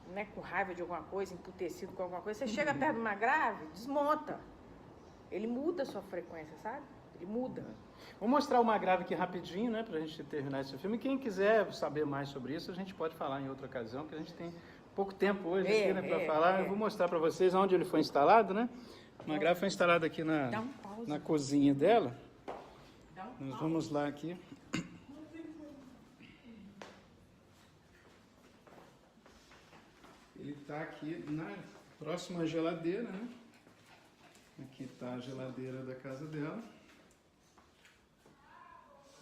né, com raiva de alguma coisa, emputecido com alguma coisa. Você chega perto de uma grave, desmonta. Ele muda a sua frequência, sabe? Ele muda. Vou mostrar uma grave aqui rapidinho, né, pra gente terminar esse filme. Quem quiser saber mais sobre isso, a gente pode falar em outra ocasião, que a gente tem pouco tempo hoje aqui, né, para falar. Eu vou mostrar para vocês onde ele foi instalado, né? Uma grave foi instalada aqui na cozinha dela. Nós vamos lá aqui. Ele está aqui na próxima geladeira, né? Aqui está a geladeira da casa dela.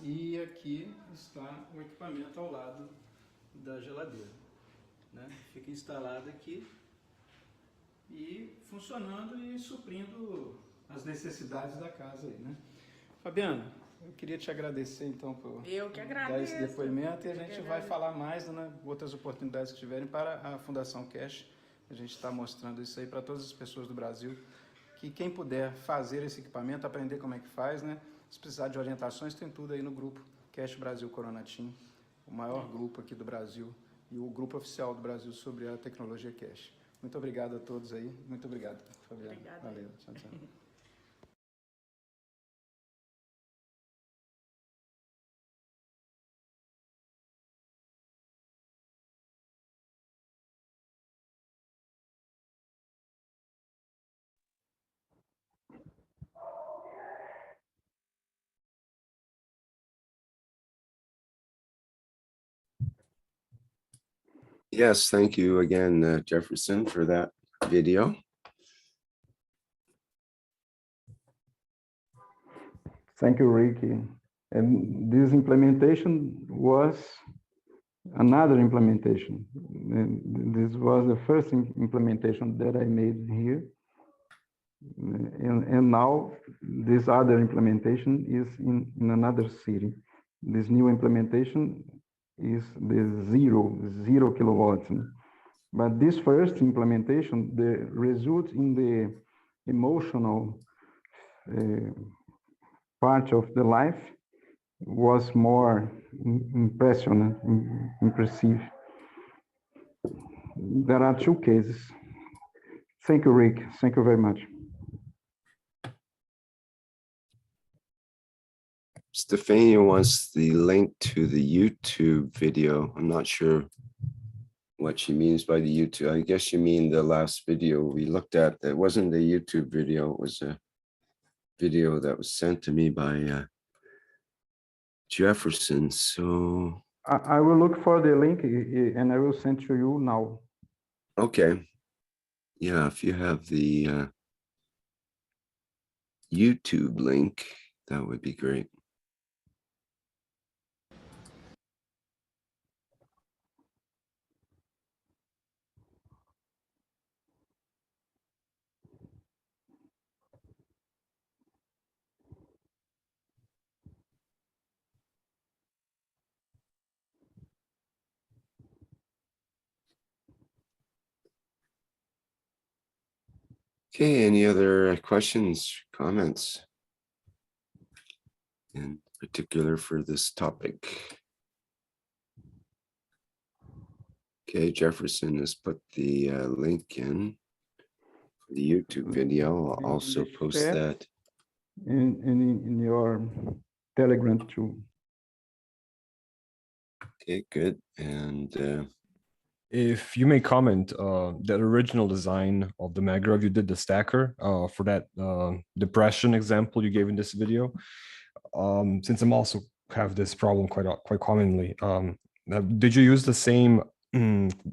E aqui está o equipamento ao lado da geladeira, né? Fica instalado aqui e funcionando e suprindo as necessidades da casa aí, né? Fabiana, eu queria te agradecer então por dar esse depoimento, e a gente vai falar mais, né, outras oportunidades que tiverem para a Fundação Cash. A gente está mostrando isso aí para todas as pessoas do Brasil, que quem puder fazer esse equipamento, aprender como é que faz, né? Se precisar de orientações, tem tudo aí no grupo Cash Brasil Corona Team, o maior grupo aqui do Brasil e o grupo oficial do Brasil sobre a tecnologia Cash. Muito obrigado a todos aí. Muito obrigado, Fabiana. Obrigada. Valeu. Tchau, tchau. Yes, thank you again, Jefferson, for that video. Thank you, Ricky. And this implementation was another implementation. And this was the first implementation that I made here. And now this other implementation is in another city. This new implementation is the zero kilowatts. But this first implementation, the result in the emotional part of the life was more impressive. There are two cases. Thank you, Rick. Thank you very much. Stefania wants the link to the YouTube video. I'm not sure what she means by the YouTube. I guess you mean the last video we looked at. That wasn't a YouTube video. It was a video that was sent to me by Jefferson. So I will look for the link and I will send to you now. okay. Yeah, if you have the YouTube link, that would be great. Okay, any other questions, comments in particular for this topic? Okay, Jefferson has put the link in for the YouTube video. I'll also post that. In your Telegram too. Okay, good. And if you may comment, that original design of the Magrav, you did the stacker for that depression example you gave in this video. Since I'm also have this problem quite commonly, did you use the same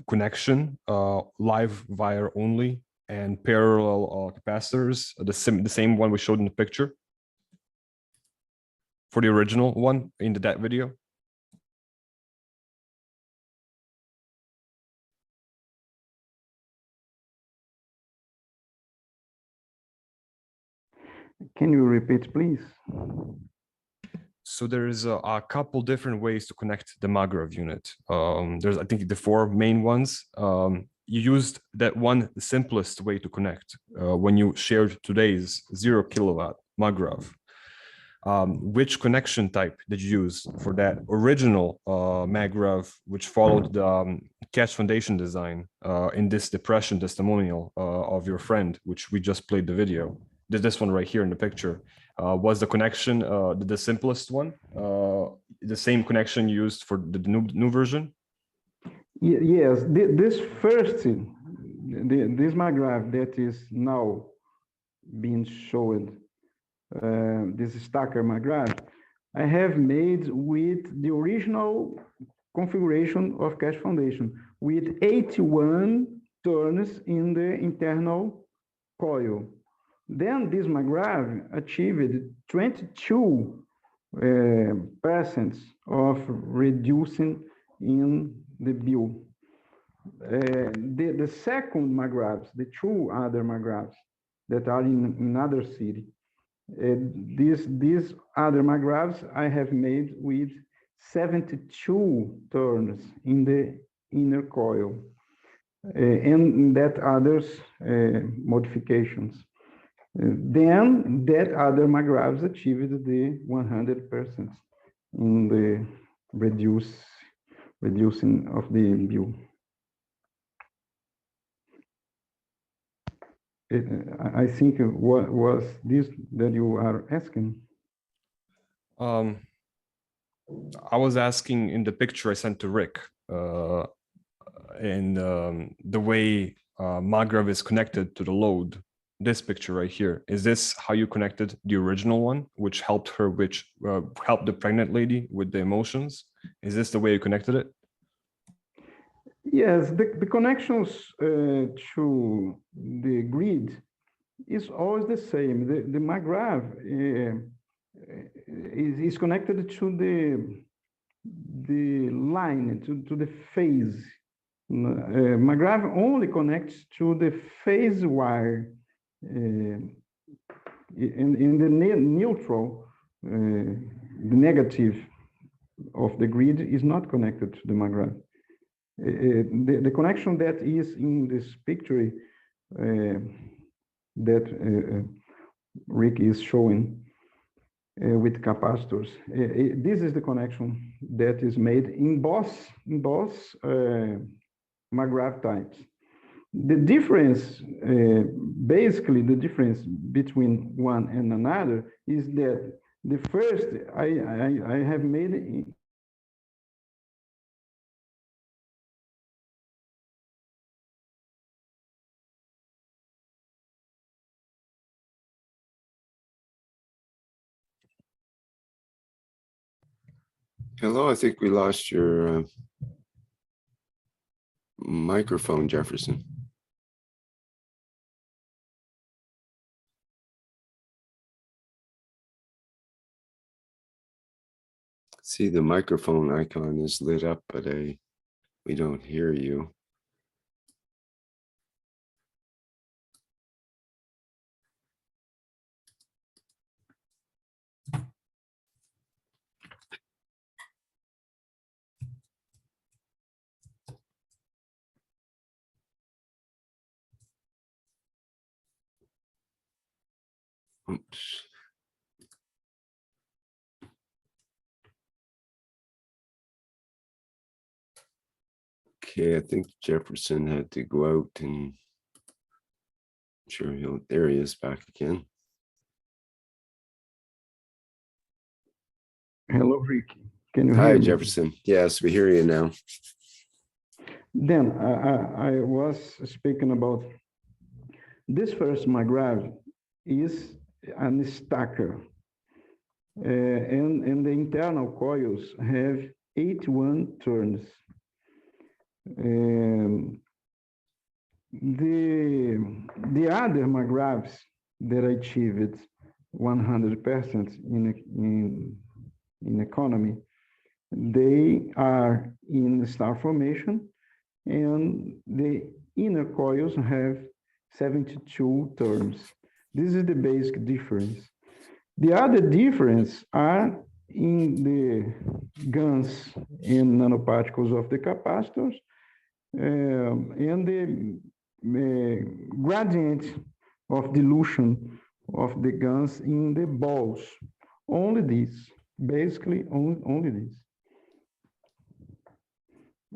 connection, live wire only, and parallel capacitors, the same one we showed in the picture for the original one in that video? Can you repeat, please? So there is a couple different ways to connect the Magrav unit. There's, I think, the four main ones. You used that one, the simplest way to connect when you shared today's 0 kilowatt Magrav. Which connection type did you use for that original Magrav, which followed the Cash Foundation design in this depression testimonial of your friend, which we just played the video? This one right here in the picture. Was the connection the simplest one? The same connection used for the new version? Yes, this first, this Magrav that is now being shown, this stacker Magrav, I have made with the original configuration of Cash Foundation with 81 turns in the internal coil. Then this Magrav achieved 22% of reducing in the bill. The second Magravs, the two other Magravs that are in other city, these other Magravs I have made with 72 turns in the inner coil, and that others modifications. Then that other Magravs achieved the 100% in the reducing of the bill. I think what was this that you are asking? I was asking in the picture I sent to Rick, and the way Magrav is connected to the load. This picture right here, is this how you connected the original one, which helped her, which helped the pregnant lady with the emotions? Is this the way you connected it? Yes, the connections to the grid is always the same. The Magrav is connected to the line, to the phase. Magrav only connects to the phase wire. In the neutral, the negative of the grid is not connected to the Magrav. The connection that is in this picture that Rick is showing with capacitors. This is the connection that is made in both Magrav types. The difference, basically the difference between one and another is that the first I have made Hello, I think we lost your microphone, Jefferson. See, the microphone icon is lit up, but we don't hear you. Oops. Okay, I think Jefferson had to go out, and I'm sure there he is back again. Hello, Rick. Can you Hi, hear me? Jefferson. Yes, we hear you now. Then I was speaking about this first Magrav is an stacker, and the internal coils have 81 turns. The other Magravs that achieved 100% in economy, they are in star formation, and the inner coils have 72 turns. This is the basic difference. The other difference are in the guns and nanoparticles of the capacitors, and the gradient of dilution of the guns in the balls. Only this, basically only this.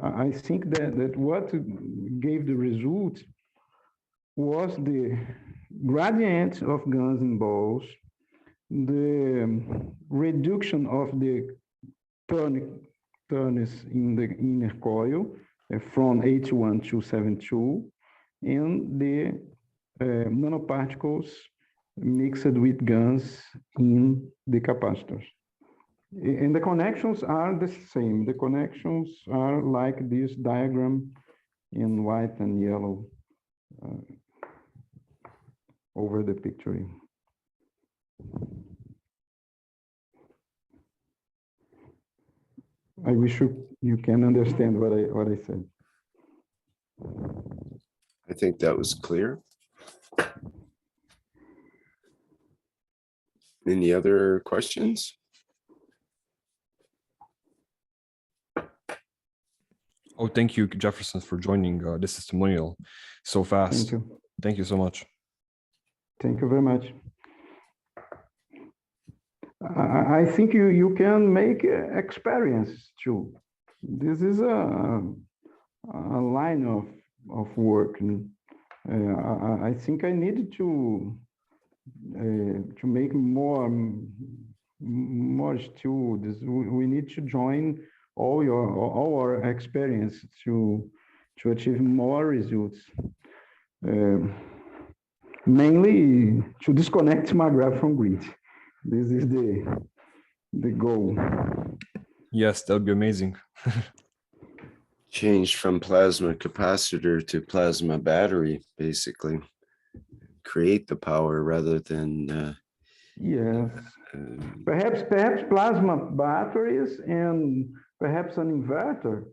I think that what gave the result was the gradient of guns and balls, the reduction of the turns in the inner coil from 81 to 72, and the nanoparticles mixed with guns in the capacitors. And the connections are the same. The connections are like this diagram in white and yellow over the picture. I wish you can understand what I said. I think that was clear. Any other questions? Oh, thank you, Jefferson, for joining this testimonial so fast. Thank you. Thank you so much. Thank you very much. I think you can make experience too. This is a line of work. I think I need to make more students. We need to join all our experience to achieve more results. Mainly to disconnect Magrav from grid. This is the goal. Yes, that would be amazing. change from plasma capacitor to plasma battery, basically. Create the power rather than yes. Perhaps plasma batteries and perhaps an inverter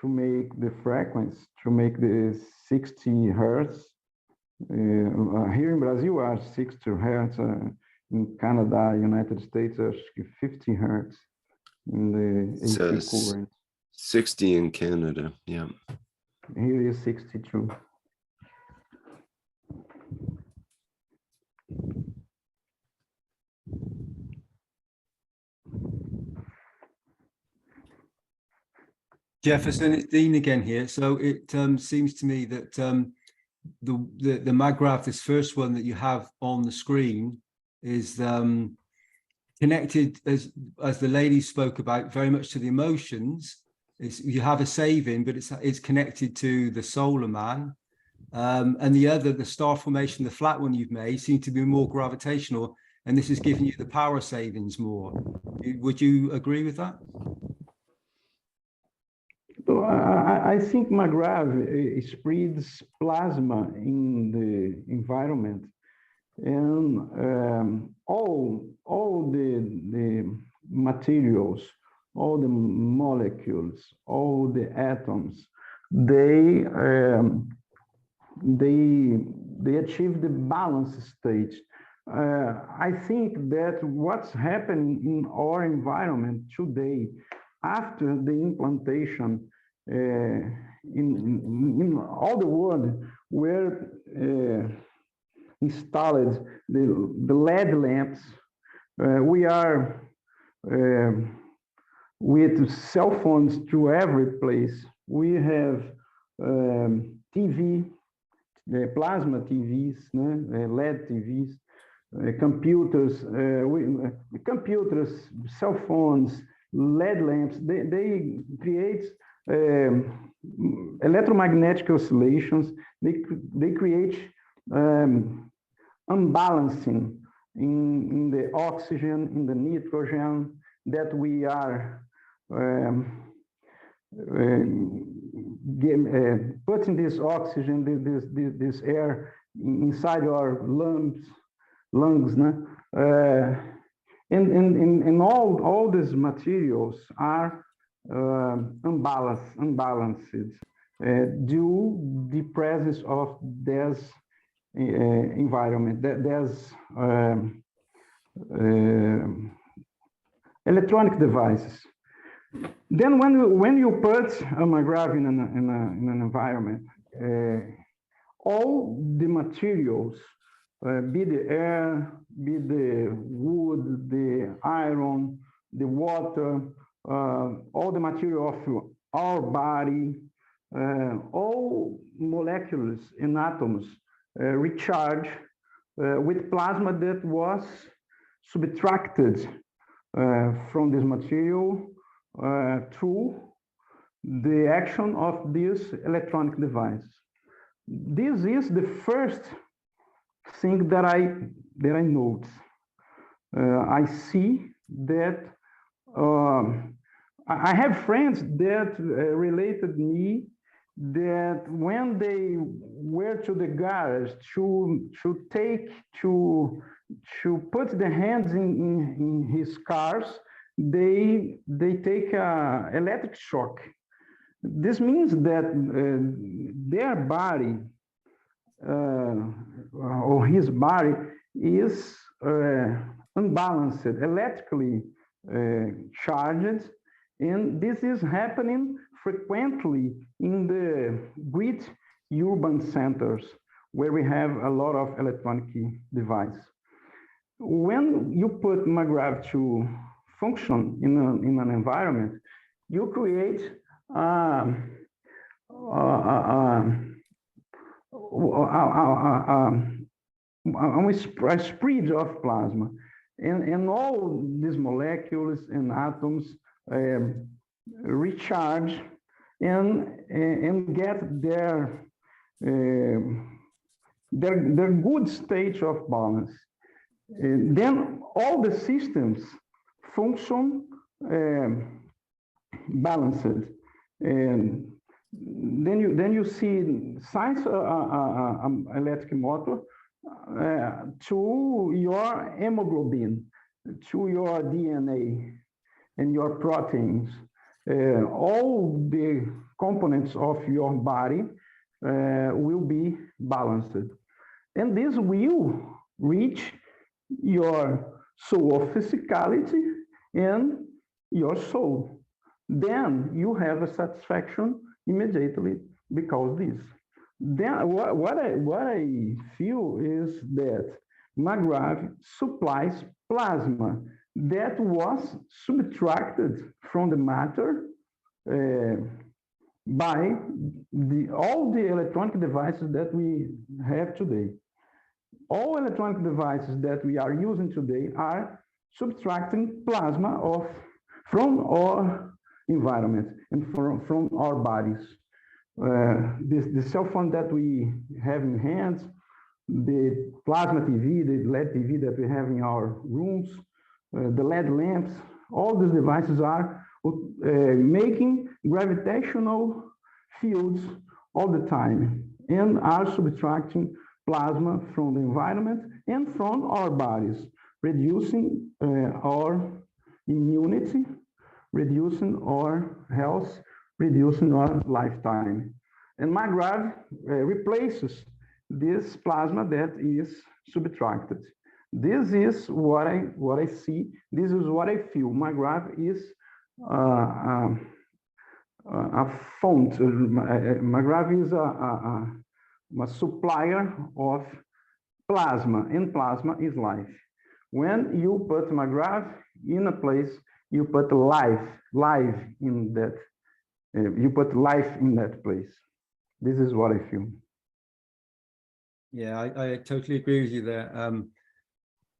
to make the frequency, to make the 60 hertz. Here in Brazil are 60 hertz. In Canada, United States, are 50 hertz in the AC current. 60 in Canada, yeah. Here is 62. Jefferson, it's Dean again here. So it seems to me that the Magrav, this first one that you have on the screen, is connected, as the lady spoke about, very much to the emotions. You have a saving, but it's connected to the solar man. And the other, the star formation, the flat one you've made, seem to be more gravitational, and this is giving you the power savings more. Would you agree with that? So I think Magrav spreads plasma in the environment, and all the materials, all the molecules, all the atoms, they achieve the balance state. I think that what's happening in our environment today, after the implantation in all the world, where installed the LED lamps, we are with cell phones to every place. We have TV, plasma TVs, LED TVs, computers, computers, cell phones, LED lamps. They create electromagnetic oscillations. They create unbalancing in the oxygen, in the nitrogen that we are putting this oxygen, this air inside our lungs, and all these materials are unbalanced due the presence of this environment, there's electronic devices. Then when you put a Magrav in an environment, all the materials, be the air, be the wood, the iron, the water, all the material of our body, all molecules and atoms recharge with plasma that was subtracted from this material through the action of this electronic device. This is the first thing that I note. I see that I have friends that related me that when they were to the garage to put the hands in his cars, they take a electric shock. This means that their body or his body is unbalanced, electrically charged, and this is happening frequently in the great urban centers where we have a lot of electronic devices. When you put Magrav to function in an environment, you create a spread of plasma, and all these molecules and atoms recharge and get their good state of balance. Then all the systems function balanced, and then you see signs electric motor to your hemoglobin, to your DNA and your proteins. All the components of your body will be balanced. And this will reach your soul of physicality and your soul. Then you have a satisfaction immediately because this. Then what I feel is that Magrav supplies plasma that was subtracted from the matter by all the electronic devices that we have today. All electronic devices that we are using today are subtracting plasma from our environment and from our bodies. The cell phone that we have in hands, the plasma TV, the LED TV that we have in our rooms, the LED lamps, all these devices are making gravitational fields all the time and are subtracting plasma from the environment and from our bodies, reducing our immunity, reducing our health, reducing our lifetime. And Magrav replaces this plasma that is subtracted. This is what I see. This is what I feel. Magrav is a font. Magrav is a supplier of plasma, and plasma is life. When you put Magrav in a place, you put life in that. You put life in that place. This is what I feel. Yeah, I totally agree with you there,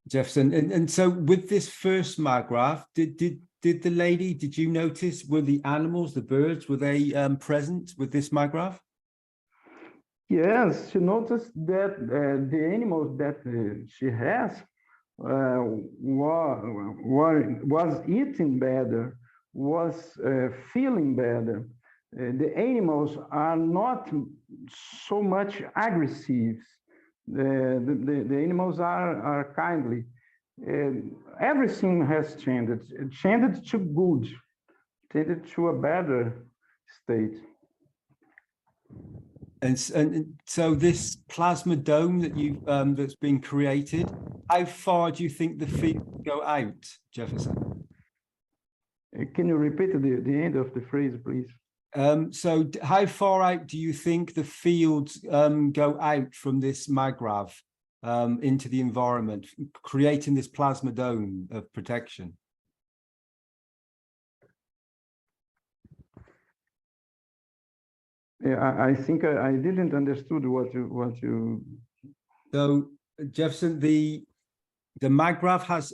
Jefferson. And so with this first Magrav, did the lady, did you notice, were the animals, the birds, were they present with this Magrav? Yes, she noticed that the animals that she has was eating better, was feeling better. The animals are not so much aggressive. The animals are kindly. Everything has changed. It changed to good, changed to a better state. And so this plasma dome that you that's been created, how far do you think the field will go out, Jefferson? Can you repeat the end of the phrase, please? So how far out do you think the fields go out from this Magrav into the environment, creating this plasma dome of protection? Yeah, I think I didn't understood what you. So Jefferson, the Magrav has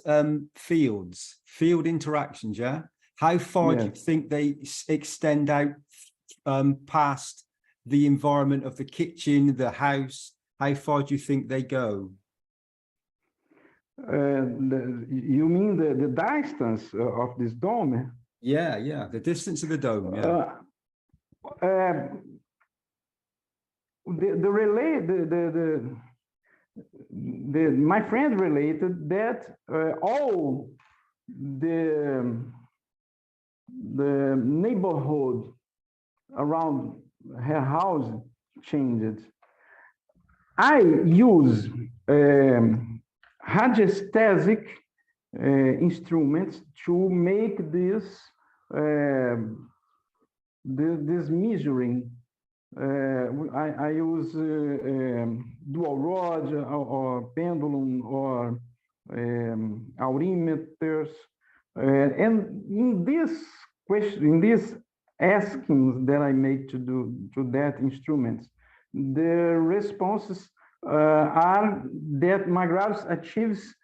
field interactions, yeah? How far do you think they extend out past the environment of the kitchen, the house? How far do you think they go? You mean the distance of this dome? Yeah, the distance of the dome, yeah. My friend related that all the neighborhood around her house changed. I use radiesthetic instruments to make this this measuring. I use dual rod or pendulum or aurimeters, and in this question, in these askings that I make to that instruments, the responses are that Magravs achieves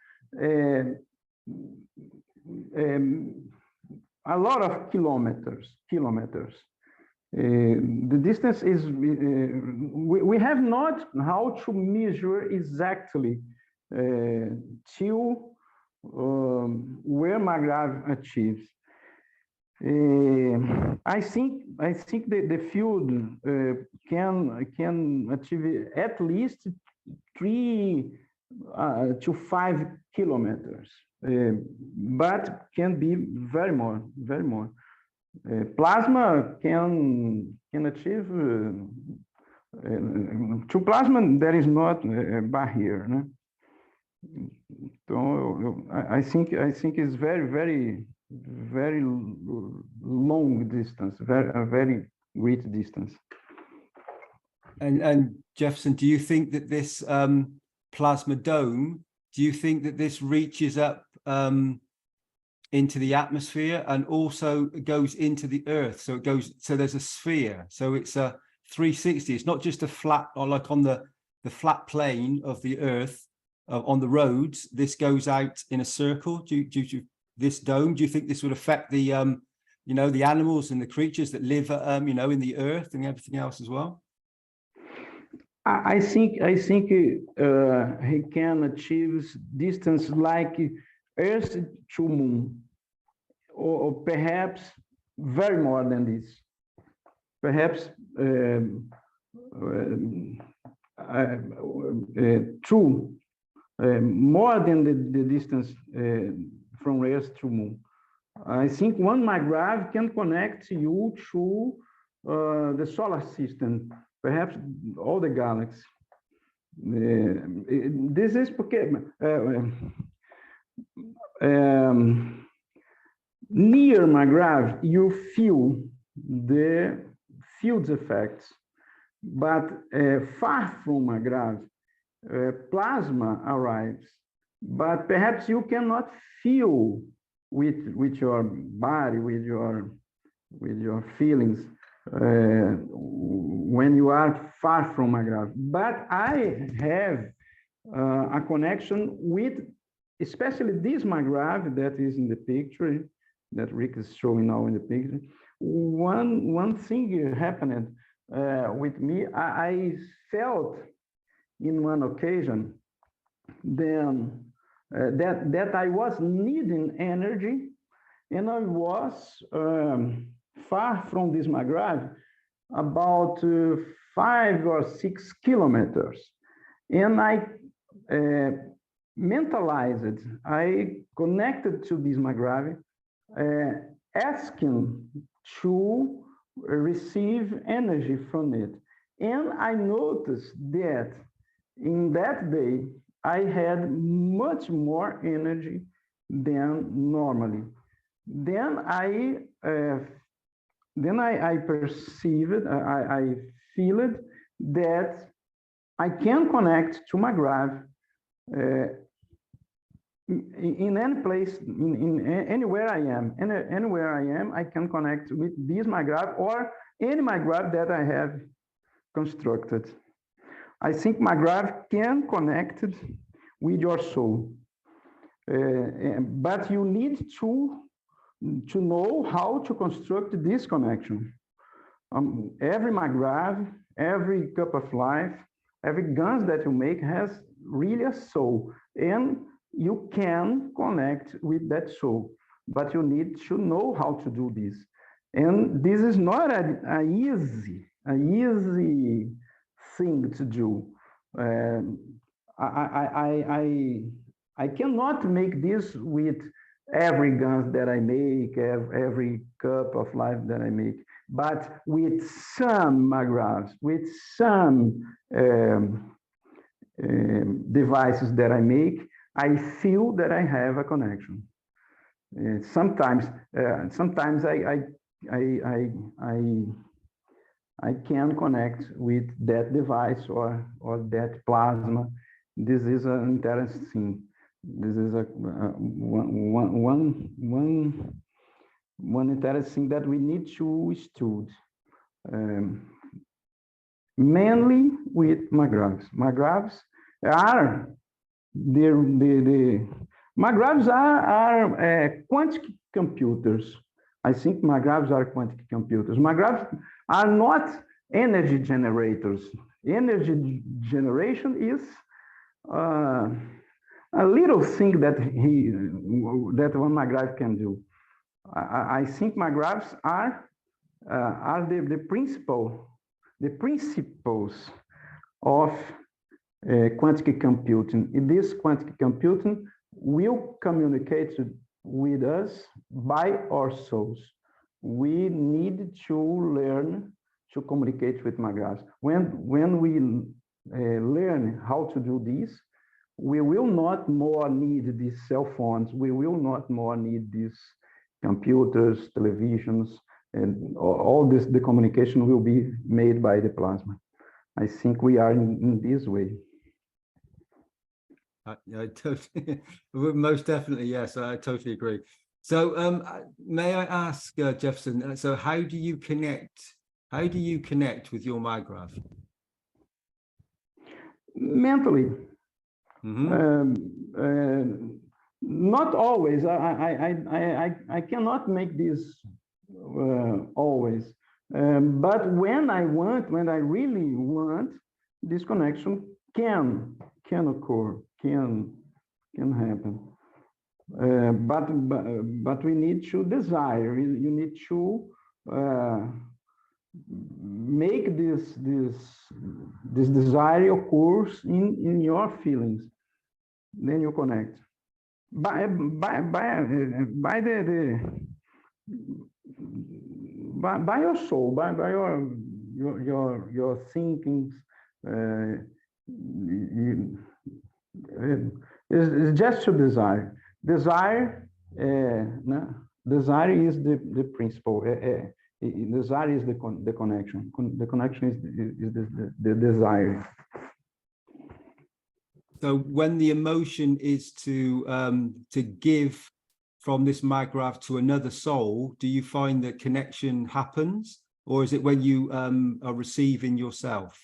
a lot of kilometers. The distance is, we have not how to measure exactly till where Magrav achieves. I think the field can achieve at least 3 to 5 kilometers, but can be very more. Plasma can achieve to plasma there is not a barrier, né? So I think it's very long distance, a very great distance. And Jefferson, do you think that this plasma dome, do you think that this reaches up into the atmosphere and also goes into the earth? So it goes, so there's a sphere, so it's a 360. It's not just a flat, or like on the flat plane of the earth on the roads. This goes out in a circle due to this dome. Do you think this would affect the you know, the animals and the creatures that live you know, in the earth and everything else as well? I think he can achieve distance like Earth to Moon, or perhaps very more than this. Perhaps true, more than the distance from Earth to Moon. I think one Magrav can connect you to the solar system, perhaps all the galaxies. This is because near Magrav, you feel the field effects, but far from Magrav, plasma arrives, but perhaps you cannot feel with your body, with your feelings when you are far from Magrav. But I have a connection with, especially this Magrav that is in the picture, that Rick is showing now in the picture. One thing happened with me. I felt in one occasion then that I was needing energy, and I was far from this Magrav, about 5 or 6 kilometers, and I mentalized. I connected to this Magrav, asking to receive energy from it, and I noticed that in that day I had much more energy than normally. Then I perceived, I feel it, that I can connect to Magrav in any place, in anywhere I am. Anywhere I am, I can connect with this Magrav or any Magrav that I have constructed. I think Magrav can connect with your soul, but you need to know how to construct this connection. Every Magrav, every cup of life, every guns that you make has really a soul, and you can connect with that soul, but you need to know how to do this. And this is not an easy thing to do. I cannot make this with every gun that I make, every cup of life that I make, but with some Magravs, with some devices that I make, I feel that I have a connection. Sometimes I can connect with that device or that plasma. This is an interesting thing. This is a one interesting that we need to study, mainly with Magravs. Magravs are the Magravs are quantum computers. I think Magravs are quantum computers. Magravs are not energy generators. Energy generation is a little thing that one Magrav can do. I think Magravs are the principles of quantum computing. This quantum computing will communicate with us by our souls. We need to learn to communicate with Magravs. When we learn how to do this, we will not more need these cell phones. We will not more need these computers, televisions, and all this. The communication will be made by the plasma. I think we are in this way. I totally, most definitely, yes, I totally agree. So may I ask, Jefferson, so how do you connect with your Magrav? Mentally. Not always. I cannot make this always. But when I really want, this connection can occur, can happen. But we need to desire. You need to make this desire occurs in your feelings. Then you connect by your soul, by your thinkings. It's just to desire. Desire is the principle. Desire is the connection. The connection is the desire. So when the emotion is to give from this Magrav to another soul, do you find that connection happens, or is it when you are receiving yourself?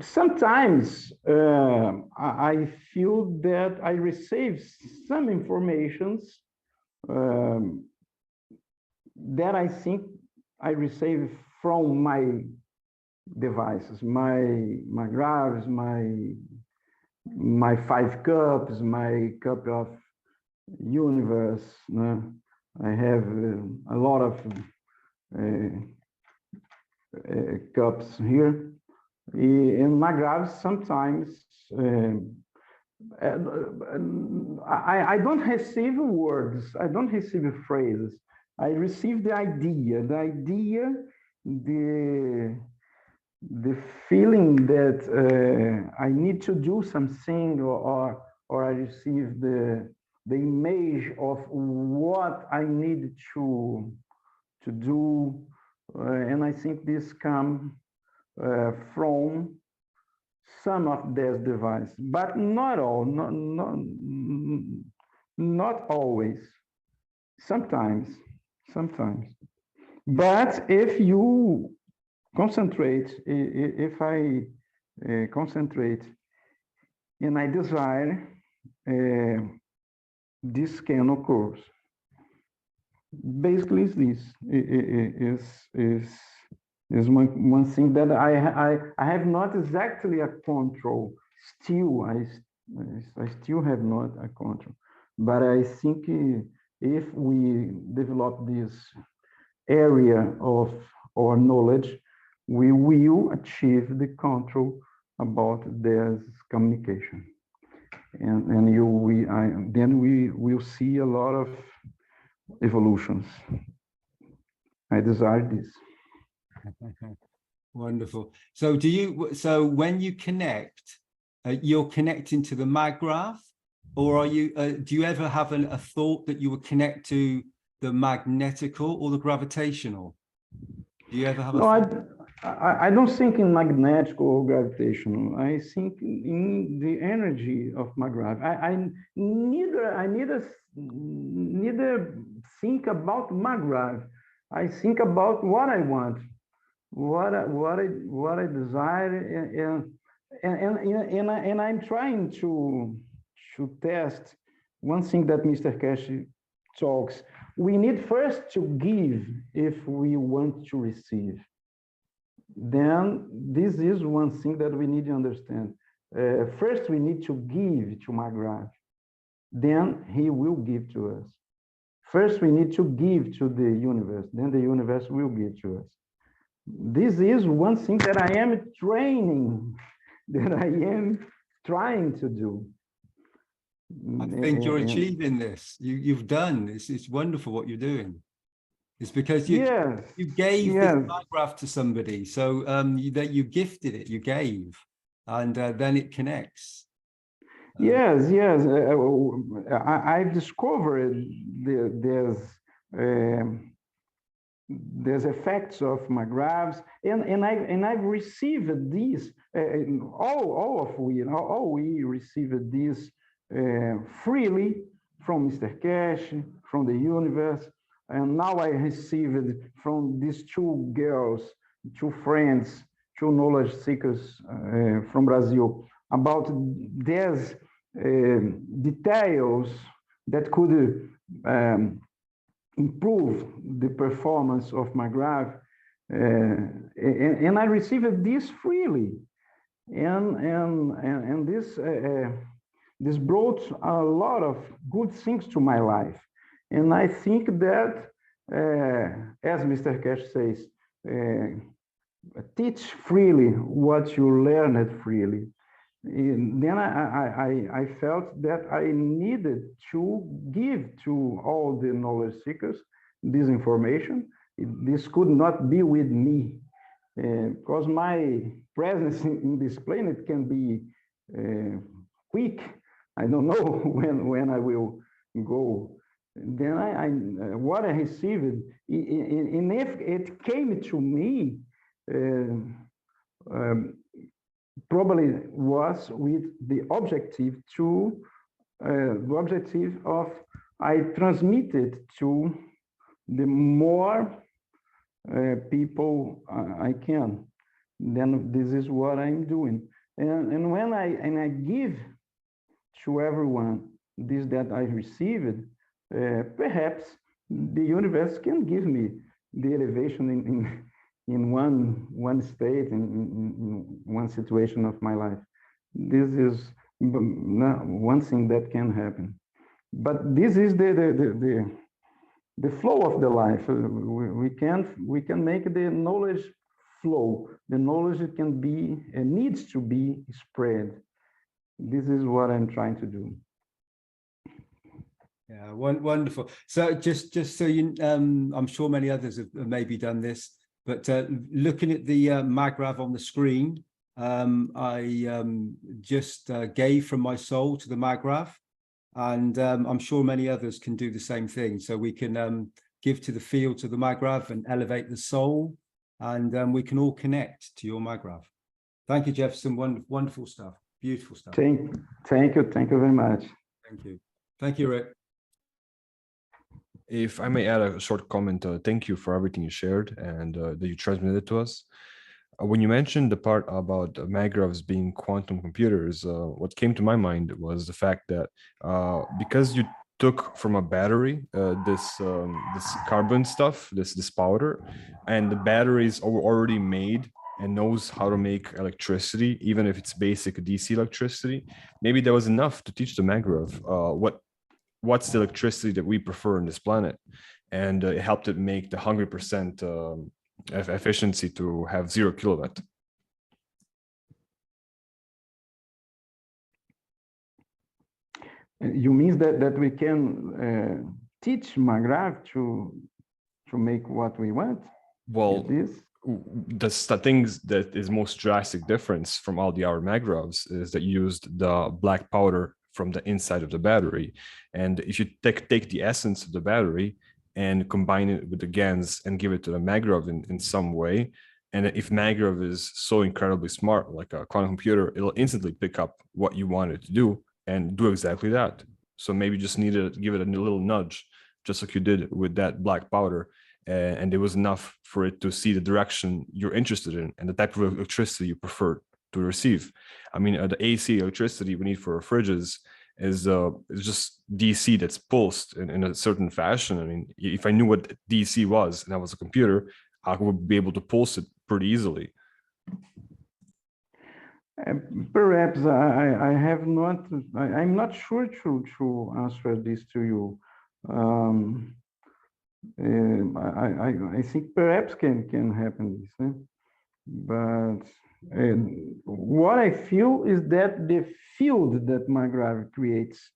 Sometimes I feel that I receive some informations that I think I receive from my devices, my Magravs, my 5 cups, my cup of universe. I have a lot of cups here. In Magravs, sometimes I don't receive words, I don't receive phrases. I receive the idea, the feeling that I need to do something, or I receive the image of what I need to do, and I think this comes from some of these devices, but not all, not always. Sometimes. But if you concentrate, if I concentrate and I desire, this can occur. Basically, is one thing that I have not exactly a control. Still, I still have not a control. But I think if we develop this area of our knowledge, we will achieve the control about this communication, and then we will see a lot of evolutions. I desire this. Wonderful. So when you connect, you're connecting to the Magrav, or are you? Do you ever have a thought that you would connect to the magnetical or the gravitational? Do you ever have? No, I don't think in magnetic or gravitational. I think in the energy of Magrav. I neither think about Magrav. I think about what I want, what I desire, and I'm trying to test one thing that Mr. Cash talks. We need first to give if we want to receive. Then this is one thing that we need to understand. First, we need to give to Magrav. then he will give to us. First, we need to give to the universe, then the universe will give to us. This is one thing that I am training, that I am trying to do. I think you're achieving this. You've done. It's wonderful what you're doing. It's because you gave this Magrav to somebody, so that you gifted it, you gave, and then it connects. Yes. I've discovered there's effects of Magravs, and I've received these. All we received these freely from Mr. Cash, from the universe. And now I received from these two girls, two friends, two knowledge seekers from Brazil, about these details that could improve the performance of Magrav. And I received this freely. And this brought a lot of good things to my life. And I think that, as Mr. Cash says, teach freely what you learned freely. And then I felt that I needed to give to all the knowledge seekers this information. This could not be with me, because my presence in this planet can be quick. I don't know when I will go. Then what I received, and if it came to me, probably was with the objective of I transmitted to the more people I can. Then this is what I'm doing, and when I give to everyone this that I received. Perhaps the universe can give me the elevation in one state, in one situation of my life. This is one thing that can happen. But this is the flow of the life. We can make the knowledge flow. The knowledge can be needs to be spread. This is what I'm trying to do. Yeah, wonderful. So just so you, I'm sure many others have maybe done this, but looking at the Magrav on the screen, I just gave from my soul to the Magrav, and I'm sure many others can do the same thing. So we can give to the field, to the Magrav, and elevate the soul, and we can all connect to your Magrav. Thank you, Jefferson. Wonderful stuff. Beautiful stuff. Thank you very much. Thank you, Rick. If I may add a short comment, thank you for everything you shared and that you transmitted to us. When you mentioned the part about Magravs being quantum computers, what came to my mind was the fact that because you took from a battery this carbon stuff, this powder, and the batteries are already made and knows how to make electricity, even if it's basic DC electricity, maybe that was enough to teach the Magrav what's the electricity that we prefer on this planet, and it helped it make the 100% efficiency to have 0 kilowatt. You mean that we can teach Magrav to make what we want? Well, the things that is most drastic difference from all the other Magravs is that you used the black powder from the inside of the battery. And if you take the essence of the battery and combine it with the GANs and give it to the Magrav in some way, and if Magrav is so incredibly smart, like a quantum computer, it'll instantly pick up what you want it to do and do exactly that. So maybe you just need to give it a little nudge, just like you did with that black powder. And it was enough for it to see the direction you're interested in and the type of electricity you prefer to receive. I mean, the AC electricity we need for our fridges is just DC that's pulsed in a certain fashion. I mean, if I knew what DC was and I was a computer, I would be able to pulse it pretty easily. Perhaps I have not, I'm not sure to answer this to you. I think perhaps can happen this, but what I feel is that the field that Magrav creates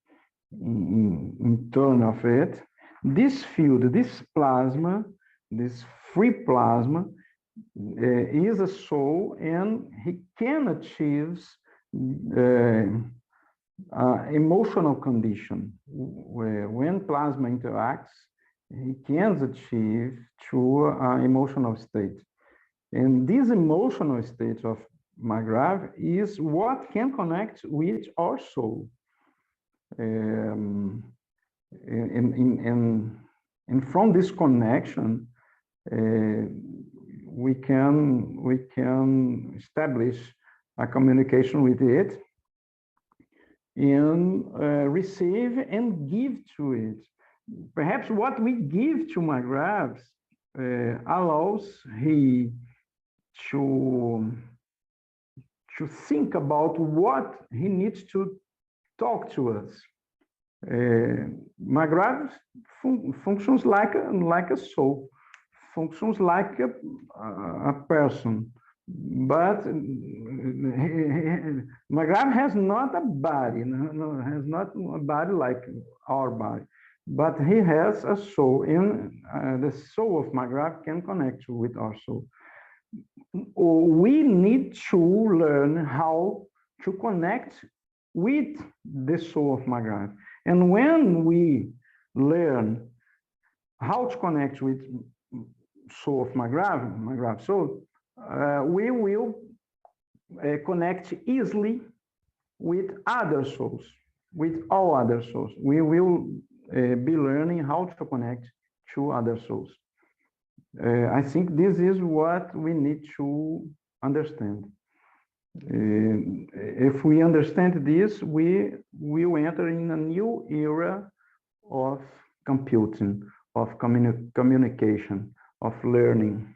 in turn of it, this field, this plasma, this free plasma, is a soul, and he can achieve emotional condition. When plasma interacts, he can achieve to emotional state. And this emotional state of Magrav is what can connect with our soul. And from this connection, we can establish a communication with it and receive and give to it. Perhaps what we give to Magravs allows he to think about what he needs to talk to us. Magrav functions like a soul, functions like a person, but Magrav has not a body, has not a body like our body, but he has a soul, and the soul of Magrav can connect with our soul. We need to learn how to connect with the soul of Magrav. And when we learn how to connect with soul of Magrav soul, we will connect easily with other souls, with all other souls. We will be learning how to connect to other souls. I think this is what we need to understand. If we understand this, we will enter in a new era of computing, of communication, of learning.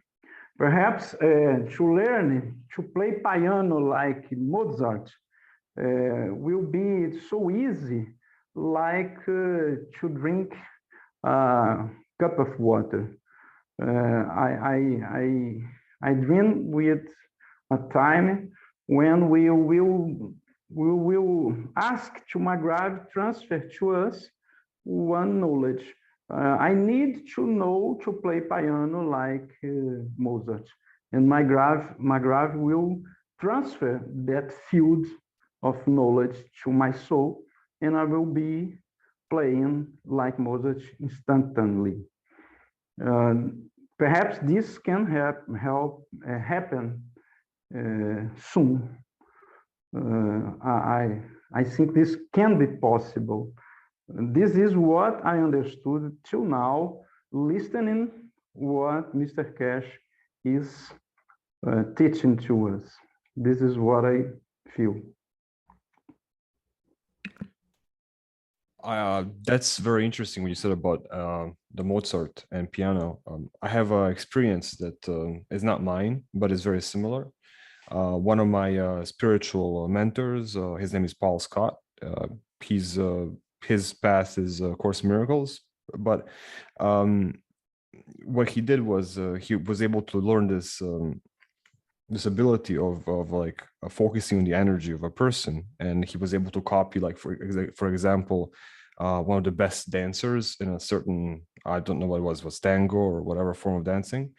Perhaps to learn to play piano like Mozart will be so easy, like to drink a cup of water. I dream with a time when we will ask to Magrav transfer to us one knowledge. I need to know to play piano like Mozart, and Magrav will transfer that field of knowledge to my soul, and I will be playing like Mozart instantly. Perhaps this can happen soon. I think this can be possible. This is what I understood till now, listening what Mr. Cash is teaching to us. This is what I feel. That's very interesting what you said about the Mozart and piano. I have an experience that is not mine, but is very similar. One of my spiritual mentors, his name is Paul Scott. His path is Course in Miracles, but what he did was he was able to learn this this ability of like focusing on the energy of a person, and he was able to copy, like for example, one of the best dancers in a certain, I don't know what it was tango or whatever form of dancing,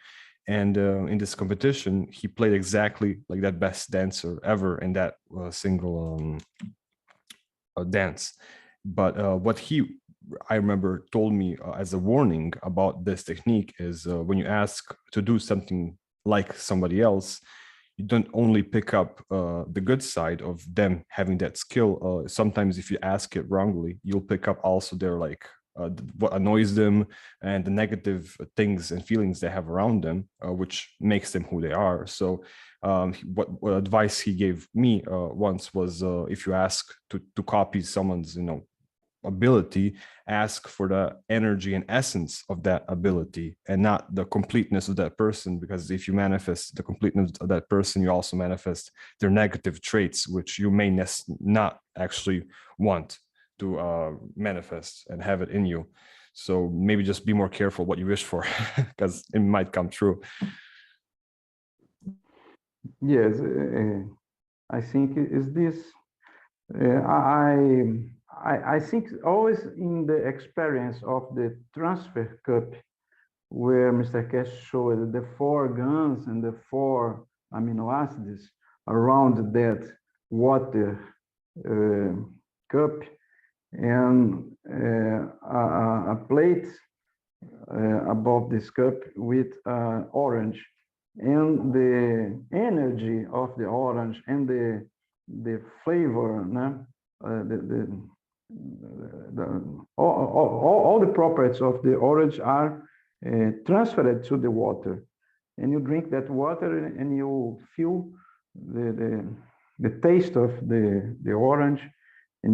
and in this competition he played exactly like that best dancer ever in that single dance. But what I remember told me as a warning about this technique is when you ask to do something like somebody else, you don't only pick up the good side of them having that skill. Sometimes if you ask it wrongly, you'll pick up also their like what annoys them and the negative things and feelings they have around them, which makes them who they are. So what advice he gave me once was if you ask to copy someone's ability ask for the energy and essence of that ability and not the completeness of that person, because if you manifest the completeness of that person, you also manifest their negative traits, which you may not actually want to manifest and have it in you. So maybe just be more careful what you wish for, because it might come true. Yes, I think is this. I think always in the experience of the transfer cup, where Mr. Cash showed the 4 guns and the 4 amino acids around that water cup, and a plate above this cup with orange, and the energy of the orange and the flavor, all the properties of the orange are transferred to the water, and you drink that water and you feel the taste of the orange, and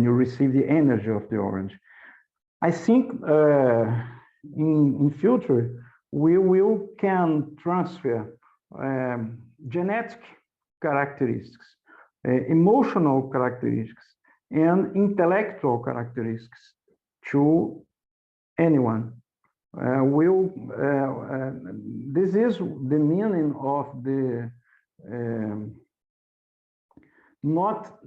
you receive the energy of the orange. I think in future we can transfer genetic characteristics, emotional characteristics, and intellectual characteristics to anyone. This is the meaning of the not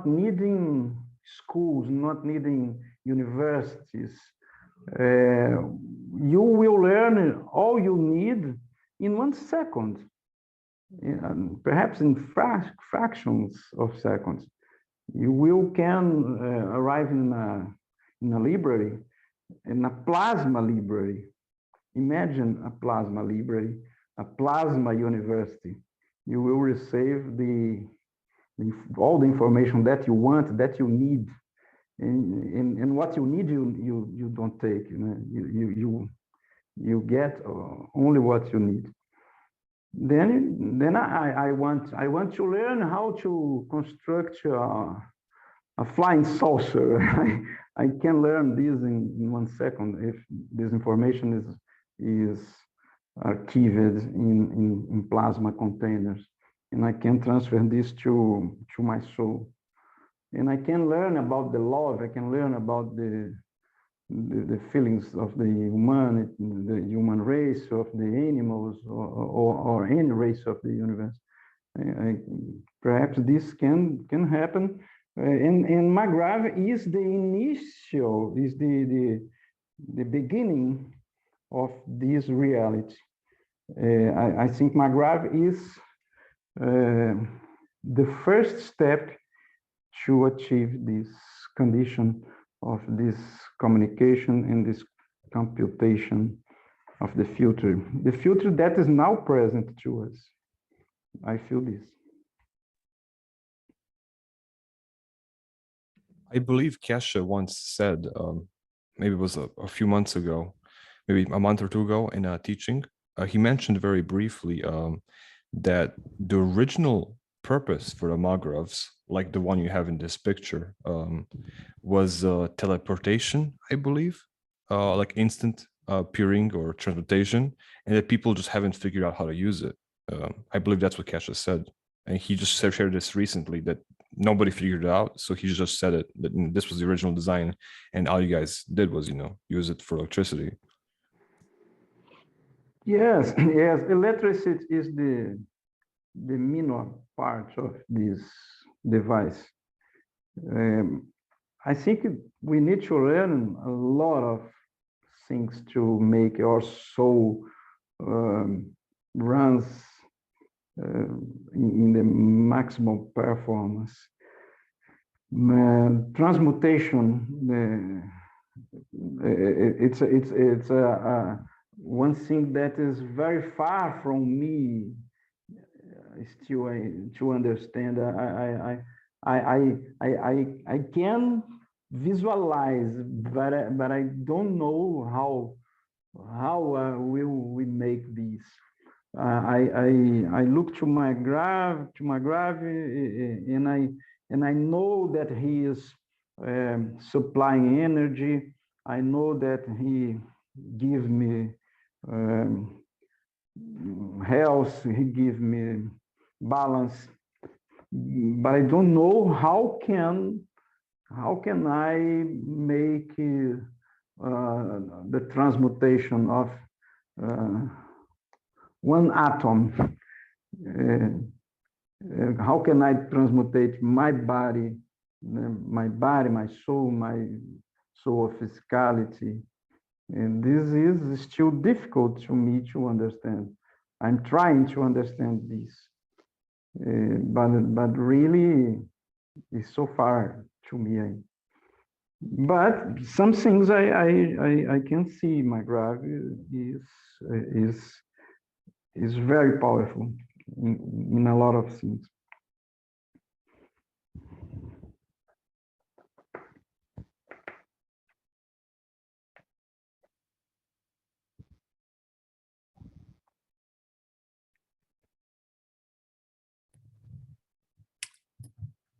needing schools, not needing universities. You will learn all you need in 1 second, perhaps in fractions of seconds. You can arrive in a library, in a plasma library. Imagine a plasma library, a plasma university. You will receive all the information that you want, that you need, and what you need you don't take. You get only what you need. Then I want to learn how to construct a flying saucer. I can learn this in 1 second if this information is archived in plasma containers, and I can transfer this to my soul, and I can learn about the love. I can learn about the feelings of the human race, of the animals, or any race of the universe. Perhaps this can happen, and Magrav is the initial, is the beginning of this reality. I think Magrav is the first step to achieve this condition of this communication and this computation of the future that is now present to us. I feel this. I believe Kesha once said, maybe it was a few months ago, maybe a month or 2 ago in a teaching, he mentioned very briefly that the original purpose for the Magravs, like the one you have in this picture, was teleportation, I believe, like instant peering or transportation, and that people just haven't figured out how to use it. I believe that's what Kesha said, and he just shared this recently that nobody figured it out, so he just said it, that this was the original design, and all you guys did was, use it for electricity. Yes, yes, electricity is the minor part of this device. I think we need to learn a lot of things to make our soul runs in the maximum performance. Transmutation, it's one thing that is very far from me still to understand. I can visualize, but I don't know how will we make this. I look to Magrav, and I know that he is supplying energy. I know that he gives me health, he gives me balance, but I don't know how can I make the transmutation of one atom. How can I transmutate my body, my soul, my soul of physicality? And this is still difficult to me to understand. I'm trying to understand this, but really, it's so far to me. But some things I can see. Magrav is very powerful in a lot of things.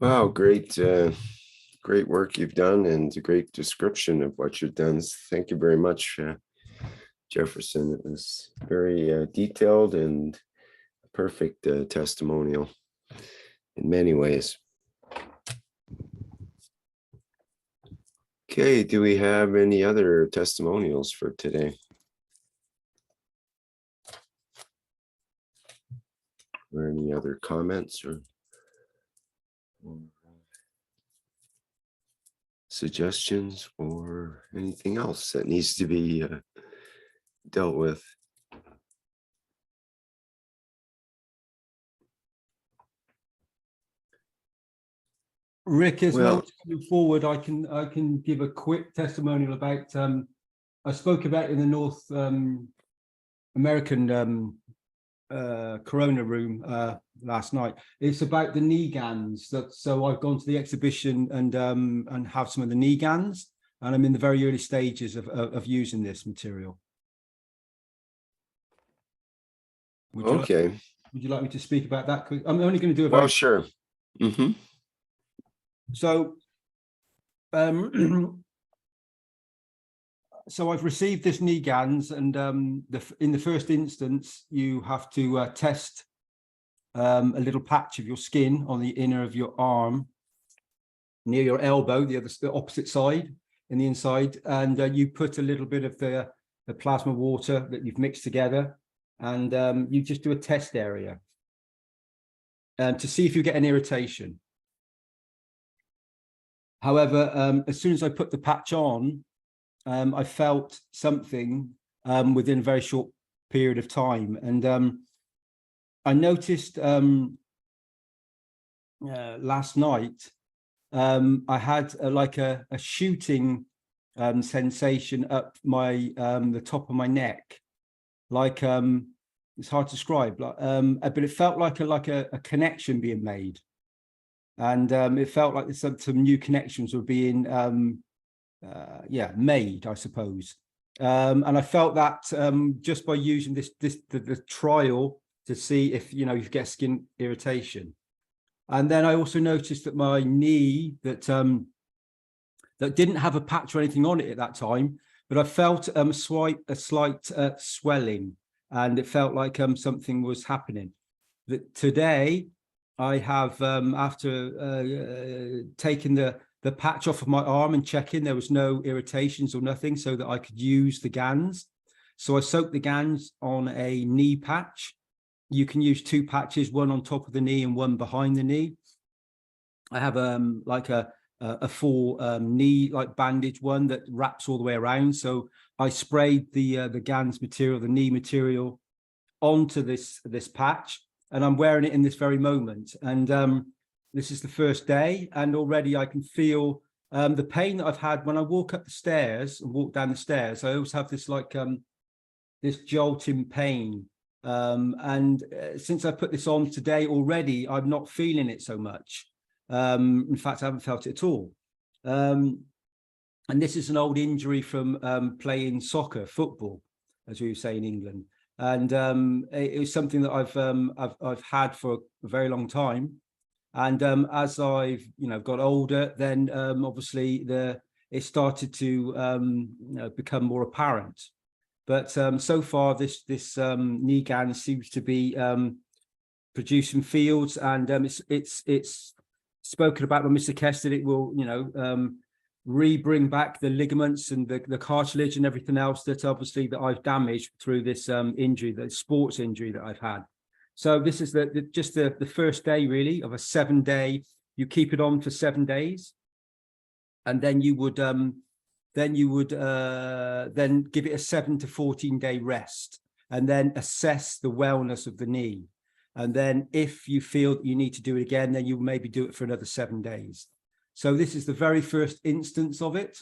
Wow, great work you've done, and a great description of what you've done. Thank you very much, Jefferson. It was very detailed and perfect testimonial in many ways. Okay, do we have any other testimonials for today? Or any other comments or suggestions or anything else that needs to be dealt with? Rick, as well, coming forward, I can give a quick testimonial about. I spoke about in the North American Corona room last night. It's about the knee gans. So I've gone to the exhibition and have some of the knee gans, and I'm in the very early stages of using this material. Would you like me to speak about that? I'm only going to do a very sure. Mm-hmm. So, so I've received this knee gans, and in the first instance, you have to test a little patch of your skin on the inner of your arm, near your elbow, the opposite side, in the inside, and you put a little bit of the plasma water that you've mixed together, and you just do a test area to see if you get an irritation. However, as soon as I put the patch on, I felt something within a very short period of time. And I noticed last night, I had like a shooting sensation up my the top of my neck. Like it's hard to describe, but it felt like a connection being made. And it felt like some new connections were being made, I suppose. And I felt that just by using the trial to see if you get skin irritation. And then I also noticed that my knee that didn't have a patch or anything on it at that time, but I felt a slight swelling, and it felt like something was happening. That today I have, after taking the patch off of my arm and checking, there was no irritations or nothing, so that I could use the gans. So I soaked the gans on a knee patch. You can use two patches, one on top of the knee and one behind the knee. I have like a full knee like bandage one that wraps all the way around. So I sprayed the gans material, the knee material, onto this patch, and I'm wearing it in this very moment. And this is the first day, and already I can feel the pain that I've had when I walk up the stairs and walk down the stairs. I always have this like this jolting pain. And since I put this on today already, I'm not feeling it so much. In fact, I haven't felt it at all. And this is an old injury from playing football, as we would say in England. And it was something that I've had for a very long time. And as I've got older, then obviously it started to become more apparent. But so far, this knee GANS seems to be producing fields, and it's spoken about by Mr. Kess that it will re-bring back the ligaments and the cartilage and everything else that obviously that I've damaged through this injury, the sports injury that I've had. So this is just the first day really of a 7-day. You keep it on for 7 days, and then you would then give it a 7 to 14 day rest, and then assess the wellness of the knee. And then if you feel you need to do it again, then you maybe do it for another 7 days. So this is the very first instance of it.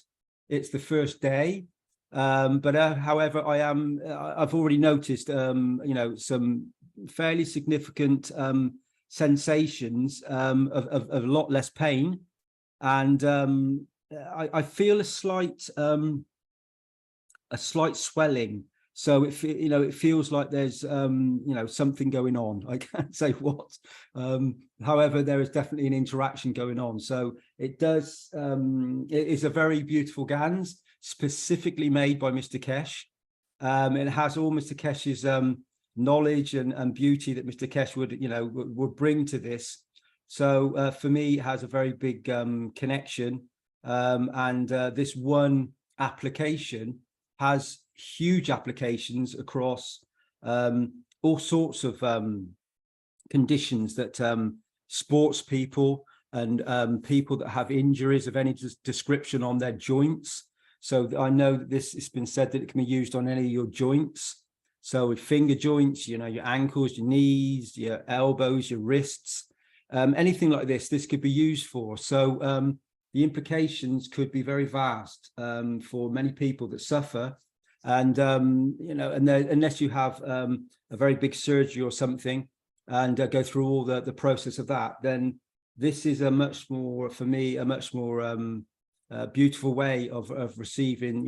It's the first day. But however, I've already noticed, some fairly significant sensations of a lot less pain. And I feel a slight swelling. So it feels like there's something going on. I can't say what. However, there is definitely an interaction going on. So it does. It is a very beautiful GANS, specifically made by Mr. Kesh. It has all Mr. Kesh's knowledge and beauty that Mr. Kesh would bring to this. So for me, it has a very big connection. And this one application has huge applications across all sorts of conditions that sports people and people that have injuries of any description on their joints. So I know that it's been said that it can be used on any of your joints. So with finger joints, your ankles, your knees, your elbows, your wrists, anything like this could be used for. So the implications could be very vast for many people that suffer. And unless you have a very big surgery or something and go through all the process of that, then this is a much more, for me, a much more beautiful way of receiving,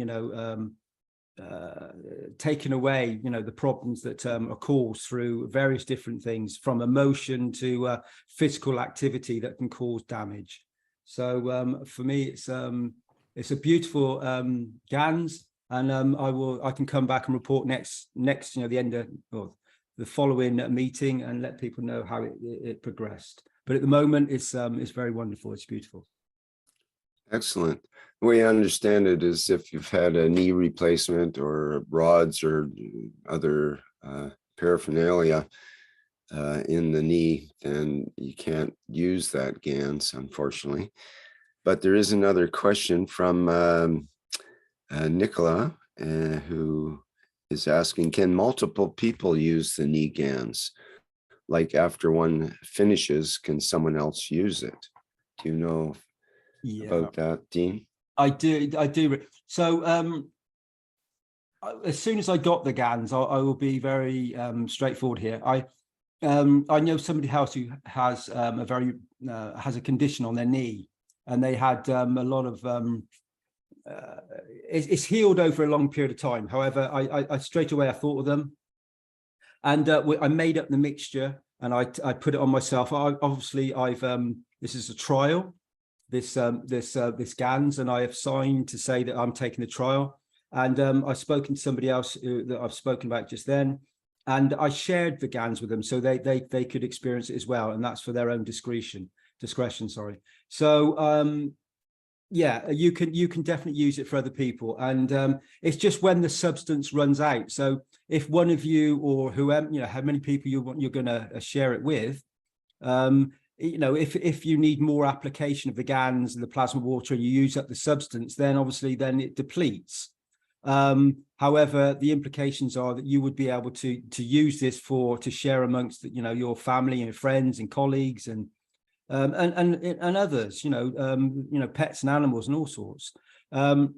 taking away, the problems that are caused through various different things, from emotion to physical activity that can cause damage. So for me, it's a beautiful GANS. And I can come back and report next, the end of the following meeting, and let people know how it progressed. But at the moment, it's very wonderful. It's beautiful. Excellent. The way I understand it is, if you've had a knee replacement or rods or other paraphernalia in the knee, then you can't use that GANS, unfortunately. But there is another question from Nicola, who is asking, can multiple people use the knee GANS? Like after one finishes, can someone else use it? Do you know about that, Dean? I do. So as soon as I got the GANS, I will be very straightforward here. I know somebody else who has has a condition on their knee, and they had a lot of it's healed over a long period of time. However, I straight away I thought of them, and I made up the mixture and I put it on myself. Obviously, this is a trial, this GANS, and I have signed to say that I'm taking the trial. And I've spoken to somebody else that I've spoken about just then, and I shared the GANS with them so they could experience it as well, and that's for their own discretion. Sorry. So yeah, you can definitely use it for other people, and it's just when the substance runs out. So if one of you, or whoever, how many people you're going to share it with, if you need more application of the GANS and the plasma water, and you use up the substance, then obviously then it depletes. However, the implications are that you would be able to use this to share amongst your family and friends and colleagues and others, pets and animals and all sorts. And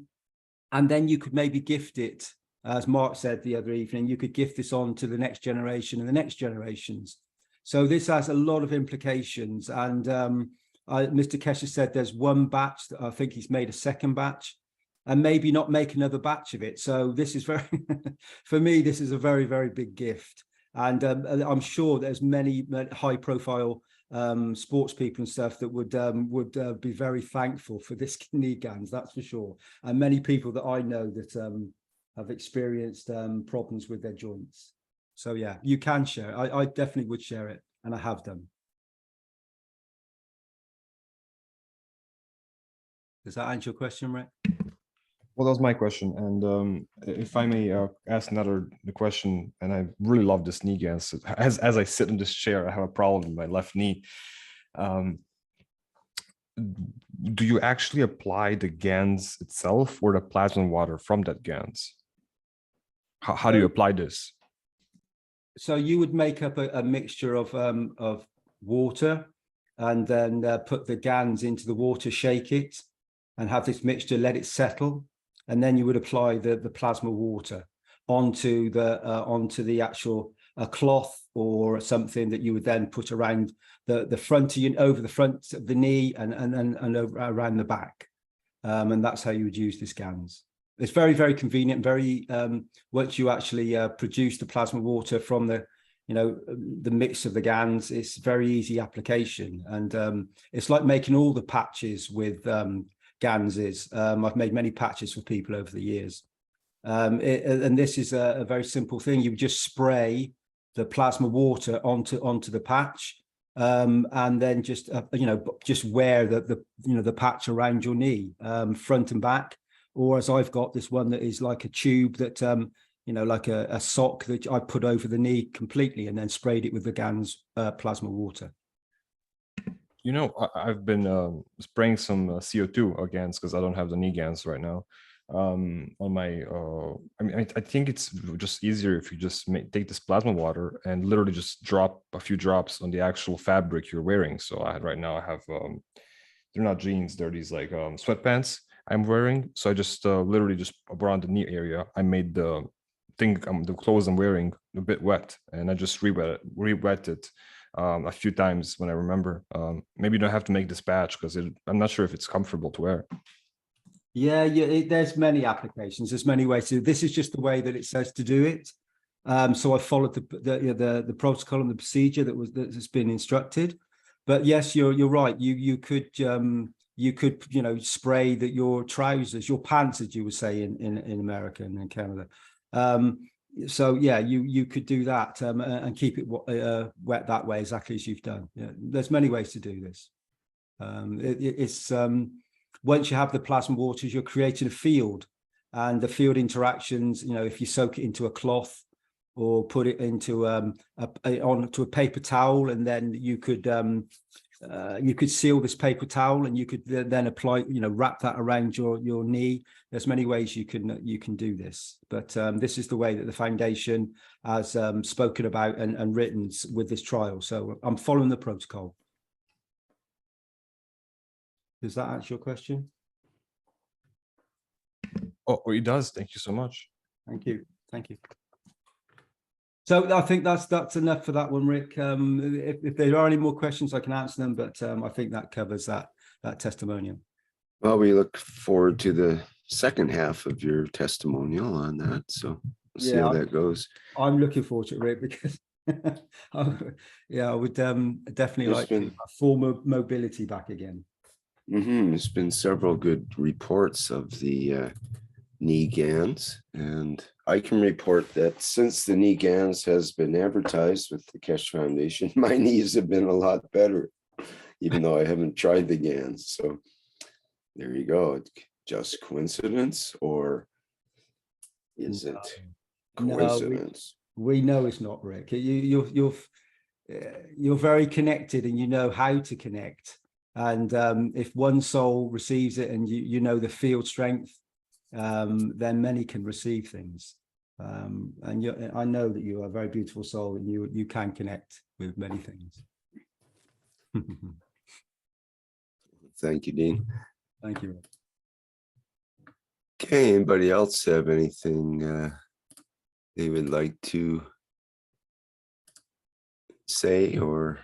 then you could maybe gift it, as Mark said the other evening, you could gift this on to the next generation and the next generations. So this has a lot of implications. And Mr. Kesher said there's one batch that I think he's made a second batch, and maybe not make another batch of it. So this is very, for me, this is a very, very big gift. And I'm sure there's many high profile sports people and stuff that would be very thankful for this knee GANs, that's for sure. And many people that I know that have experienced problems with their joints. So yeah, you can share it. I definitely would share it, and I have done. Does that answer your question, Rick? Well, that was my question. And if I may ask another question, and I really love this knee GANs. As I sit in this chair, I have a problem with my left knee. Do you actually apply the GANs itself or the plasma water from that GANs? How do you apply this? So you would make up a mixture of water, and then put the GANs into the water, shake it, and have this mixture, let it settle, and then you would apply the plasma water onto the actual cloth or something that you would then put around the front of you, over the front of the knee, and over, around the back, and that's how you would use the GANs. It's very, very convenient. Very once you actually produce the plasma water from the mix of the GANs, it's very easy application, and it's like making all the patches with GANs is. I've made many patches for people over the years, and this is a very simple thing. You just spray the plasma water onto the patch, and then just just wear the patch around your knee, front and back. Or as I've got this one that is like a tube that, like a sock that I put over the knee completely, and then sprayed it with the GANs plasma water. I've been spraying some CO2 GANs because I don't have the knee GANs right now. On my, I think it's just easier if you just take this plasma water and literally just drop a few drops on the actual fabric you're wearing. So right now I have, they're not jeans, they're these like sweatpants I'm wearing. So I just literally just around the knee area, I made the clothes I'm wearing a bit wet, and I just re-wet it a few times when I remember. Maybe you don't have to make this batch because I'm not sure if it's comfortable to wear. Yeah, there's many applications. There's many ways to. This is just the way that it says to do it. So I followed the protocol and the procedure that's been instructed. But yes, you're right. You could spray your trousers, your pants, as you would say in America and in Canada. So yeah, you could do that and keep it wet that way, exactly as you've done. Yeah, there's many ways to do this. It's once you have the plasma waters, you're creating a field, and the field interactions. If you soak it into a cloth or put it into onto a paper towel, and then you could seal this paper towel, and you could then apply, wrap that around your knee. There's many ways you can do this, but this is the way that the foundation has spoken about and written with this trial. So I'm following the protocol. Does that answer your question? Oh, it does. Thank you so much. Thank you. Thank you. So I think that's enough for that one, Rick. If there are any more questions, I can answer them, but I think that covers that testimonial. Well, we look forward to the second half of your testimonial on that. So we'll see how that goes. I'm looking forward to it, Rick, because I would definitely like to full mobility back again. There's been several good reports of the knee GANs, and I can report that since the knee GANs has been advertised with the Keshe Foundation, my knees have been a lot better, even though I haven't tried the GANs. So there you go. It's just coincidence, or is it coincidence? No, we know it's not, Rick. You're very connected, and you know how to connect. And if one soul receives it, and you know the field strength, then many can receive things. And I know that you are a very beautiful soul, and you can connect with many things. Thank you, Dean. Thank you. Okay, anybody else have anything they would like to say or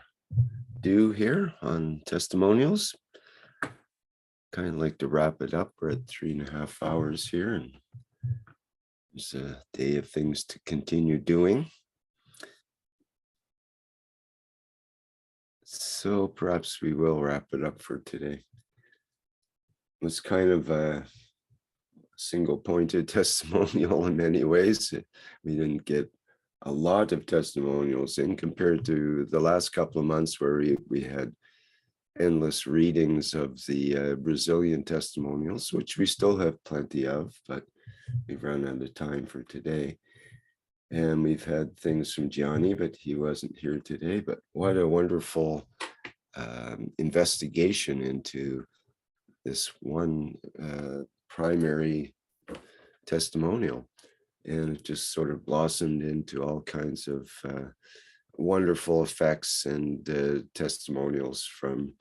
do here on testimonials? Kind of like to wrap it up. We're at 3.5 hours here, and there's a day of things to continue doing. So perhaps we will wrap it up for today. It was kind of a single-pointed testimonial in many ways. We didn't get a lot of testimonials in compared to the last couple of months where we had endless readings of the Brazilian testimonials, which we still have plenty of, but we've run out of time for today. And we've had things from Gianni, but he wasn't here today. But what a wonderful investigation into this one primary testimonial. And it just sort of blossomed into all kinds of wonderful effects and testimonials from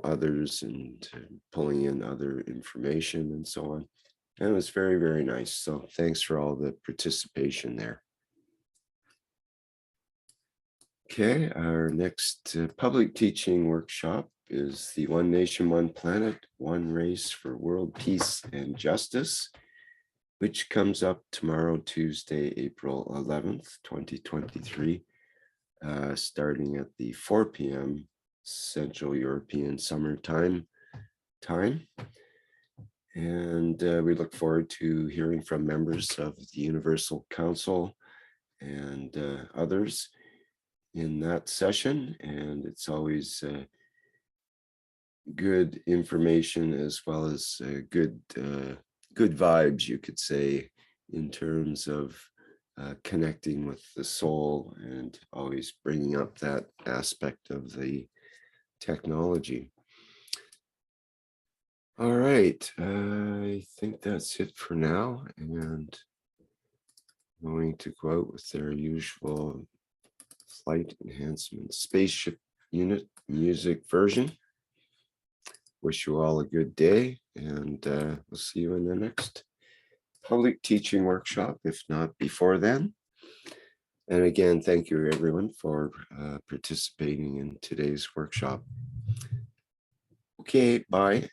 others, and pulling in other information and so on. And it was very, very nice. So thanks for all the participation there. Okay, our next public teaching workshop is the One Nation, One Planet, One Race for World Peace and Justice, which comes up tomorrow, Tuesday, April 11th, 2023, starting at the 4 p.m. Central European Summertime time. And we look forward to hearing from members of the Universal Council and others in that session. And it's always good information, as well as good vibes, you could say, in terms of connecting with the soul and always bringing up that aspect of the technology. All right, I think that's it for now, and I'm going to go out with their usual flight enhancement spaceship unit music version. Wish you all a good day, and we'll see you in the next public teaching workshop, if not before then. And again, thank you everyone for participating in today's workshop. Okay, bye.